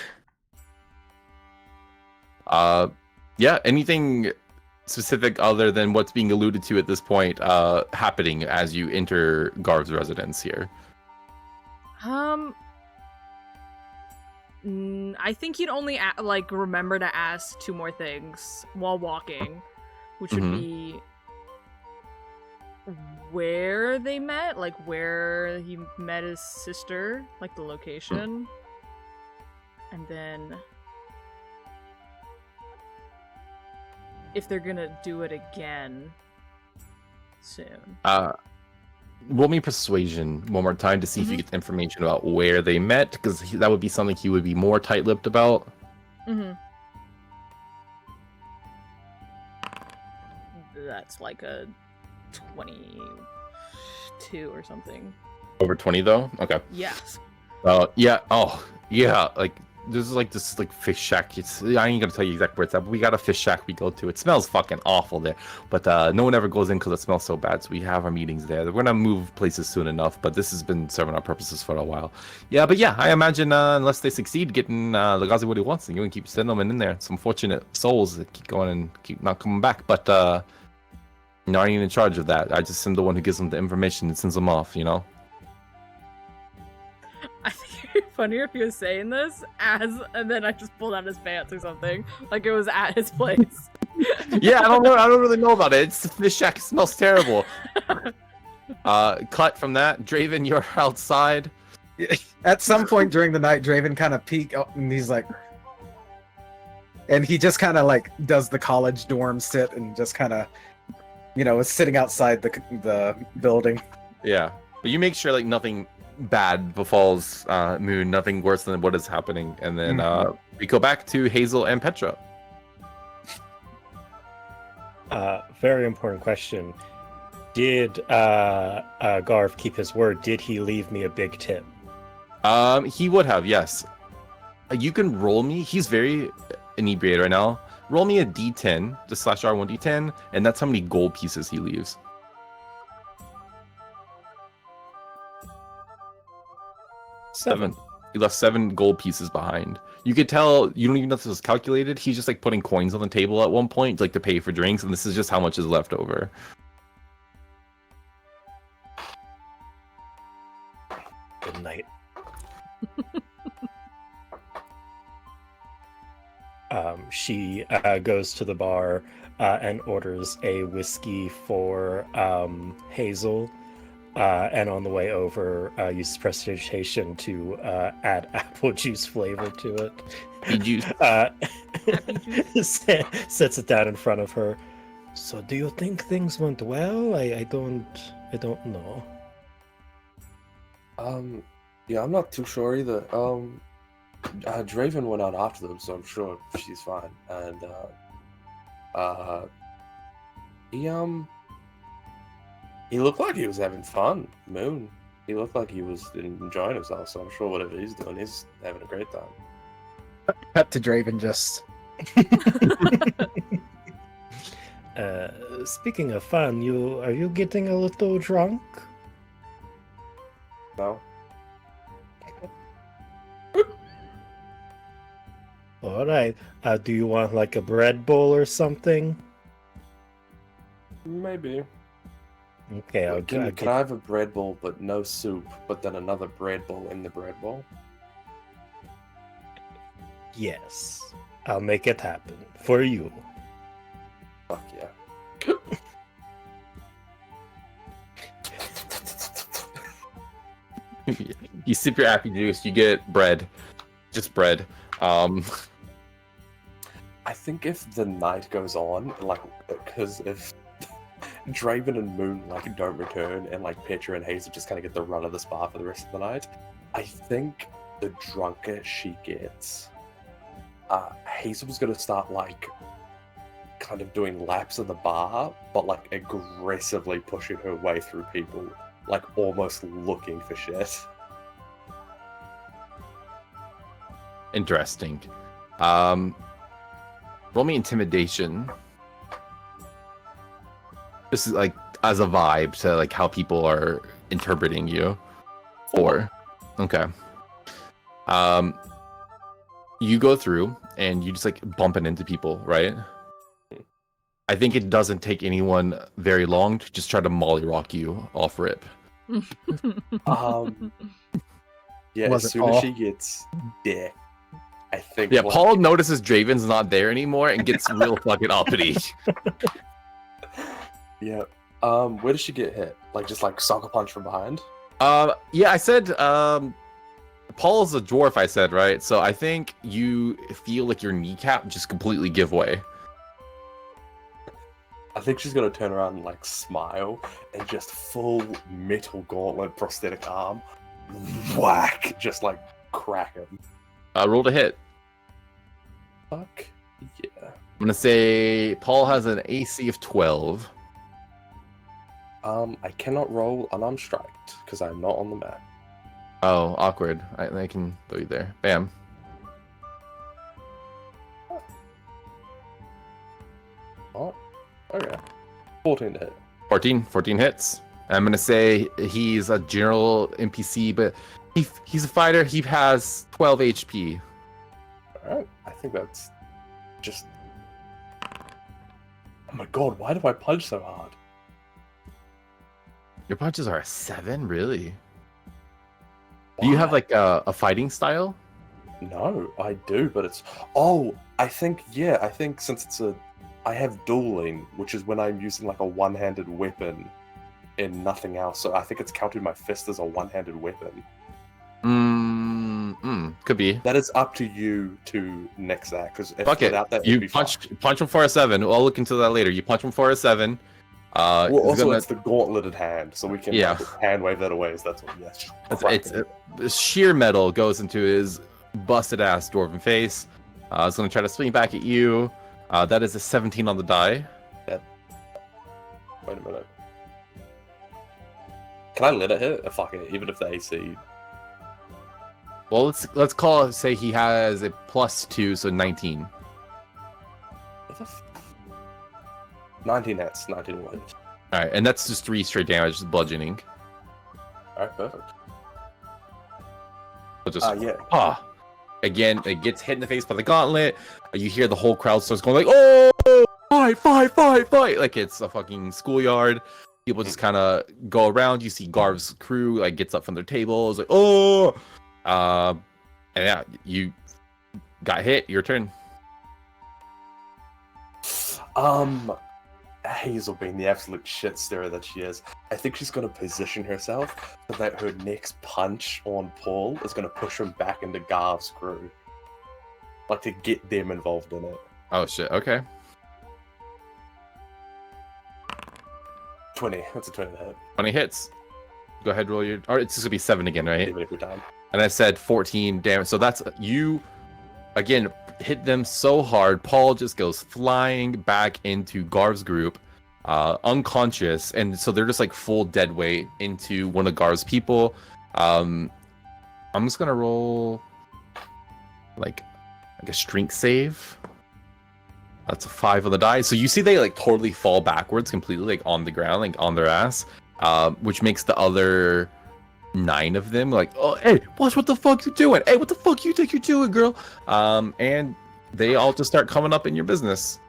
Yeah. Anything specific other than what's being alluded to at this point happening as you enter Garv's residence here? I think you'd only like remember to ask 2 more things while walking, which would be where they met, like where he met his sister, like the location, and then if they're gonna do it again soon. roll me persuasion one more time to see if you get information about where they met, because that would be something he would be more tight-lipped about. That's like a 22 or something. Over 20 though? Okay. Yes. Yeah. Oh, yeah. Like there's like this like fish shack. I ain't gonna tell you exactly where it's at, but we got a fish shack we go to. It smells fucking awful there, but no one ever goes in because it smells so bad. So we have our meetings there. We're gonna move places soon enough, but this has been serving our purposes for a while. Yeah, but yeah, I imagine unless they succeed getting Legazi what he wants, then you can keep sending them in there. Some fortunate souls that keep going and keep not coming back, but not even in charge of that. I just am the one who gives them the information and sends them off. You know. I think it'd be funnier if he was saying this and then I just pulled out his pants or something. Like it was at his place. Yeah, I don't know. I don't really know about it. It's the fish shack. It smells terrible. Cut from that. Draven, you're outside. At some point during the night, Draven kind of peek up and he's like, and he just kind of like does the college dorm sit and just kind of, is sitting outside the building. Yeah, but you make sure like nothing bad befalls Moon, nothing worse than what is happening, and then we go back to Hazel and Petra. Very important question. Did Garv keep his word? Did he leave me a big tip? He would have, yes. You can roll me. He's very inebriated right now. Roll me a d10, the /R1 d10, and that's how many gold pieces he leaves. 7. He left 7 gold pieces behind. You could tell, you don't even know if this was calculated. He's just like putting coins on the table at one point, like to pay for drinks, and this is just how much is left over. Good night. She goes to the bar and orders a whiskey for Hazel. And on the way over, uses prestidigitation to add apple juice flavor to it. Juice. Sets it down in front of her. So, do you think things went well? I don't know. Yeah, I'm not too sure either. Draven went out after them, so I'm sure she's fine. And he looked like he was having fun. Moon. He looked like he was enjoying himself, so I'm sure whatever he's doing, he's having a great time. Cut to Draven just. Speaking of fun, are you getting a little drunk? No? Alright. Do you want like a bread bowl or something? Maybe. Okay, Can I have a bread bowl but no soup, but then another bread bowl in the bread bowl? Yes. I'll make it happen. For you. Fuck yeah. You sip your apple juice, you get bread. Just bread. I think if the night goes on, like, because if Draven and Moon like don't return, and like Petra and Hazel just kind of get the run of this bar for the rest of the night, I think the drunker she gets, Hazel's gonna start like kind of doing laps of the bar, but like aggressively pushing her way through people, like almost looking for shit. Interesting. Roll me intimidation. This is like as a vibe to like how people are interpreting you. 4. Okay. You go through and you just like bumping into people, right? I think it doesn't take anyone very long to just try to mollyrock you off rip. Yeah, Was as it soon Paul? as she gets dick, I think. Yeah, like, Paul notices Draven's not there anymore and gets real fucking uppity. Yeah. Where does she get hit? Like just like sucker punch from behind? Yeah, I said Paul's a dwarf, I said, right? So I think you feel like your kneecap just completely give way. I think she's gonna turn around and like smile and just full metal gauntlet prosthetic arm, whack, just like crack him. Roll to hit. Fuck yeah. I'm gonna say Paul has an AC of 12. I cannot roll unarmed striked because I'm not on the map. Oh, awkward. I can throw you there. Bam. Oh, okay. 14 to hit. 14 hits. I'm gonna say he's a general NPC, but he's a fighter. He has 12 HP. Alright, I think that's just... Oh my god, why do I punch so hard? Your punches are a 7, really? Do you have like a fighting style? No, I do, but it's... Oh, I think since it's a... I have dueling, which is when I'm using like a one-handed weapon and nothing else. So I think it's counted my fist as a one-handed weapon. Could be. That is up to you to next that, because Fuck it. without that, You it'd be punch him for a 7. I'll look into that later. You punch him for a 7. Well, also, it's the gauntleted hand, so we can Yeah. like, hand wave that away. So that's what. Yeah, It's sheer metal goes into his busted ass dwarven face. It's gonna try to swing back at you. That is a 17 on the die. Wait a minute. Can I let it hit? Fuck it, even if the AC. Well, let's say he has a +2, so 19. What the 19 hits, 19 will hit. All right, and that's just 3 straight damage, just bludgeoning. Alright, perfect. So just Yeah. Again, it gets hit in the face by the gauntlet. You hear the whole crowd starts going like, "Oh, fight!" Like it's a fucking schoolyard. People just kind of go around. You see Garv's crew like gets up from their tables, like, "Oh!" And yeah, you got hit. Your turn. Hazel being the absolute shit stirrer that she is, I think she's going to position herself so that her next punch on Paul is going to push him back into Garv's crew. Like to get them involved in it. Oh shit. Okay. 20. That's a 20 to hit. 20 hits. Go ahead, roll your. Or it's just gonna be 7 again, right? Even every time. And I said 14 damage. So that's you. Again, hit them so hard. Paul just goes flying back into Garv's group, unconscious, and so they're just like full dead weight into one of Garv's people. I'm just gonna roll like a strength save. That's a 5 on the die. So you see they like totally fall backwards completely, like on the ground, like on their ass, which makes the other 9 of them like, "Oh, hey, watch what the fuck you doing? Hey, what the fuck you think you're doing, girl?" And they all just start coming up in your business.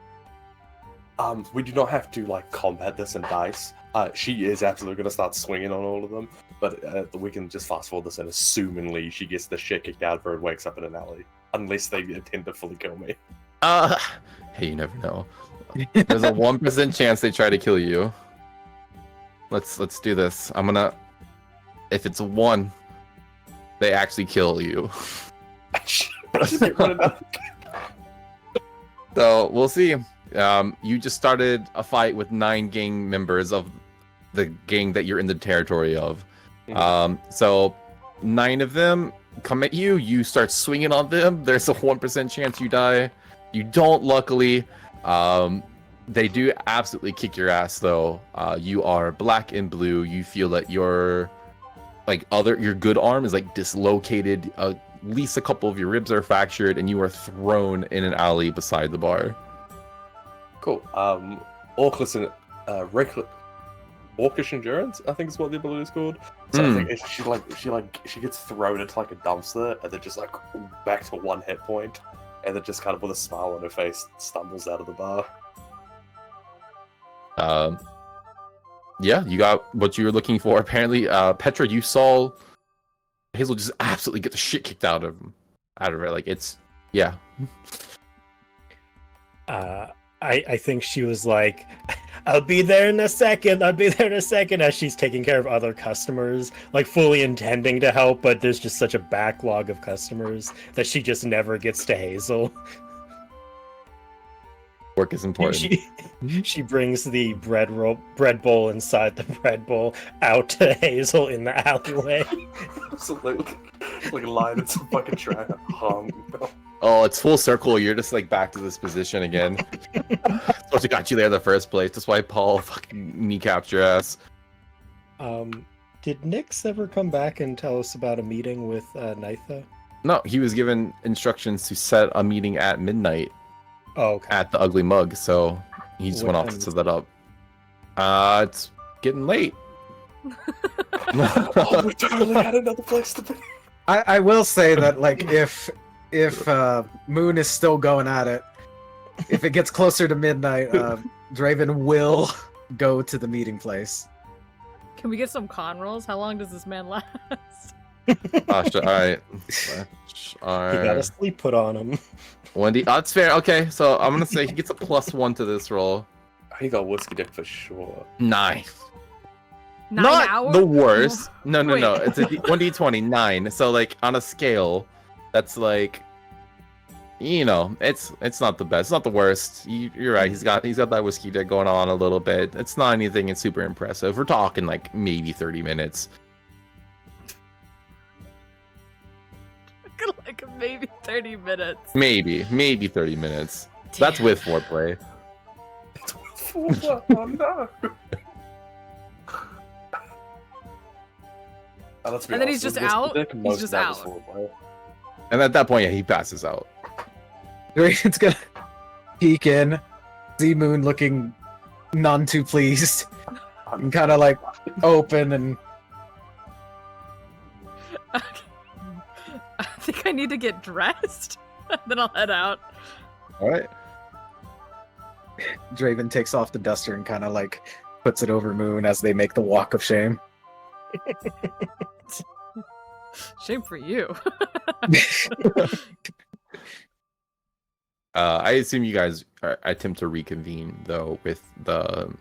We do not have to like combat this in dice. She is absolutely going to start swinging on all of them, but we can just fast forward this and assumingly she gets the shit kicked out of her and wakes up in an alley, unless they intend to fully kill me. Hey, you never know. There's a 1% chance they try to kill you. Let's do this. I'm gonna. If it's a 1, they actually kill you. So we'll see. You just started a fight with 9 gang members of the gang that you're in the territory of. So 9 of them come at you. You start swinging on them. There's a 1% chance you die. You don't, luckily. They do absolutely kick your ass, though. You are black and blue. You feel that your good arm is like dislocated. At least a couple of your ribs are fractured, and you are thrown in an alley beside the bar. Cool. Orcless and Orcish endurance, I think is what the ability is called. So I think she gets thrown into like a dumpster and then just like back to 1 hit point, and then just kind of with a smile on her face stumbles out of the bar. Yeah, you got what you were looking for. Apparently, Petra, you saw Hazel just absolutely get the shit kicked out of her. Like it's yeah. I think she was like, I'll be there in a second, as she's taking care of other customers, like fully intending to help, but there's just such a backlog of customers that she just never gets to Hazel. Work is important. She brings the bread bowl inside the bread bowl out to Hazel in the alleyway. Absolutely. Like lying in some fucking trash. Oh, it's full circle. You're just like back to this position again. That's what got you there in the first place. That's why Paul fucking kneecapped your ass. Did Nyx ever come back and tell us about a meeting with Nitha? No, he was given instructions to set a meeting at midnight. Oh, okay. At the Ugly Mug, so he just went off to set that up. It's getting late. Oh, we totally had another place to be. I will say that like if Moon is still going at it, if it gets closer to midnight, Draven will go to the meeting place. Can we get some con rolls? How long does this man last? Alright. He got a sleep put on him. Wendy, that's fair. Okay, so I'm gonna say he gets a +1 to this roll. He got whiskey dick for sure. Nice. 9 Not hours? the worst. No. Wait. It's a 1d20, 9. So like on a scale, that's like, you know, it's not the best. It's not the worst. You're right. He's got that whiskey dick going on a little bit. It's not anything. It's super impressive. We're talking like maybe 30 minutes. Like maybe 30 minutes. Maybe 30 minutes. That's with foreplay. Oh no. And then he's just out? He's just out. And at that point, yeah, he passes out. Draven's gonna peek in, see Moon looking none too pleased, and kind of like open and. I think I need to get dressed. Then I'll head out. All right. Draven takes off the duster and kind of like puts it over Moon as they make the walk of shame. Shame for you. I assume you guys attempt to reconvene though with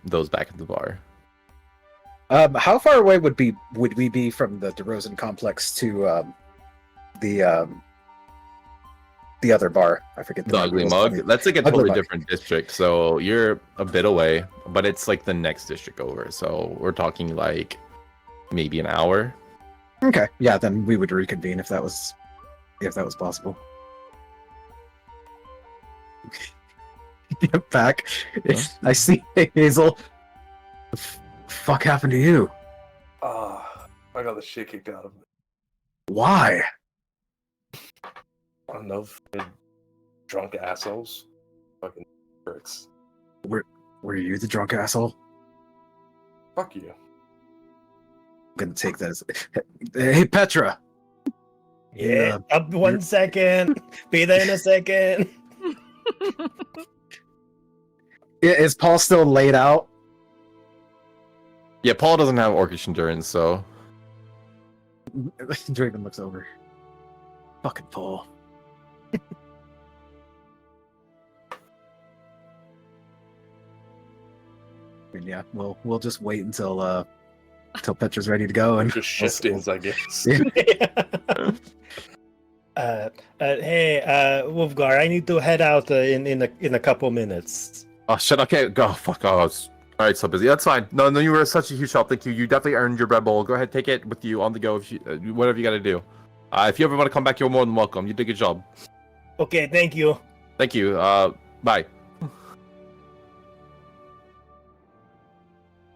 those back at the bar. How far away would we be from the DeRozan complex to the other bar? I forget the Ugly Mug. That's like a totally different district, so you're a bit away, but it's like the next district over. So we're talking like maybe an hour. Okay, yeah, then we would reconvene if that was possible. Get back. Huh? I see Hazel. The fuck happened to you? I got the shit kicked out of me. Why? I don't know, drunk assholes. Fucking pricks. Were you the drunk asshole? Fuck you. I'm gonna take that as. Hey, Petra. Yeah, up 1 second. Be there in a second. Is Paul still laid out? Yeah, Paul doesn't have orcish endurance, so Draven looks over. Fucking Paul. I mean, yeah, we'll just wait until Petra's ready to go and Just shift ins, I guess. Hey, Wolfgar, I need to head out in a couple minutes. oh shit. Okay, go. Fuck. Oh, all right. So busy. That's fine. No, you were such a huge help. Thank you. You definitely earned your bread bowl. Go ahead, take it with you on the go. If you, whatever you got to do. If you ever want to come back, you're more than welcome. You did a good job. Okay, thank you. Thank you. Bye.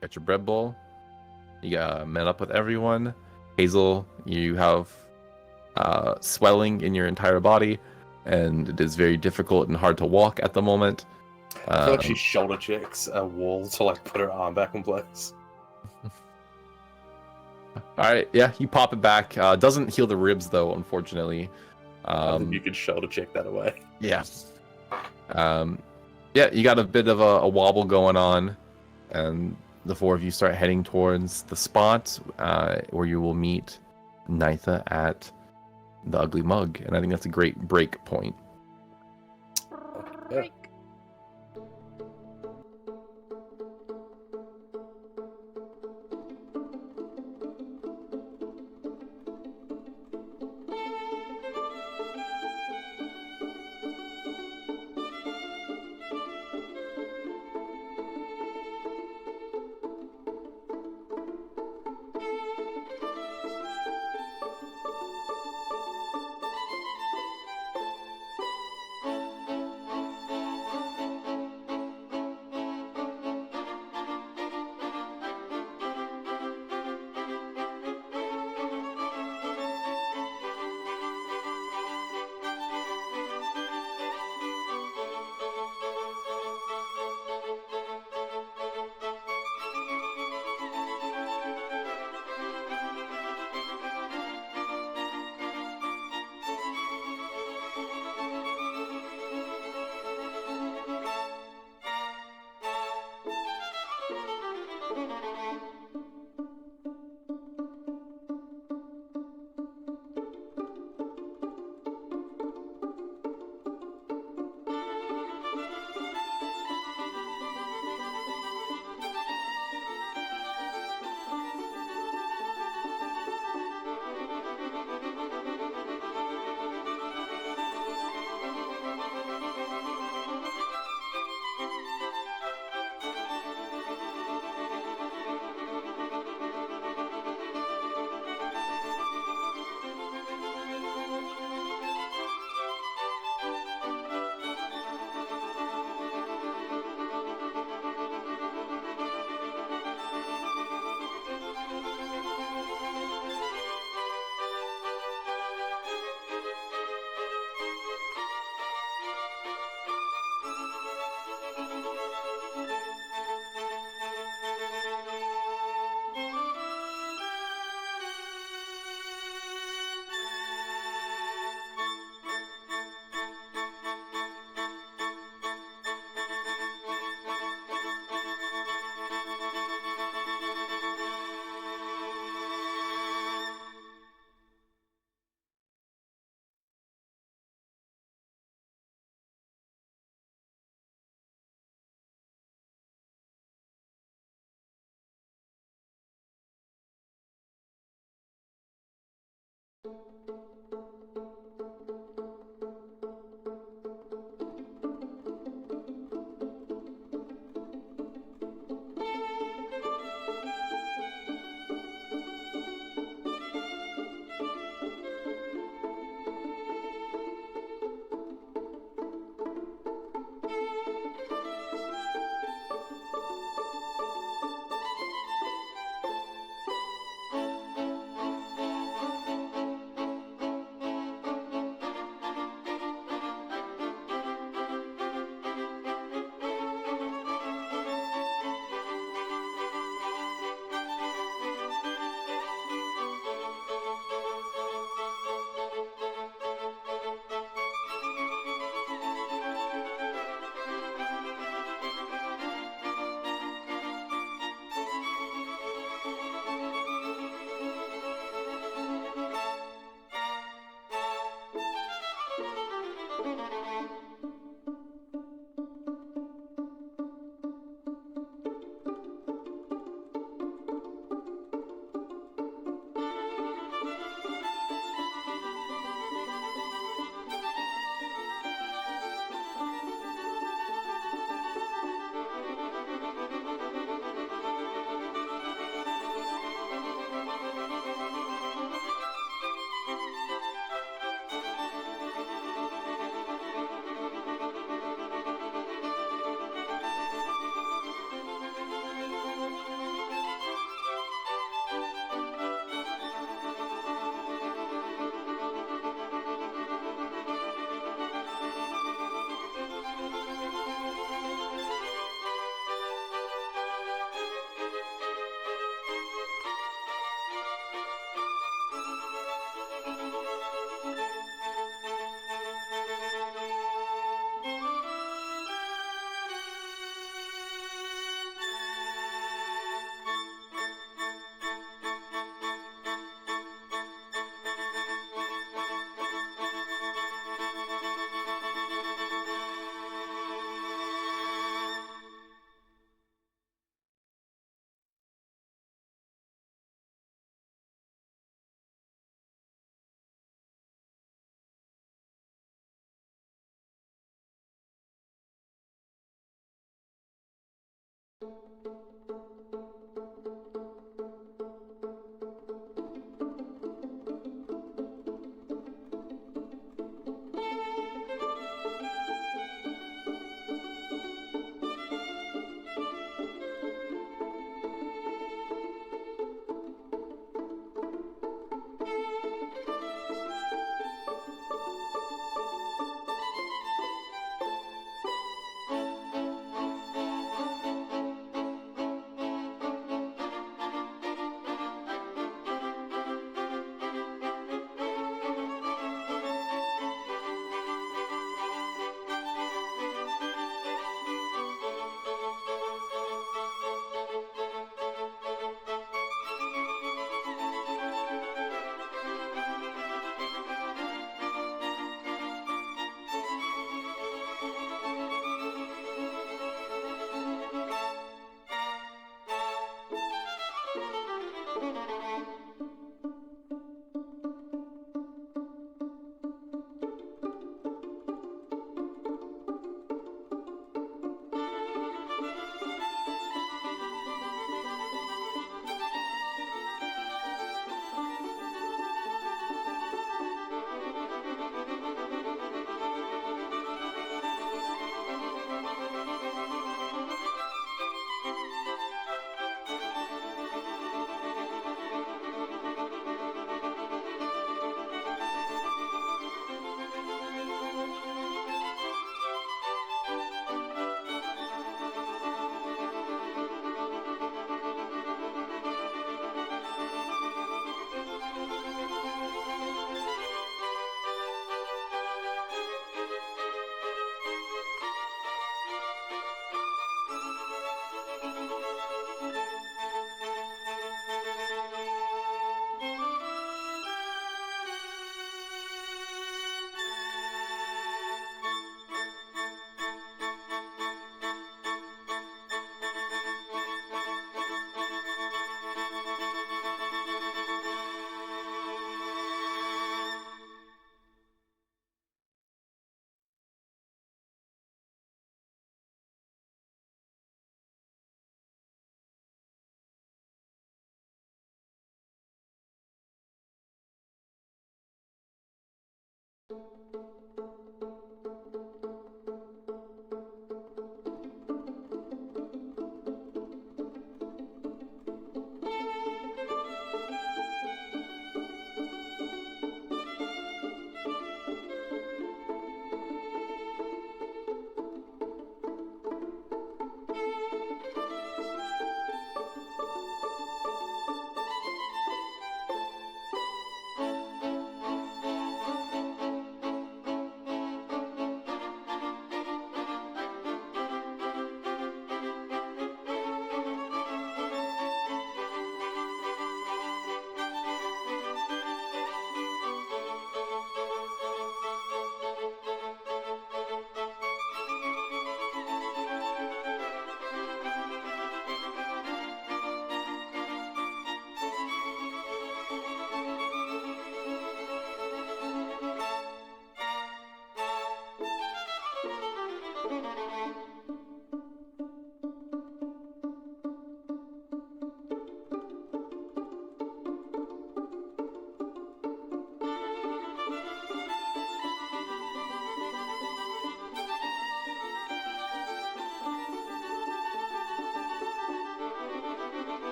Got your bread bowl. You met up with everyone. Hazel, you have swelling in your entire body, and it is very difficult and hard to walk at the moment. I feel like she shoulder checks a wall to like put her arm back in place. All right, yeah, you pop it back. Doesn't heal the ribs though, unfortunately. I think you could shoulder check that away. Yeah. Yeah, you got a bit of a wobble going on, and the four of you start heading towards the spot where you will meet Nitha at the Ugly Mug, and I think that's a great break point. Yeah.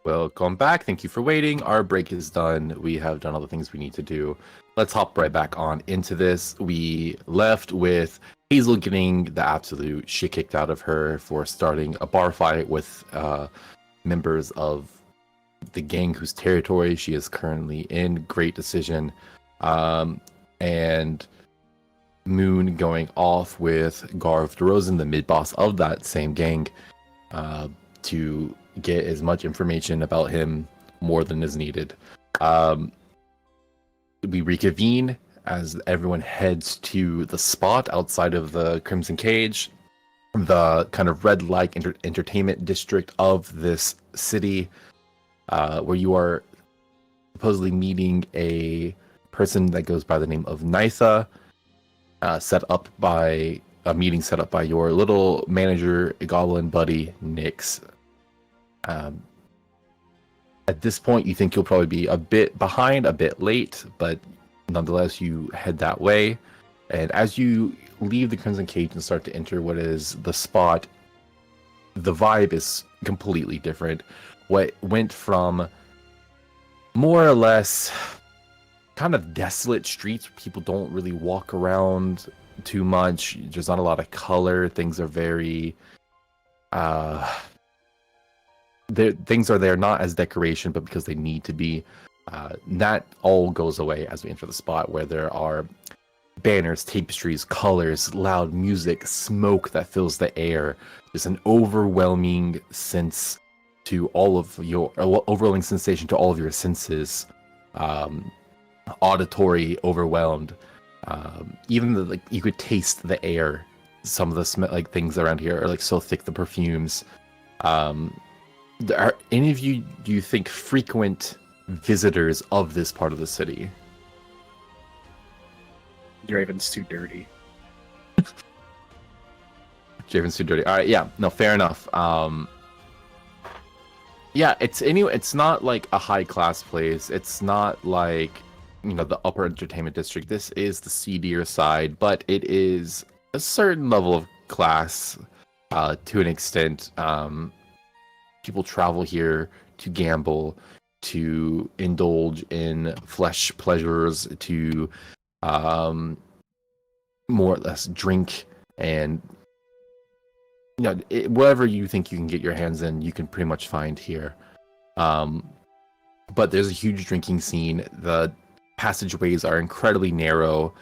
Welcome back. Thank you for waiting. Our break is done. We have done all the things we need to do. Let's hop right back on into this. We left with Hazel getting the absolute shit kicked out of her for starting a bar fight with members of the gang whose territory she is currently in. Great decision. And Moon going off with Garth DeRozan, the mid-boss of that same gang, to get as much information about him more than is needed. We reconvene as everyone heads to the spot outside of the Crimson Cage, the kind of red light entertainment district of this city, where you are supposedly meeting a person that goes by the name of Nitha, set up by a meeting set up by your little manager goblin buddy Nyx. At this point, you think you'll probably be a bit behind, a bit late, but nonetheless, you head that way. And as you leave the Crimson Cage and start to enter what is the spot, the vibe is completely different. What went from more or less kind of desolate streets where people don't really walk around too much. There's not a lot of color. Things are very things are there not as decoration, but because they need to be. That all goes away as we enter the spot where there are banners, tapestries, colors, loud music, smoke that fills the air. There's an overwhelming sense to all of your overwhelming sensation to all of your senses. Auditory, overwhelmed. Even like you could taste the air. Some of the like things around here are like so thick, the perfumes. Are any of you, do you think, frequent visitors of this part of the city? Draven's too dirty. Draven's too dirty. All right, yeah, no, fair enough. Yeah, it's not like a high class place. It's not like, you know, the upper entertainment district. This is the seedier side, but it is a certain level of class to an extent. People travel here to gamble, to indulge in flesh pleasures, to more or less drink, and you know, whatever you think you can get your hands in, you can pretty much find here. But there's a huge drinking scene. The passageways are incredibly narrow.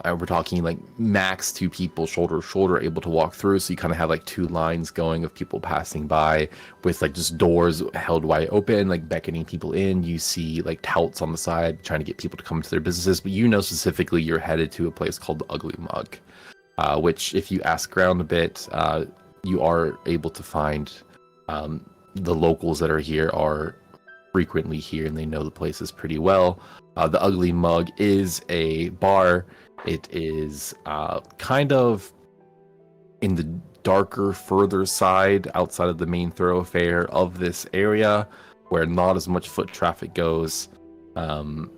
We're talking like max 2 people shoulder to shoulder able to walk through, so you kind of have like 2 lines going of people passing by with like just doors held wide open, like beckoning people in. You see like touts on the side trying to get people to come to their businesses, but you know specifically you're headed to a place called the Ugly Mug, which if you ask around a bit, you are able to find the locals that are here are frequently here and they know the places pretty well. The Ugly Mug is a bar. It is kind of in the darker, further side outside of the main thoroughfare of this area where not as much foot traffic goes. From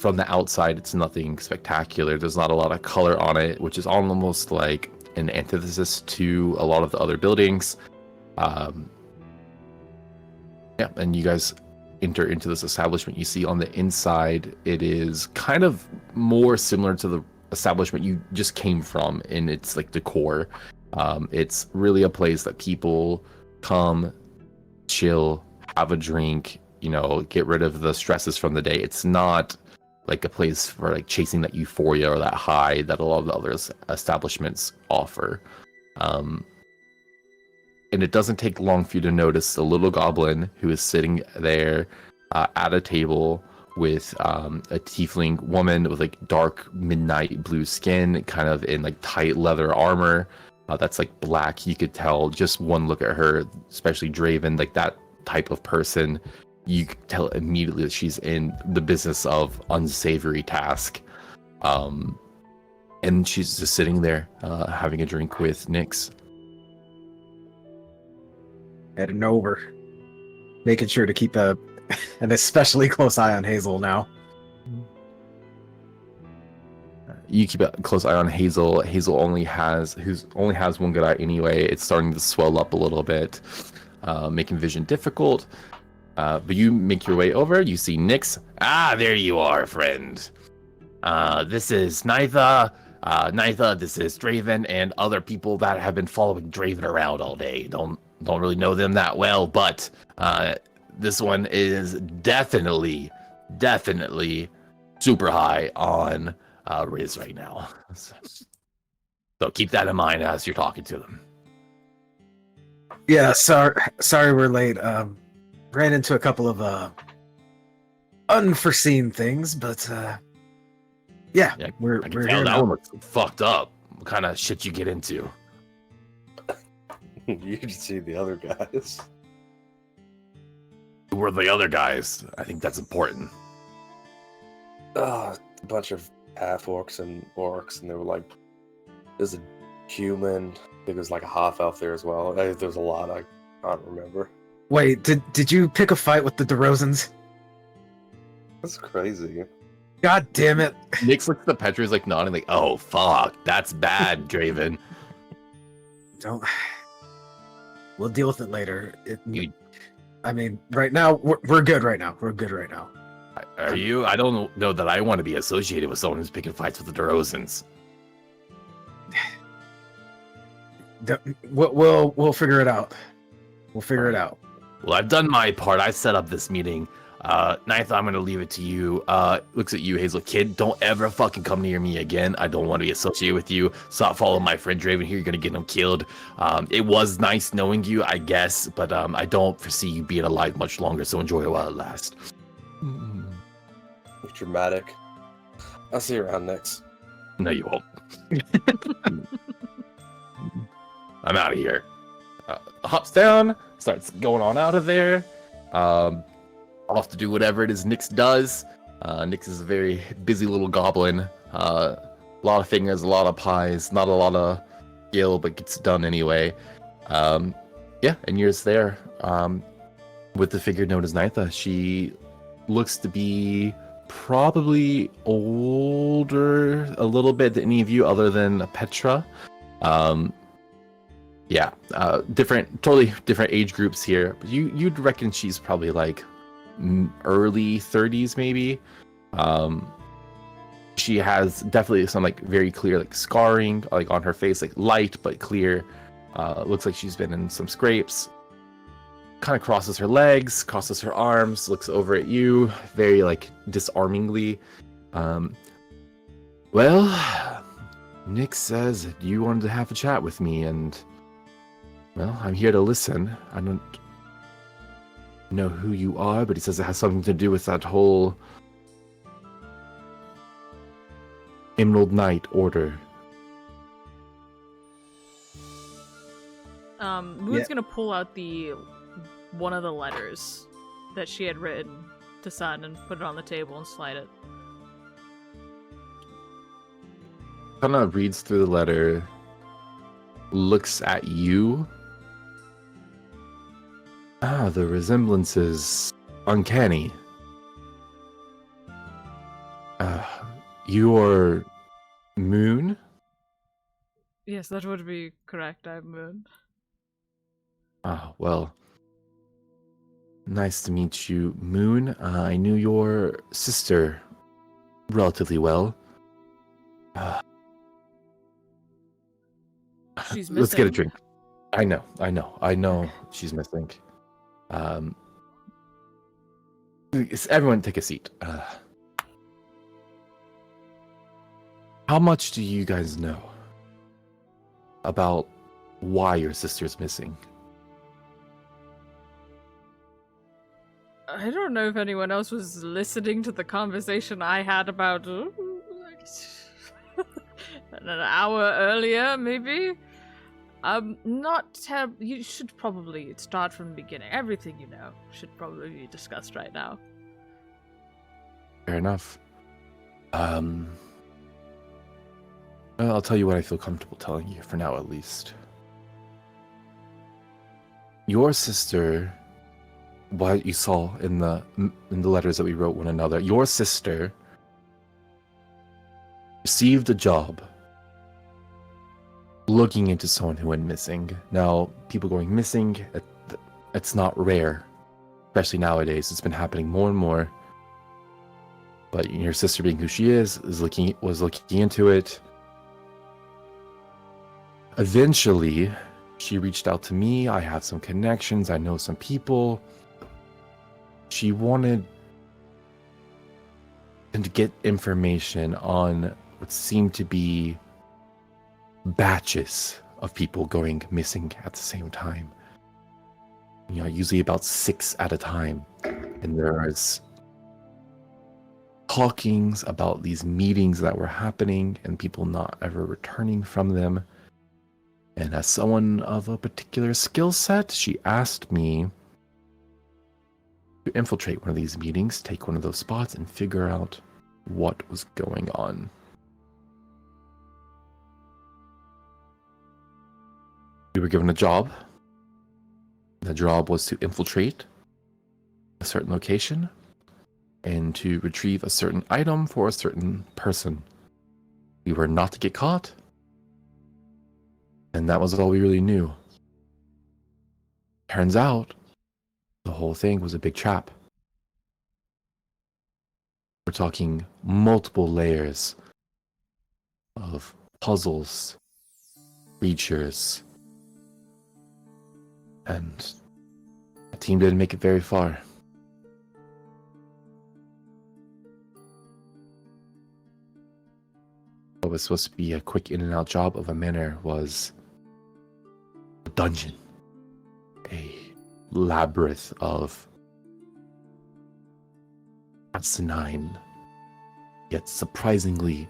the outside, it's nothing spectacular. There's not a lot of color on it, which is almost like an antithesis to a lot of the other buildings. Yeah, and you guys enter into this establishment. You see on the inside, it is kind of more similar to the establishment you just came from in its like decor. It's really a place that people come, chill, have a drink, you know, get rid of the stresses from the day. It's not like a place for like chasing that euphoria or that high that a lot of the other establishments offer. And it doesn't take long for you to notice the little goblin who is sitting there at a table with a tiefling woman with like dark midnight blue skin, kind of in like tight leather armor that's like black. You could tell just one look at her, especially Draven, like that type of person. You could tell immediately that she's in the business of unsavory task. And she's just sitting there having a drink with Nyx. Heading over, making sure to keep an especially close eye on Hazel now. You keep a close eye on Hazel. Hazel only has one good eye anyway. It's starting to swell up a little bit, making vision difficult. But you make your way over. You see Nyx. Ah, there you are, friend. This is Nitha. Nitha, this is Draven, and other people that have been following Draven around all day. Don't really know them that well, but this one is definitely super high on Riz right now. So keep that in mind as you're talking to them. Yeah, sorry we're late. Ran into a couple of unforeseen things, but yeah, we're I can here tell that now. one looks fucked up. What kind of shit you get into? You can see the other guys. Who were the other guys? I think that's important. A bunch of half orcs and orcs, and they were like, there's a human. I think there's like a half elf there as well. There's a lot. I can't remember. Wait, did you pick a fight with the DeRozans? That's crazy. God damn it! Nyx looks at the Petra's like nodding, like, "Oh fuck, that's bad, Draven." Don't. We'll deal with it later. You- I mean, right now we're good. Right now, we're good. Right now. Are you? I don't know that I want to be associated with someone who's picking fights with the DeRozans. We'll figure it out. We'll figure it out. Well, I've done my part. I set up this meeting. Ninth, I'm going to leave it to you. Looks at you, Hazel. Kid, don't ever fucking come near me again. I don't want to be associated with you. Stop following my friend Draven here. You're going to get him killed. It was nice knowing you, I guess, but I don't foresee you being alive much longer, so enjoy it while it lasts. Dramatic. I'll see you around next. No, you won't. I'm out of here. Hops down, starts going on out of there. Off to do whatever it is Nyx does. Nyx is a very busy little goblin. A lot of fingers, a lot of pies, not a lot of skill, but gets it done anyway. Yeah, and you're there with the figure known as Nitha. She looks to be probably older a little bit than any of you other than Petra. Yeah, totally different age groups here. But you'd reckon she's probably like early 30s maybe. She has definitely some like very clear like scarring like on her face, like light but clear. Looks like she's been in some scrapes. Kind of crosses her legs, crosses her arms, looks over at you very like disarmingly. Well, Nick says that you wanted to have a chat with me, and well, I'm here to listen. I don't know who you are, but he says it has something to do with that whole Emerald Knight order. Moon's gonna pull out one of the letters that she had written to Sun and put it on the table and slide it. Kind of reads through the letter, looks at you. The resemblance is uncanny. You're Moon? Yes, that would be correct. I'm Moon. Well, nice to meet you, Moon. I knew your sister relatively well. She's missing. Let's get a drink. I know she's missing. Everyone take a seat. How much do you guys know about why your sister's missing? I don't know if anyone else was listening to the conversation I had about an hour earlier, maybe. You should probably start from the beginning. Everything you know should probably be discussed right now. Fair enough. Well, I'll tell you what I feel comfortable telling you, for now at least. Your sister, what you saw in the letters that we wrote one another, your sister received a job looking into someone who went missing. Now, people going missing, it's not rare, especially nowadays. It's been happening more and more. But your sister, being who she was looking into it. Eventually, she reached out to me. I have some connections. I know some people. She wanted to get information on what seemed to be batches of people going missing at the same time. You know, usually about 6 at a time. And there's talkings about these meetings that were happening and people not ever returning from them. And as someone of a particular skill set, she asked me to infiltrate one of these meetings, take one of those spots, and figure out what was going on. We were given a job. The job was to infiltrate a certain location and to retrieve a certain item for a certain person. We were not to get caught. And that was all we really knew. Turns out, the whole thing was a big trap. We're talking multiple layers of puzzles, creatures, and the team didn't make it very far. What was supposed to be a quick in and out job of a manor was a dungeon, a labyrinth of asinine, yet surprisingly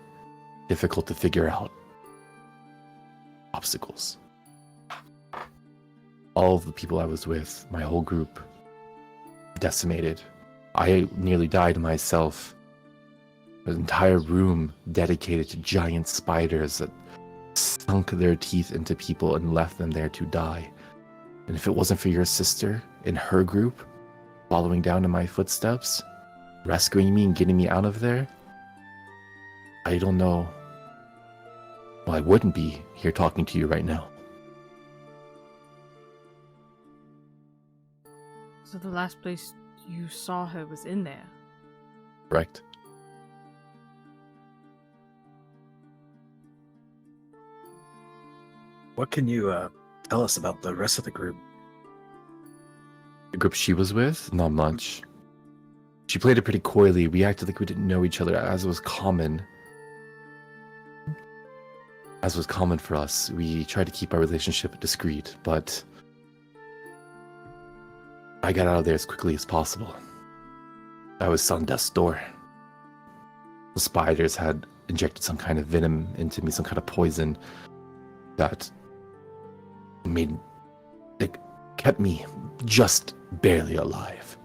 difficult to figure out obstacles. All of the people I was with, my whole group, decimated. I nearly died myself. An entire room dedicated to giant spiders that sunk their teeth into people and left them there to die. And if it wasn't for your sister in her group following down in my footsteps, rescuing me and getting me out of there, I don't know. Well, I wouldn't be here talking to you right now. So the last place you saw her was in there? Correct. What can you tell us about the rest of the group? The group she was with? Not much. She played it pretty coyly. We acted like we didn't know each other, as was common. As was common for us. We tried to keep our relationship discreet, but I got out of there as quickly as possible. I was on death's door. The spiders had injected some kind of venom into me, some kind of poison that kept me just barely alive.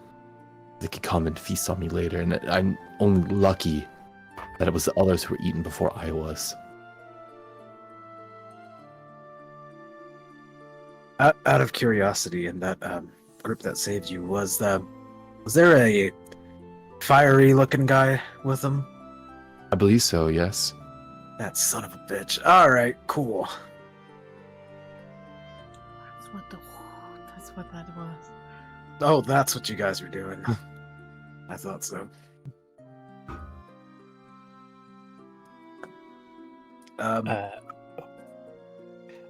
They could come and feast on me later, and I'm only lucky that it was the others who were eaten before I was. Out of curiosity, in that group that saved you, was there a fiery-looking guy with them? I believe so, yes. That son of a bitch. All right, cool. That's what that was. Oh, that's what you guys were doing. I thought so.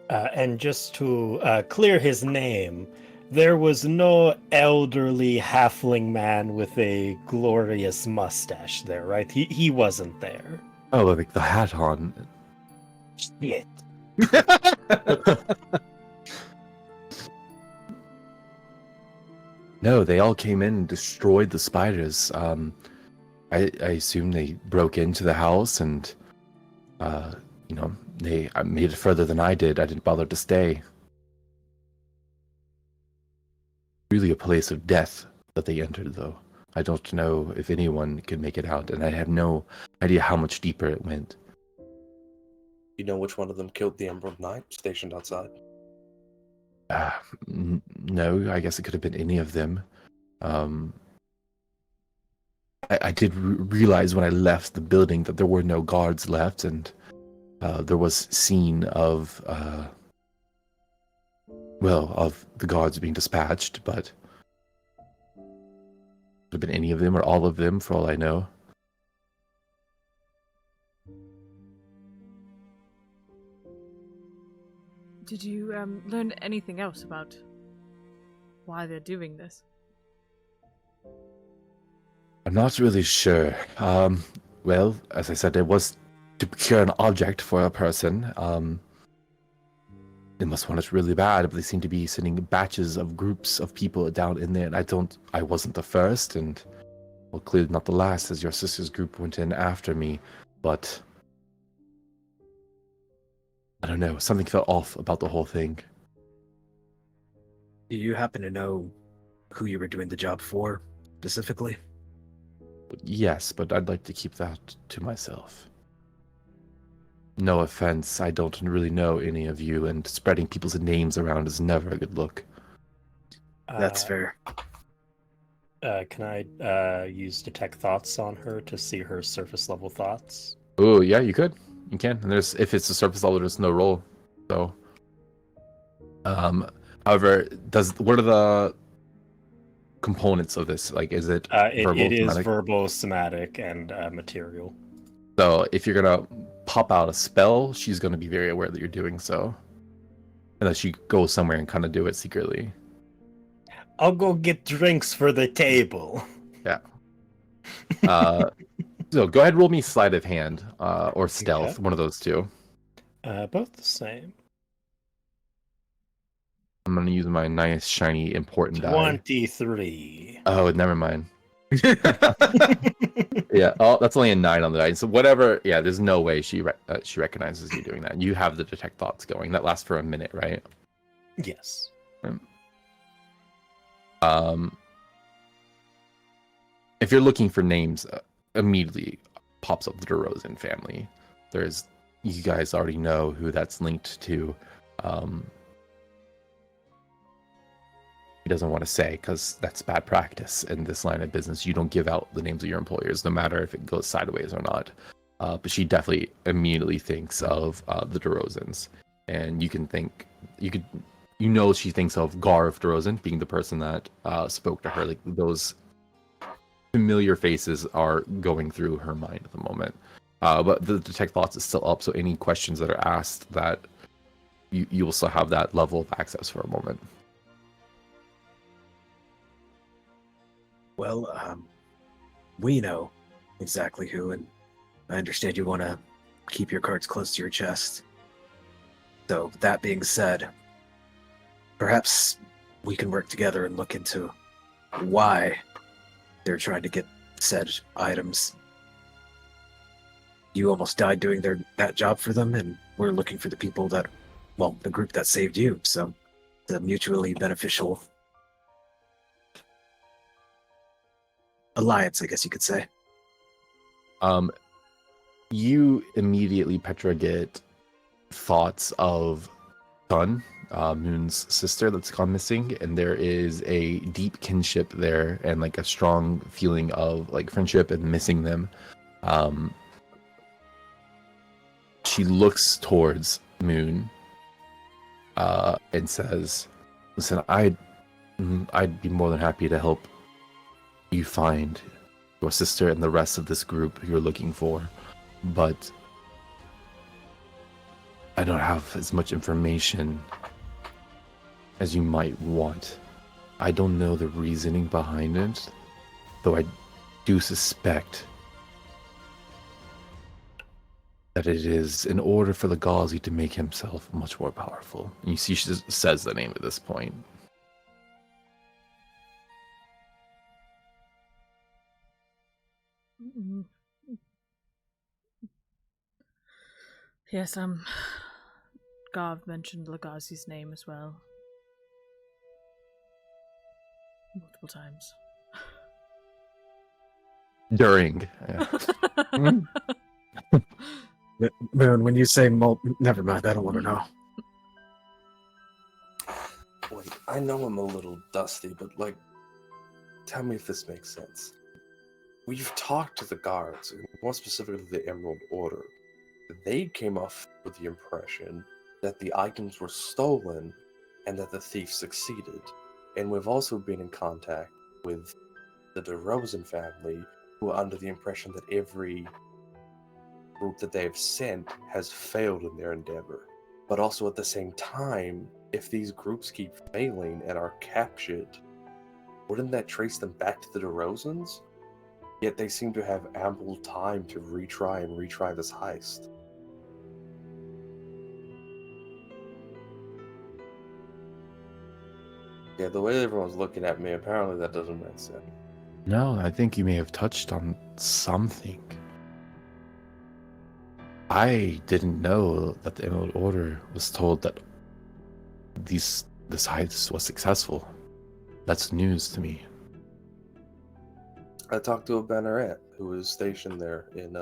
And just to clear his name, there was no elderly halfling man with a glorious mustache there, right? He wasn't there. Oh, like the hat on. Shit. No, they all came in and destroyed the spiders. I assume they broke into the house and, they made it further than I did. I didn't bother to stay. Really a place of death that they entered, though. I don't know if anyone could make it out, and I have no idea how much deeper it went. You know which one of them killed the Emerald Knight stationed outside? No, I guess it could have been any of them. I did realize when I left the building that there were no guards left, and there was scene of the guards being dispatched, but it could have been any of them or all of them for all I know. Did you learn anything else about why they're doing this? I'm not really sure. Well, as I said, it was to procure an object for a person. They must want it really bad, but they seem to be sending batches of groups of people down in there, and I wasn't the first, and well, clearly not the last, as your sister's group went in after me, but I don't know, something felt off about the whole thing. Do you happen to know who you were doing the job for, specifically? Yes, but I'd like to keep that to myself. No offense, I don't really know any of you, and spreading people's names around is never a good look. That's fair. Can I use detect thoughts on her to see her surface level thoughts? Oh, yeah, you could. You can. And if it's a surface level, there's no roll. So, However, what are the components of this? Like, is it verbal, It is somatic? verbal, somatic, and material. So if you're gonna pop out a spell, she's gonna be very aware that you're doing so, unless she goes somewhere and kind of do it secretly. I'll go get drinks for the table. Yeah. So go ahead, roll me sleight of hand, or stealth, Okay. one of those two. Both the same. I'm gonna use my nice, shiny, important die. 23. Oh, never mind. Yeah. Oh, that's only a 9 on the die. So whatever. Yeah, there's no way she recognizes you doing that. You have the detect thoughts going. That lasts for a minute, right? Yes. If you're looking for names, immediately pops up the DeRozan family. You guys already know who that's linked to. He doesn't want to say because that's bad practice in this line of business. You don't give out the names of your employers, no matter if it goes sideways or not. But she definitely immediately thinks of the DeRozans, and she thinks of Garv DeRozan being the person that spoke to her. Like, those familiar faces are going through her mind at the moment. But the detect thoughts is still up, so any questions that are asked, that you will still have that level of access for a moment. Well, we know exactly who, and I understand you want to keep your cards close to your chest. So, that being said, perhaps we can work together and look into why they're trying to get said items. You almost died doing that job for them, and we're looking for the people the group that saved you. So, the mutually beneficial alliance, I guess you could say. You immediately, Petra, get thoughts of Sun, Moon's sister that's gone missing, and there is a deep kinship there and like a strong feeling of like friendship and missing them. She looks towards Moon and says, "Listen, I'd be more than happy to help you find your sister and the rest of this group you're looking for, but I don't have as much information as you might want. I don't know the reasoning behind it, though I do suspect that it is in order for the Ghazi to make himself much more powerful." And you see she says the name at this point. Yes, Gav mentioned Legazi's name as well. Multiple times. During. Yeah. Moon, when you say never mind, I don't want to know. Wait, I know I'm a little dusty, but tell me if this makes sense. We've talked to the guards, and more specifically the Emerald Order. They came off with the impression that the items were stolen and that the thief succeeded. And we've also been in contact with the DeRozan family, who are under the impression that every group that they have sent has failed in their endeavor. But also at the same time, if these groups keep failing and are captured, wouldn't that trace them back to the DeRozans? Yet they seem to have ample time to retry this heist. Yeah, the way everyone's looking at me, apparently that doesn't make sense. No, I think you may have touched on something. I didn't know that the Emerald Order was told that this heist was successful. That's news to me. I talked to a Banneret who was stationed there in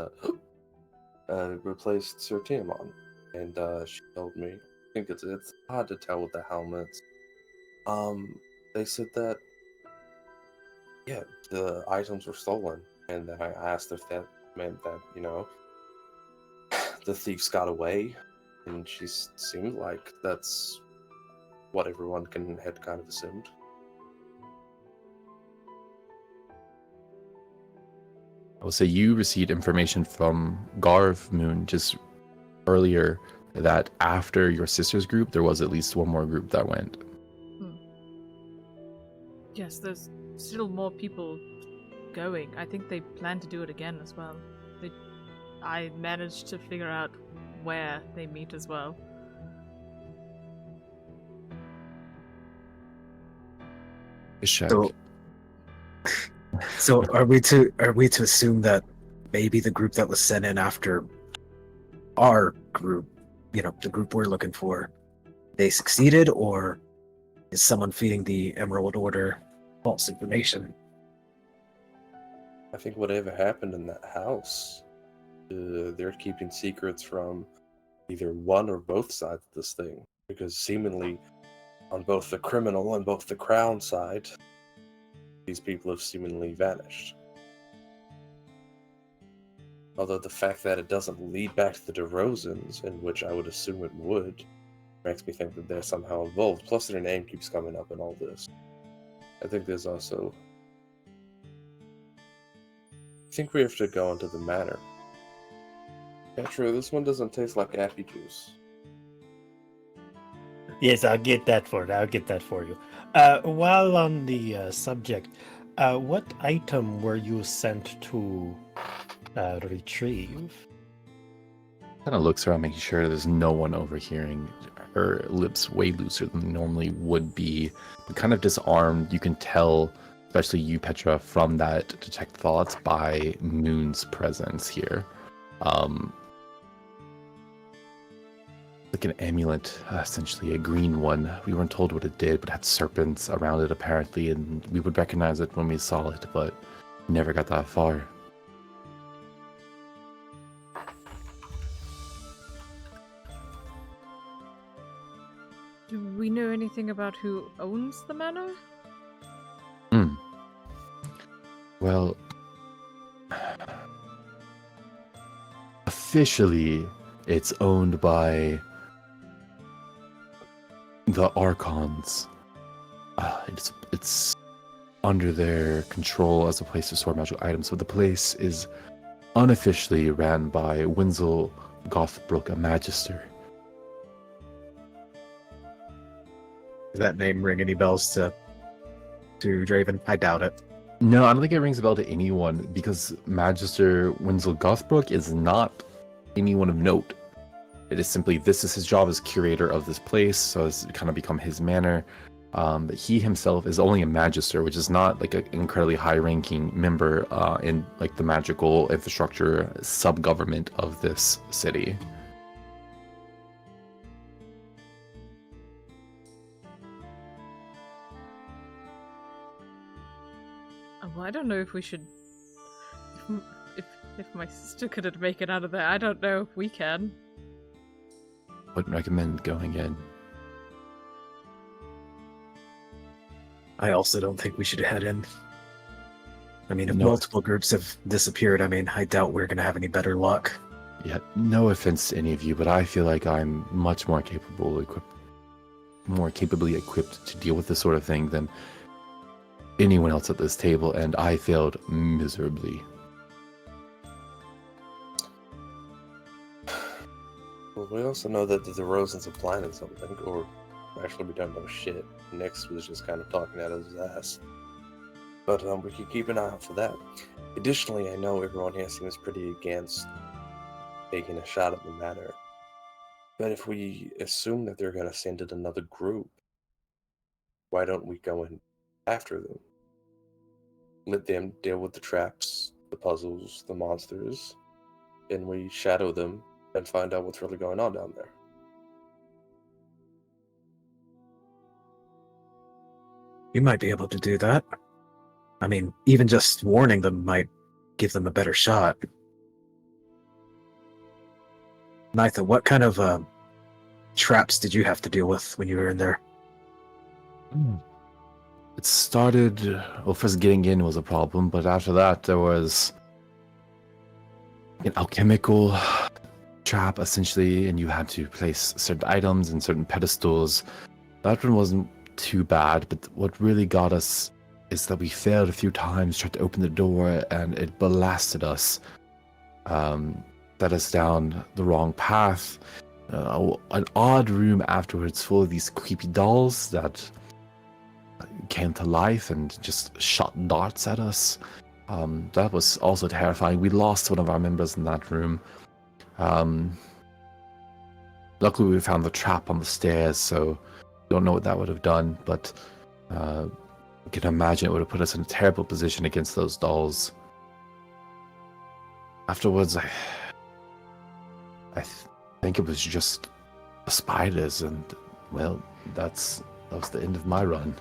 replaced Sir Tiamon, and she told me, I think it's hard to tell with the helmets. They said that the items were stolen, and then I asked if that meant that the thieves got away, and she seemed like that's what everyone had kind of assumed. I will say you received information from Garv Moon just earlier that after your sister's group, there was at least one more group that went. Yes, there's still more people going. I think they plan to do it again as well. I managed to figure out where they meet as well. Check. So are we to assume that maybe the group that was sent in after our group, the group we're looking for, they succeeded, or is someone feeding the Emerald Order false information? I think whatever happened in that house, they're keeping secrets from either one or both sides of this thing, because seemingly on both the criminal and both the crown side, these people have seemingly vanished. Although the fact that it doesn't lead back to the DeRozans, in which I would assume it would, makes me think that they're somehow involved. Plus their name keeps coming up in all this. I think there's also... I think we have to go into the manor. Petra, this one doesn't taste like apple juice. Yes, I'll get that for you. While on the subject, what item were you sent to retrieve? Kind of looks around, making sure there's no one overhearing. Her lips way looser than they normally would be, but kind of disarmed. You can tell, especially you, Petra, from that detect thoughts by Moon's presence here. Like an amulet, essentially a green one. We weren't told what it did, but had serpents around it apparently, and we would recognize it when we saw it, but never got that far. Do we know anything about who owns the manor? Well, officially, it's owned by the Archons. It's under their control as a place to store magical items, but the place is unofficially ran by Wenzel Gothbrook, a magister. Does that name ring any bells to Draven? I doubt it. No, I don't think it rings a bell to anyone, because Magister Wenzel Gothbrook is not anyone of note. It is simply, this is his job as curator of this place, so it's kind of become his manor. But he himself is only a magister, which is not like an incredibly high-ranking member in like the magical infrastructure sub-government of this city. Well, I don't know if we should... If my sister couldn't make it out of there, I don't know if we can. Wouldn't recommend going in. I also don't think we should head in. I mean, if No. multiple groups have disappeared, I doubt we're going to have any better luck. Yeah, no offense to any of you, but I feel like I'm much more capably equipped to deal with this sort of thing than anyone else at this table, and I failed miserably. Well, we also know that the DeRozans are planning something, or actually we don't know shit. Nix was just kind of talking out of his ass. But we could keep an eye out for that. Additionally, I know everyone here seems pretty against taking a shot at the manor. But if we assume that they're going to send in another group, why don't we go in after them? Let them deal with the traps, the puzzles, the monsters, and we shadow them and find out what's really going on down there. You might be able to do that. I mean, even just warning them might give them a better shot. Nitha, what kind of traps did you have to deal with when you were in there? It started, well, first getting in was a problem, but after that there was an alchemical trap, essentially, and you had to place certain items in certain pedestals That one wasn't too bad, but what really got us is that we failed a few times, tried to open the door, and it blasted us. Led us down the wrong path. An odd room afterwards full of these creepy dolls that came to life and just shot darts at us. That was also terrifying. We lost one of our members in that room. Luckily, we found the trap on the stairs, so don't know what that would have done, but I can imagine it would have put us in a terrible position against those dolls. Afterwards, I think it was just the spiders, and well, that was the end of my run.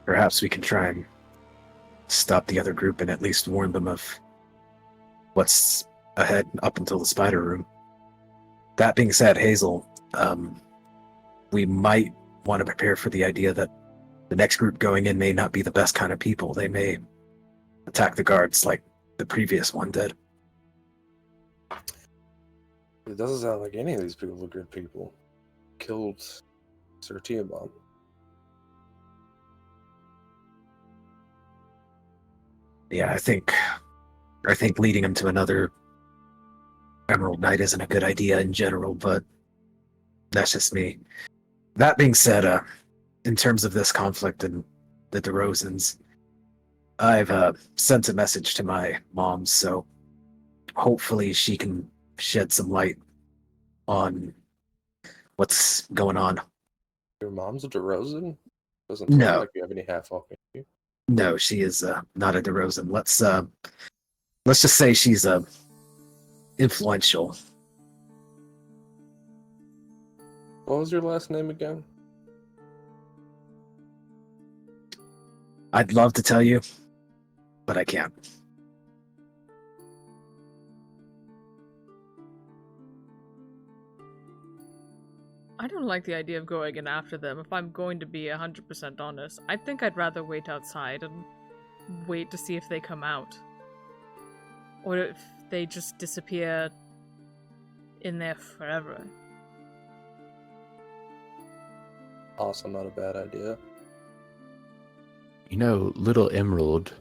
Perhaps we can try and stop the other group and at least warn them of what's ahead up until the spider room. That being said, Hazel, we might want to prepare for the idea that the next group going in may not be the best kind of people. They may attack the guards like the previous one did. It doesn't sound like any of these people are good people. Killed Sir Tiamat. Yeah, I think leading him to another Emerald Knight isn't a good idea in general, but that's just me. That being said, in terms of this conflict and the DeRozans, I've sent a message to my mom, so hopefully she can shed some light on what's going on. Your mom's a DeRozan? Doesn't No. sound like you have any half-off in you. No, she is not a DeRozan. Let's just say she's influential. What was your last name again? I'd love to tell you, but I can't. I don't like the idea of going in after them, if I'm going to be 100% honest. I think I'd rather wait outside and wait to see if they come out. Or if they just disappear in there forever. Also not a bad idea. You know, Little Emerald,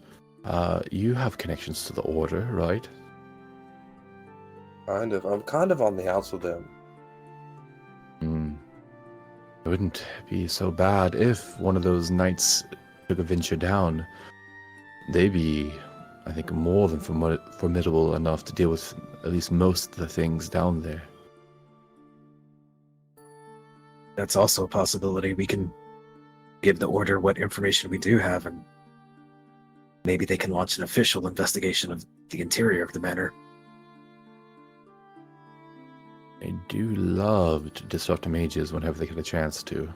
you have connections to the Order, right? Kind of. I'm kind of on the outs with them. It wouldn't be so bad if one of those knights took a venture down. They'd be, I think, more than formidable enough to deal with at least most of the things down there. That's also a possibility. We can give the Order what information we do have, and maybe they can launch an official investigation of the interior of the manor. They do love to disrupt mages whenever they get a chance to.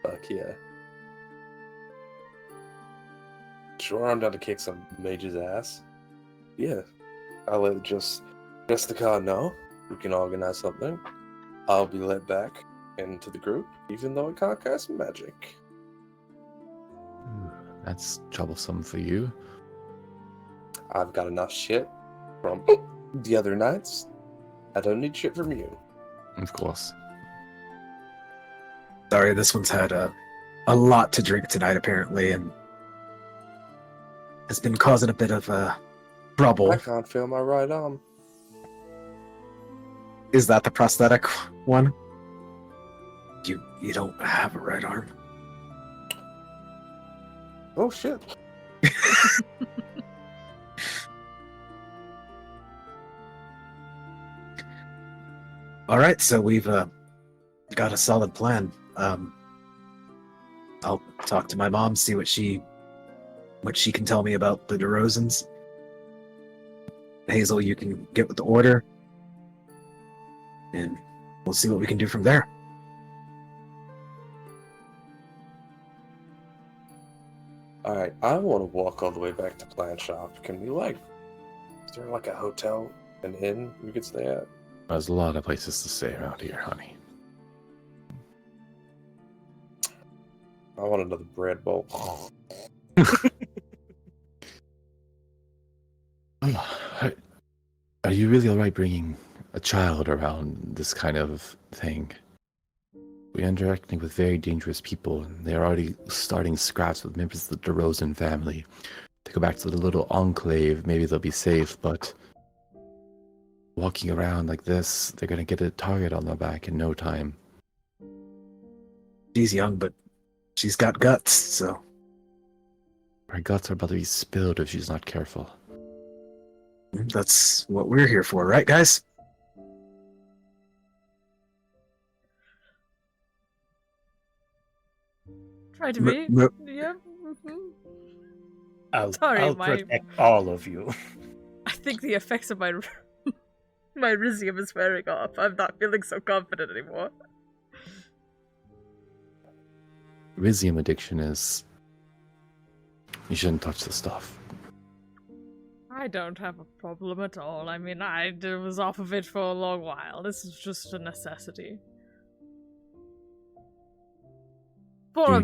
Fuck yeah. Sure, I'm down to kick some mage's ass. Yeah. I'll let just the car know. We can organize something. I'll be let back into the group, even though I can't cast magic. That's troublesome for you. I've got enough shit from the other nights. I don't need shit from you. Of course. Sorry, this one's had a lot to drink tonight, apparently, and has been causing a bit of trouble. I can't feel my right arm. Is that the prosthetic one? You don't have a right arm. Oh shit. All right, so we've got a solid plan. I'll talk to my mom, see what she can tell me about the DeRozans. Hazel, you can get with the Order, and we'll see what we can do from there. Alright, I want to walk all the way back to Plant Shop. Can we, is there a hotel, an inn we could stay at? There's a lot of places to stay around here, honey. I want another bread bowl. Are you really alright bringing a child around this kind of thing? We're interacting with very dangerous people, and they're already starting scraps with members of the DeRozan family. To go back to the little enclave, maybe they'll be safe, but walking around like this, they're gonna get a target on their back in no time. She's young, but she's got guts, so. Her guts are about to be spilled if she's not careful. That's what we're here for, right, guys? Try to be. Yeah. Sorry, I'll protect all of you. I think the effects of my Rizzium is wearing off. I'm not feeling so confident anymore. Rizzium addiction is... You shouldn't touch the stuff. I don't have a problem at all. I mean, I was off of it for a long while. This is just a necessity. For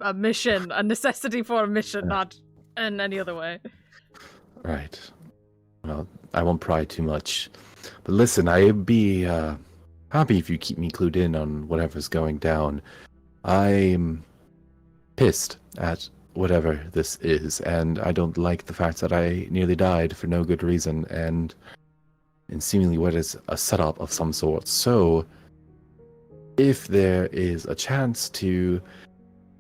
a mission. A necessity for a mission, not in any other way. Right. Well, I won't pry too much. But listen, I'd be happy if you keep me clued in on whatever's going down. I'm pissed at whatever this is, and I don't like the fact that I nearly died for no good reason, and in seemingly what is a setup of some sort. So, if there is a chance to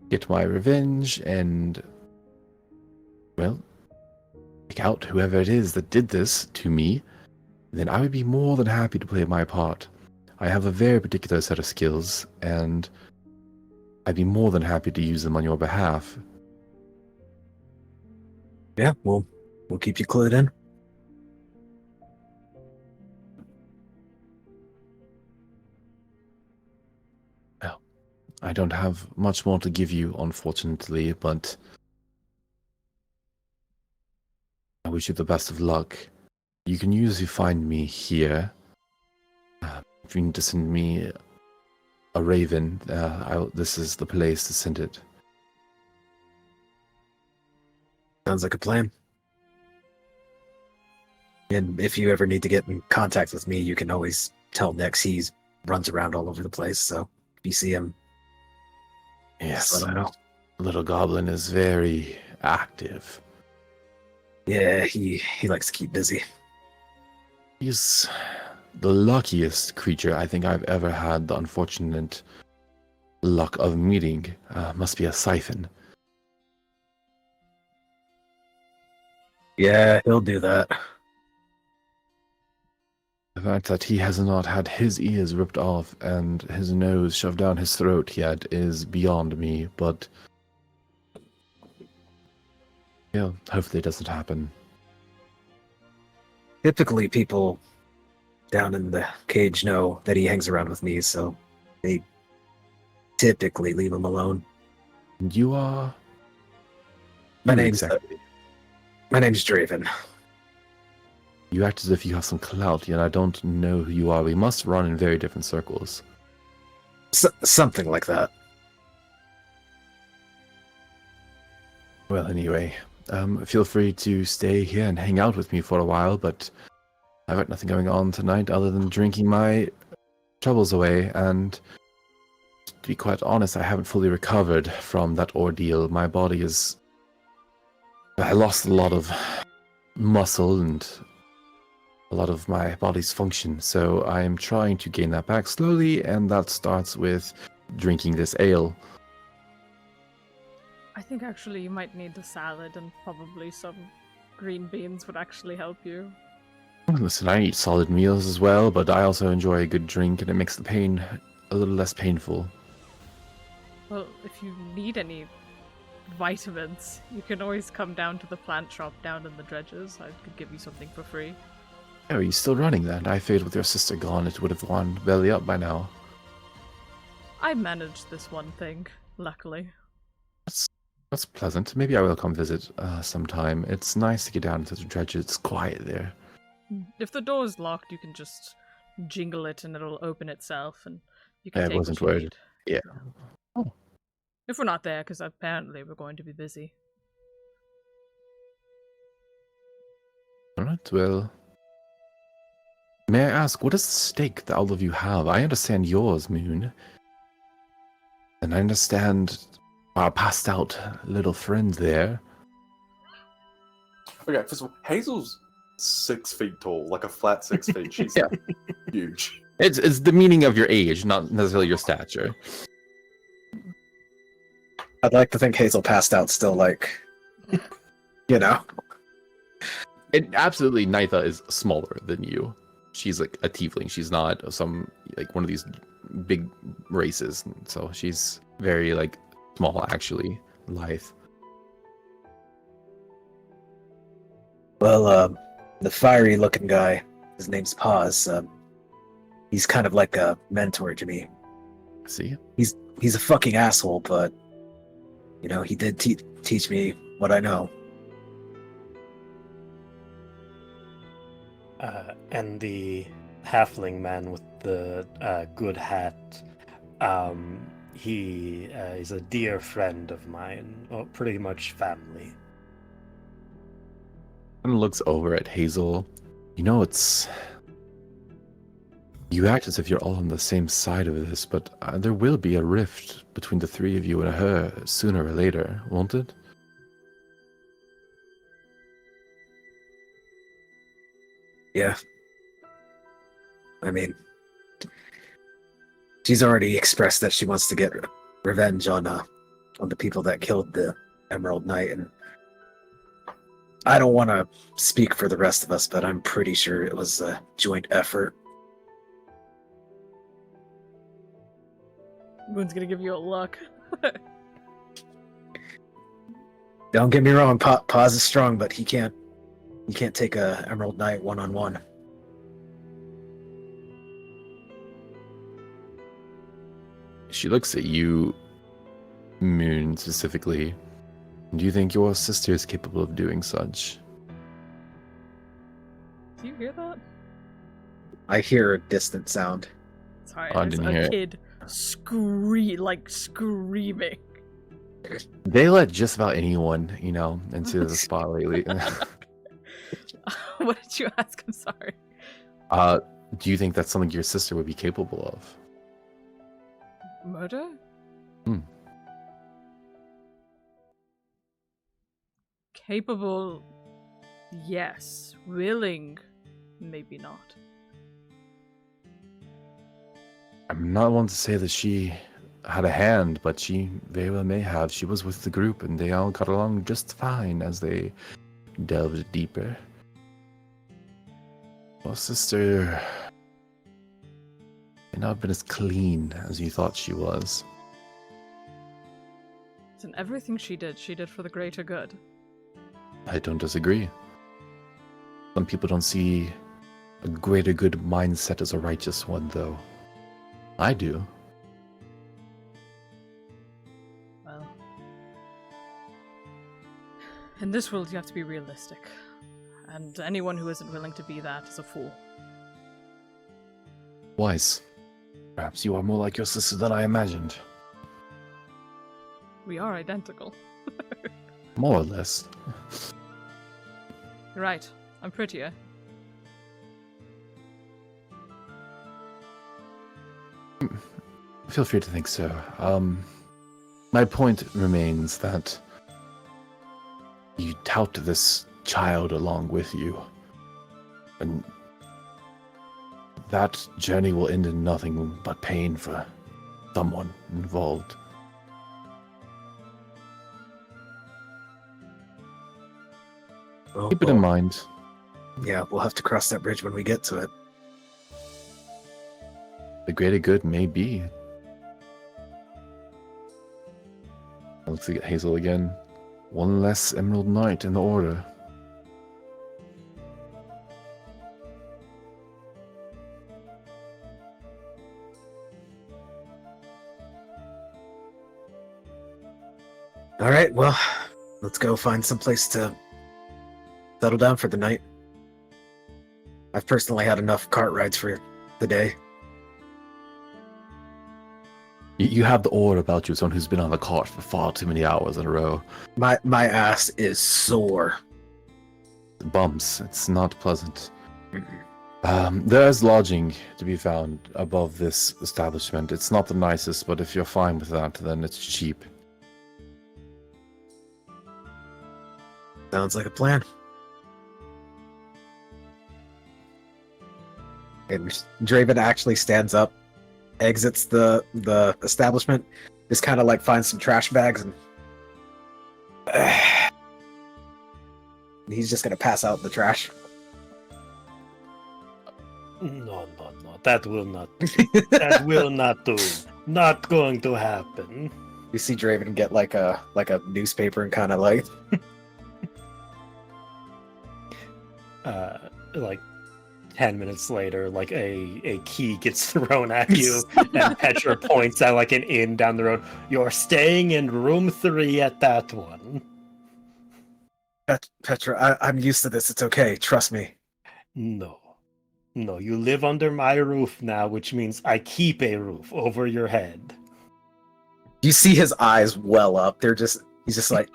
get my revenge and, well, take out whoever it is that did this to me, then I would be more than happy to play my part. I have a very particular set of skills, and I'd be more than happy to use them on your behalf. Yeah, we'll keep you clued in. Well, I don't have much more to give you, unfortunately, but I wish you the best of luck. You can usually find me here. If you need to send me a raven, this is the place to send it. Sounds like a plan. And if you ever need to get in contact with me, you can always tell Nex. He runs around all over the place, so if you see him, yes, let him know. Little Goblin is very active. Yeah, he likes to keep busy. He's the luckiest creature I think I've ever had the unfortunate luck of meeting. Must be a siphon. Yeah, he'll do that. The fact that he has not had his ears ripped off and his nose shoved down his throat yet is beyond me, but yeah, hopefully it doesn't happen. Typically, people down in the cage know that he hangs around with me, so they typically leave him alone. And you are? My name's Draven. You act as if you have some clout, yet I don't know who you are. We must run in very different circles. Something like that. Well, anyway, feel free to stay here and hang out with me for a while, but I've got nothing going on tonight other than drinking my troubles away, and to be quite honest, I haven't fully recovered from that ordeal. My body is... I lost a lot of muscle and a lot of my body's function, so I'm trying to gain that back slowly, and that starts with drinking this ale. I think actually you might need a salad, and probably some green beans would actually help you. Listen, I eat solid meals as well, but I also enjoy a good drink, and it makes the pain a little less painful. Well, if you need any vitamins, you can always come down to the plant shop down in the dredges. I could give you something for free. Oh, are you still running then? I feared with your sister gone, it would have gone belly up by now. I managed this one thing, luckily. That's pleasant. Maybe I will come visit sometime. It's nice to get down into the dredges. It's quiet there. If the door's locked, you can just jingle it and it'll open itself, and you can take I wasn't what you worried. need. Yeah. Oh. If we're not there, because apparently we're going to be busy. Alright, well. May I ask, what is the stake that all of you have? I understand yours, Moon. And I understand our passed out little friend there. Okay, first of all, Hazel's 6 feet tall, like a flat 6 feet. She's Yeah. huge. It's the meaning of your age, not necessarily your stature. I'd like to think Hazel passed out still, like, you know. Absolutely, Nitha is smaller than you. She's like a tiefling. She's not some like one of these big races. So she's very like small, actually, lithe. Well, the fiery-looking guy, his name's Paz. He's kind of like a mentor to me. See, He's a fucking asshole, but you know, he did teach me what I know. And the halfling man with the good hat, he is a dear friend of mine, or pretty much family. and looks over at Hazel. You know, you act as if you're all on the same side of this, but there will be a rift between the three of you and her sooner or later, won't it? Yeah. I mean, she's already expressed that she wants to get revenge on the people that killed the Emerald Knight, and I don't want to speak for the rest of us, but I'm pretty sure it was a joint effort. Moon's gonna give you a look. Don't get me wrong, Paz is strong, but he can't take a Emerald Knight one-on-one. She looks at you, Moon, specifically. Do you think your sister is capable of doing such? Do you hear that? I hear a distant sound. Sorry, I there's didn't hear a it. kid screaming. They let just about anyone, into the spot lately. What did you ask? I'm sorry. Do you think that's something your sister would be capable of? Murder? Capable, yes. Willing, maybe not. I'm not one to say that she had a hand, but she very well may have. She was with the group, and they all got along just fine as they delved deeper. Well, sister may not have been as clean as you thought she was. And everything she did for the greater good. I don't disagree. Some people don't see a greater good mindset as a righteous one, though. I do. Well, in this world you have to be realistic. And anyone who isn't willing to be that is a fool. Wise. Perhaps you are more like your sister than I imagined. We are identical. More or less. You're right. I'm prettier. Feel free to think so. My point remains that you tout this child along with you. And that journey will end in nothing but pain for someone involved. Well, Keep it in mind. Yeah, we'll have to cross that bridge when we get to it. The greater good may be. Let's see, Hazel again. One less Emerald Knight in the order. All right, well, let's go find some place to settle down for the night. I've personally had enough cart rides for the day. You have the aura about you, someone who's been on the cart for far too many hours in a row. My ass is sore. bumps. It's not pleasant. There is lodging to be found above this establishment. It's not the nicest, but if you're fine with that, then it's cheap. Sounds like a plan. And Draven actually stands up, exits the establishment, just kind of like finds some trash bags, and he's just gonna pass out in the trash. No, that will not. That will not do. Not going to happen. You see Draven get like a newspaper and kind of like, like 10 minutes later, like a key gets thrown at you, and Petra points at like an inn down the road. You're staying in room 3 at that one. Petra, I'm used to this. It's okay. Trust me. No, you live under my roof now, which means I keep a roof over your head. You see his eyes well up. He's just like,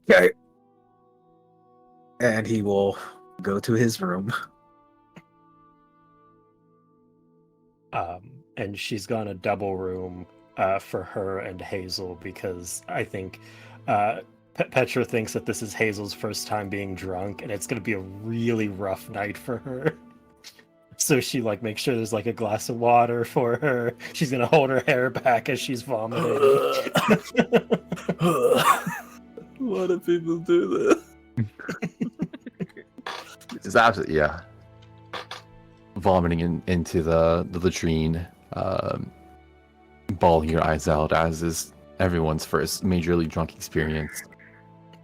okay. And he will go to his room. And she's gonna double room for her and Hazel, because I think Petra thinks that this is Hazel's first time being drunk, and it's gonna be a really rough night for her. So she like makes sure there's like a glass of water for her. She's gonna hold her hair back as she's vomiting. Why do people do this? It's absolutely, yeah. Vomiting into the latrine, bawling your eyes out, as is everyone's first majorly drunk experience.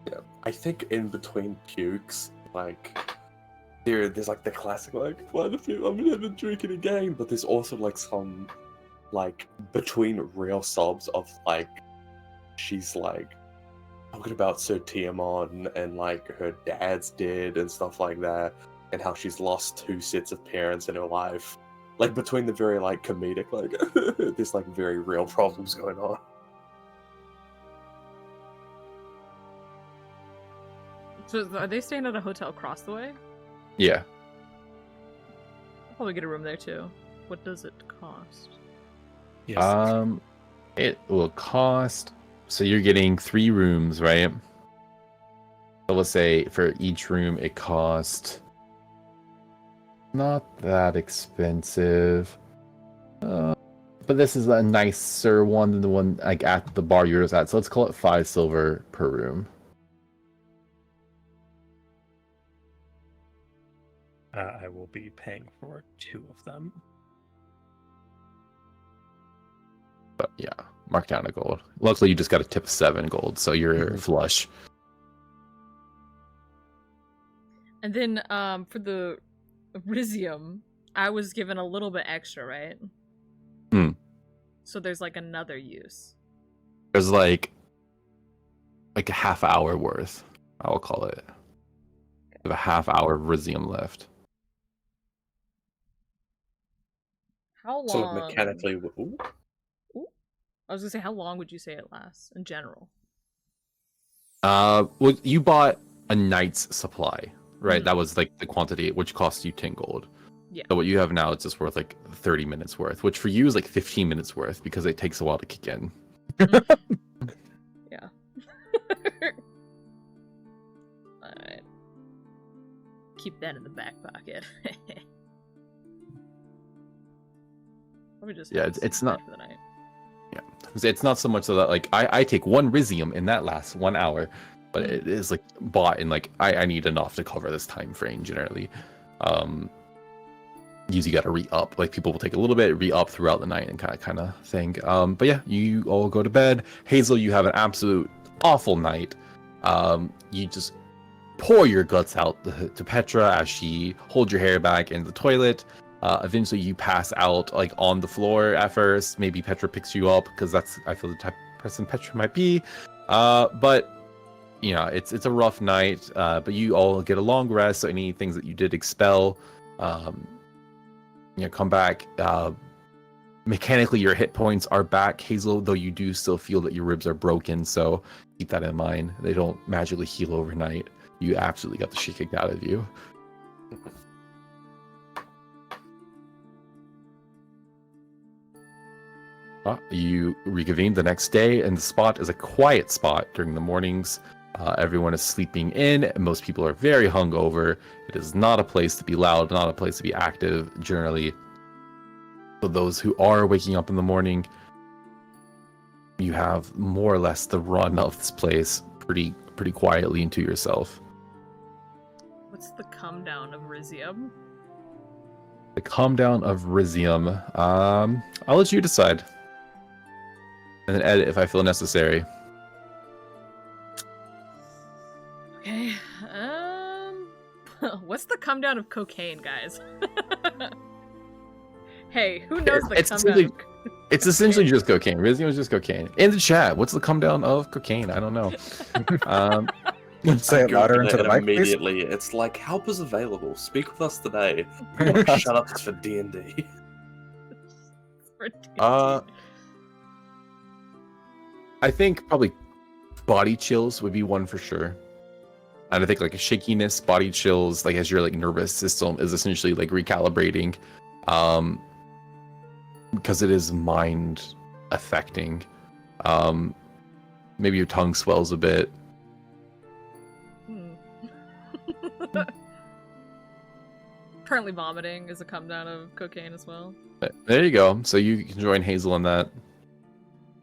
Yeah, I think in between pukes, like there's like the classic like, why the fuck, I'm never drinking again. But there's also like some like between real sobs of like she's like talking about Sir Tiamon and like her dad's dead and stuff like that, and how she's lost 2 sets of parents in her life. Like between the very like comedic like there's like very real problems going on. So are they staying at a hotel across the way? Yeah. I'll probably get a room there too. What does it cost? Yes. It will cost. So you're getting 3 rooms, right? So let's say for each room it costs not that expensive. But this is a nicer one than the one like at the bar you're at. So let's call it 5 silver per room. I will be paying for 2 of them. But yeah, mark down a gold. Luckily, you just got a tip of 7 gold, so you're flush. And then for the Rizzium, I was given a little bit extra, right? So there's like another use. There's like a half hour worth, I will call it. We have a half hour of Rizzium left. How long? So mechanically, ooh. I was gonna say, how long would you say it lasts in general? Well, you bought a night's supply, right? Mhm. That was like the quantity, which cost you 10 gold. Yeah. So what you have now, it's just worth like 30 minutes worth, which for you is like 15 minutes worth because it takes a while to kick in. Yeah. Alright. Keep that in the back pocket. Probably just Yeah, have it's some not- for the night. Yeah, it's not so much so that like I take 1 Rizzium in that last 1 hour, but it is like bought in like I need enough to cover this time frame generally. Usually got to re-up, like people will take a little bit, re-up throughout the night and kind of thing. But yeah, you all go to bed. Hazel, you have an absolute awful night. You just pour your guts out to Petra as she holds your hair back in the toilet. Eventually you pass out like on the floor at first. Maybe Petra picks you up because that's, I feel, the type of person Petra might be. But you know, it's a rough night. But you all get a long rest. So any things that you did expel, you know, come back. Mechanically, your hit points are back, Hazel, though you do still feel that your ribs are broken. So keep that in mind. They don't magically heal overnight. You absolutely got the shit kicked out of you. You reconvene the next day, and the spot is a quiet spot during the mornings. Everyone is sleeping in, and most people are very hungover. It is not a place to be loud, not a place to be active, generally. So those who are waking up in the morning, you have more or less the run of this place pretty quietly into yourself. What's the come down of Rizzium? The calm down of Rizzium. I'll let you decide. And then edit if I feel necessary. Okay. What's the come down of cocaine, guys? Hey, who knows the It's come essentially- down? It's essentially just cocaine. Rizzium is just cocaine. In the chat, what's the come down of cocaine? I don't know. Say it louder into the And mic, please. immediately, it's like, help is available. Speak with us today. Shut up, it's for D&D. I think probably body chills would be one for sure. And I think like a shakiness, body chills, like as your like nervous system is essentially like recalibrating, because it is mind affecting. Maybe your tongue swells a bit. Currently vomiting is a come down of cocaine as well. But there you go. So you can join Hazel in that.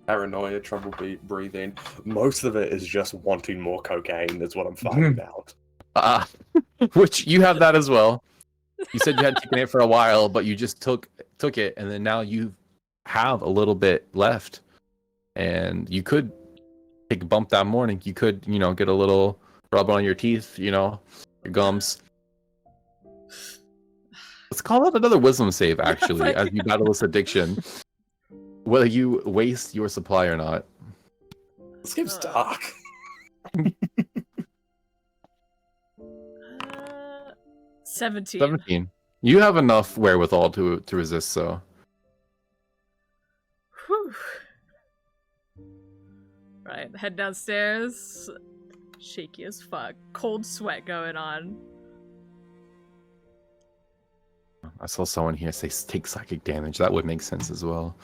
Paranoia, trouble breathing. Most of it is just wanting more cocaine, is what I'm finding out. Which you have that as well. You said you hadn't taken it for a while, but you just took it, and then now you have a little bit left, and you could take a bump that morning. You could, get a little rub on your teeth, your gums. Let's call out another wisdom save, actually, as you battle this addiction. Whether you waste your supply or not. This game's dark. 17. 17. You have enough wherewithal to resist, so. Whew. Right, head downstairs. Shaky as fuck. Cold sweat going on. I saw someone here say take psychic damage. That would make sense as well.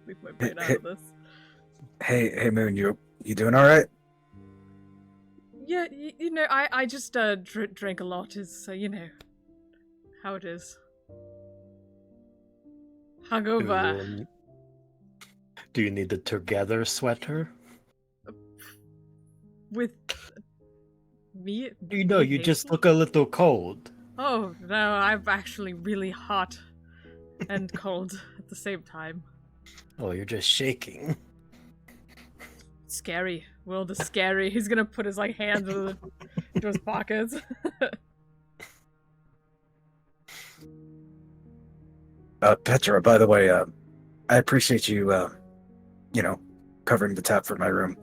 Leave my brain out of this. Hey, Moon, you doing all right? Yeah, I just drank a lot. Is how it is. Hungover. Do you need the together sweater? With me? You just look a little cold. Oh no, I'm actually really hot and cold at the same time. Oh, you're just shaking. Scary. World is scary. He's gonna put his hands into his pockets. Petra, by the way, I appreciate you, covering the tap for my room.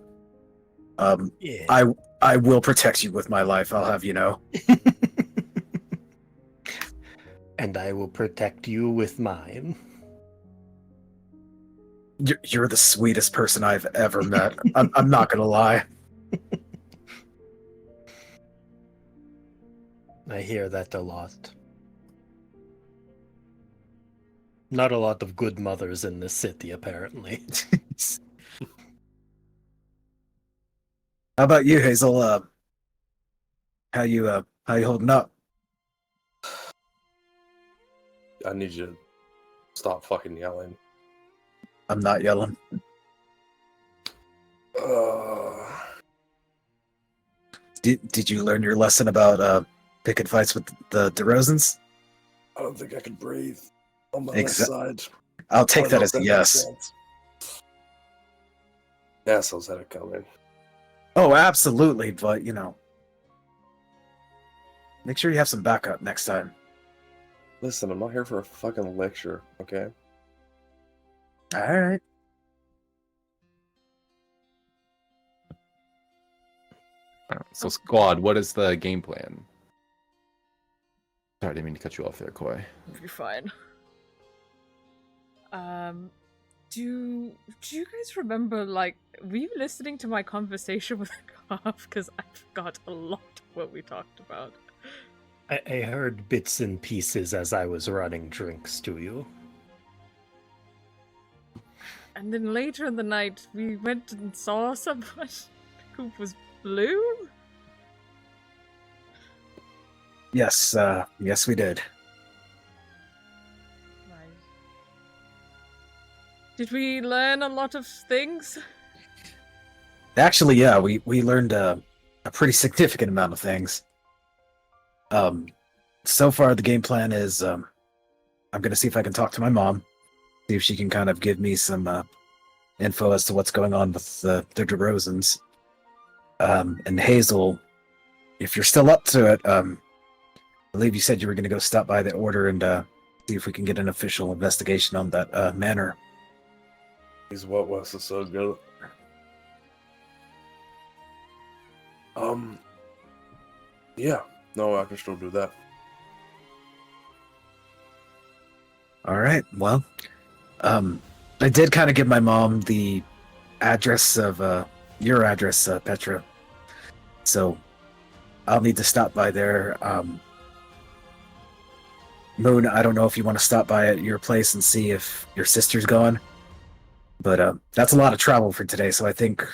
Yeah. I will protect you with my life. I'll have you know. And I will protect you with mine. You're the sweetest person I've ever met. I'm not gonna lie. I hear that a lot. Not a lot of good mothers in this city, apparently. How about you, Hazel? How you holding up? I need you to stop fucking yelling. I'm not yelling. Did you learn your lesson about picking fights with the DeRozans? I don't think I can breathe on my left side. I'll take that as a yes. Assholes had it coming. Oh, absolutely, but make sure you have some backup next time. Listen, I'm not here for a fucking lecture, okay? All right. So, squad, what is the game plan? Sorry, I didn't mean to cut you off there, Koi. You're fine. Do you guys remember, like, were you listening to my conversation with Garth? Because I forgot a lot of what we talked about. I heard bits and pieces as I was running drinks to you. And then later in the night, we went and saw someone who was blue? Yes, yes, we did. Right. Did we learn a lot of things? Actually, yeah, we learned a pretty significant amount of things. So far the game plan is I'm gonna see if I can talk to my mom, see if she can kind of give me some info as to what's going on with the DeRozans. And Hazel, if you're still up to it, I believe you said you were gonna go stop by the order and see if we can get an official investigation on that manor. He's what was so good. Yeah, no, I can still do that. All right. Well, I did kind of give my mom the address of your address, Petra. So I'll need to stop by there. Moon, I don't know if you want to stop by at your place and see if your sister's going, but that's a lot of travel for today. So I think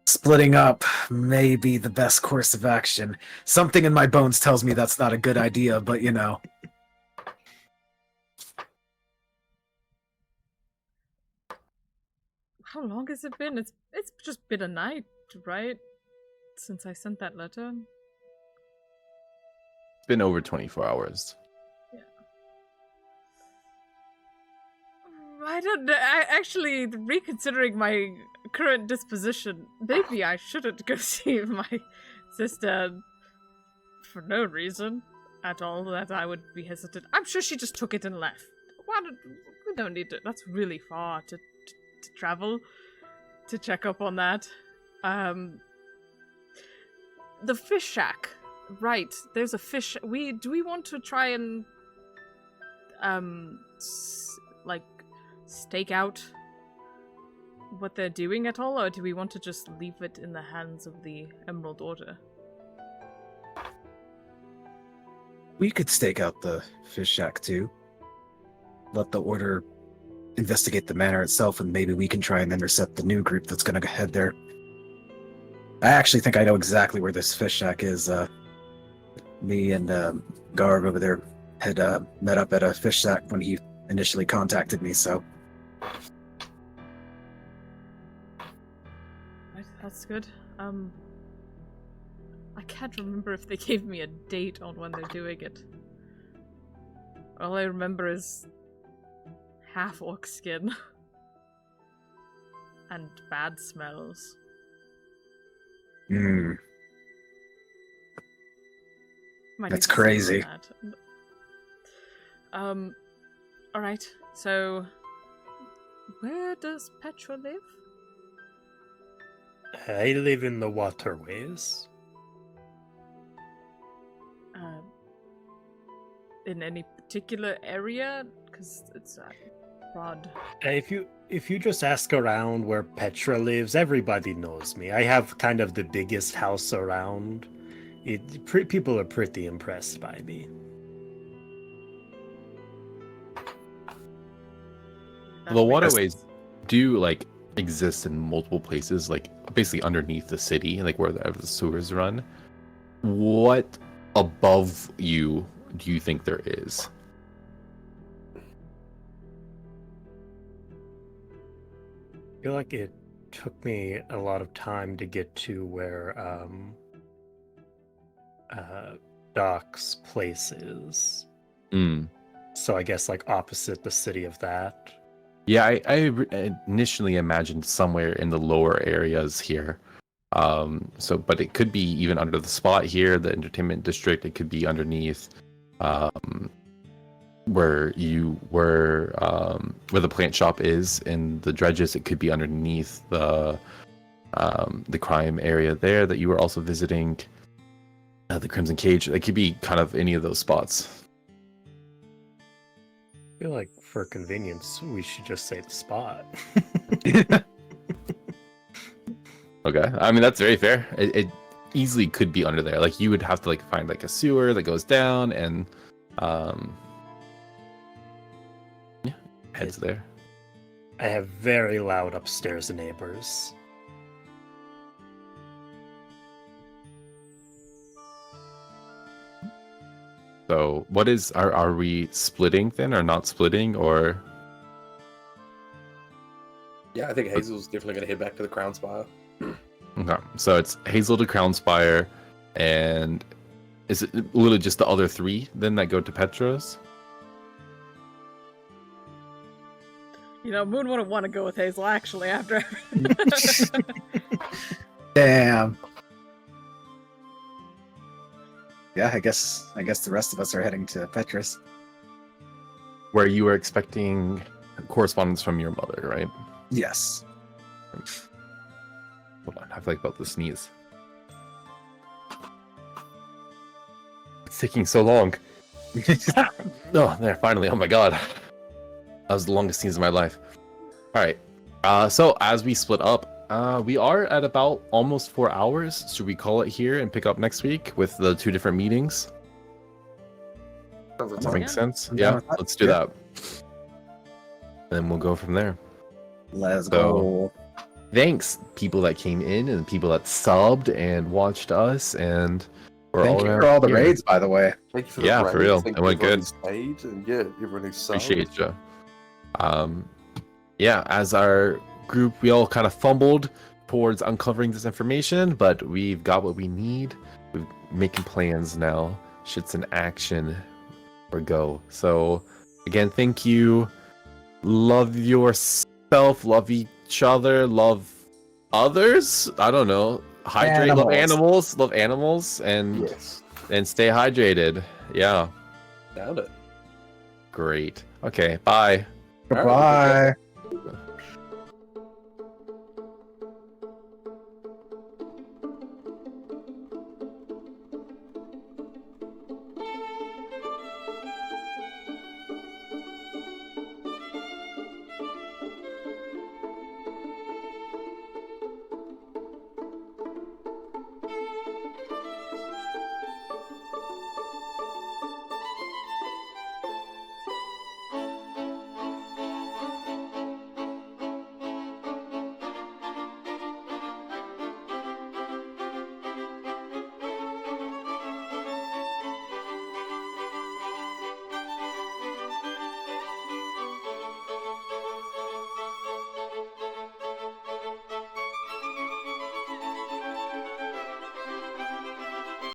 splitting up may be the best course of action. Something in my bones tells me that's not a good idea, but you know. How long has it been? It's just been a night, right? Since I sent that letter. It's been over 24 hours. Yeah. I don't know. Actually, reconsidering my current disposition, maybe I shouldn't go see my sister for no reason at all that I would be hesitant. I'm sure she just took it and left. We don't need to. That's really far to travel to check up on that. The fish shack, right? There's a fish. Do we want to try and like stake out what they're doing at all, or do we want to just leave it in the hands of the Emerald Order? We could stake out the fish shack too. Let the order investigate the manor itself, and maybe we can try and intercept the new group that's going to head there. I actually think I know exactly where this fish shack is. Me and Garv over there had met up at a fish shack when he initially contacted me, so... Right, that's good. I can't remember if they gave me a date on when they're doing it. All I remember is half orc skin and bad smells. That's crazy. Alright, so where does Petra live? I live in the waterways. In any particular area? Because it's broad. If you just ask around where Petra lives, everybody knows me. I have kind of the biggest house around. People are pretty impressed by me. The waterways do like exist in multiple places, like basically underneath the city, like where the sewers run. What above you do you think there is? I feel like it took me a lot of time to get to where Doc's place is. So I guess like opposite the city of that. Yeah, I initially imagined somewhere in the lower areas here. But it could be even under the spot here, the entertainment district. It could be underneath where you were, where the plant shop is in the dredges. It could be underneath the crime area there that you were also visiting. The Crimson Cage. It could be kind of any of those spots. I feel like for convenience, we should just say the spot. Okay, I mean that's very fair. It easily could be under there. Like you would have to like find like a sewer that goes down and yeah, heads there. I have very loud upstairs neighbors. So what is are we splitting then or not splitting or Yeah, I think Hazel's definitely gonna head back to the Crown Spire. okay. So it's Hazel to Crown Spire and is it literally just the other three then that go to Petros? You know, Moon wouldn't want to go with Hazel actually after. Damn. Yeah, I guess the rest of us are heading to Petrus. Where you were expecting correspondence from your mother, right? Yes. Hold on, I feel like about to sneeze. It's taking so long. Oh, there, finally. Oh my god. That was the longest sneeze of my life. Alright. So as we split up, we are at about almost 4 hours. Should we call it here and pick up next week with the 2 different meetings? Sounds like Does that make Yeah. sense? I'm down Yeah, with that. let's do Yeah. that. And we'll go from there. Let's So- go. Thanks, people that came in and people that subbed and watched us, and we're Thank all you around for all the here. raids, by the way. Thank you for Yeah, the for raids. real. Thank It you went everyone good. who stayed, and yeah, everyone who subbed. Appreciate you. Yeah, as our group, we all kind of fumbled towards uncovering this information, but we've got what we need. We're making plans now. Shit's in action or go. So, again, thank you. Love yourself. Love each other. Love others. I don't know. Hydrate. Love animals. Love animals. And Yes, and stay hydrated. Yeah. found it. Great. Okay. Bye. All right, Goodbye.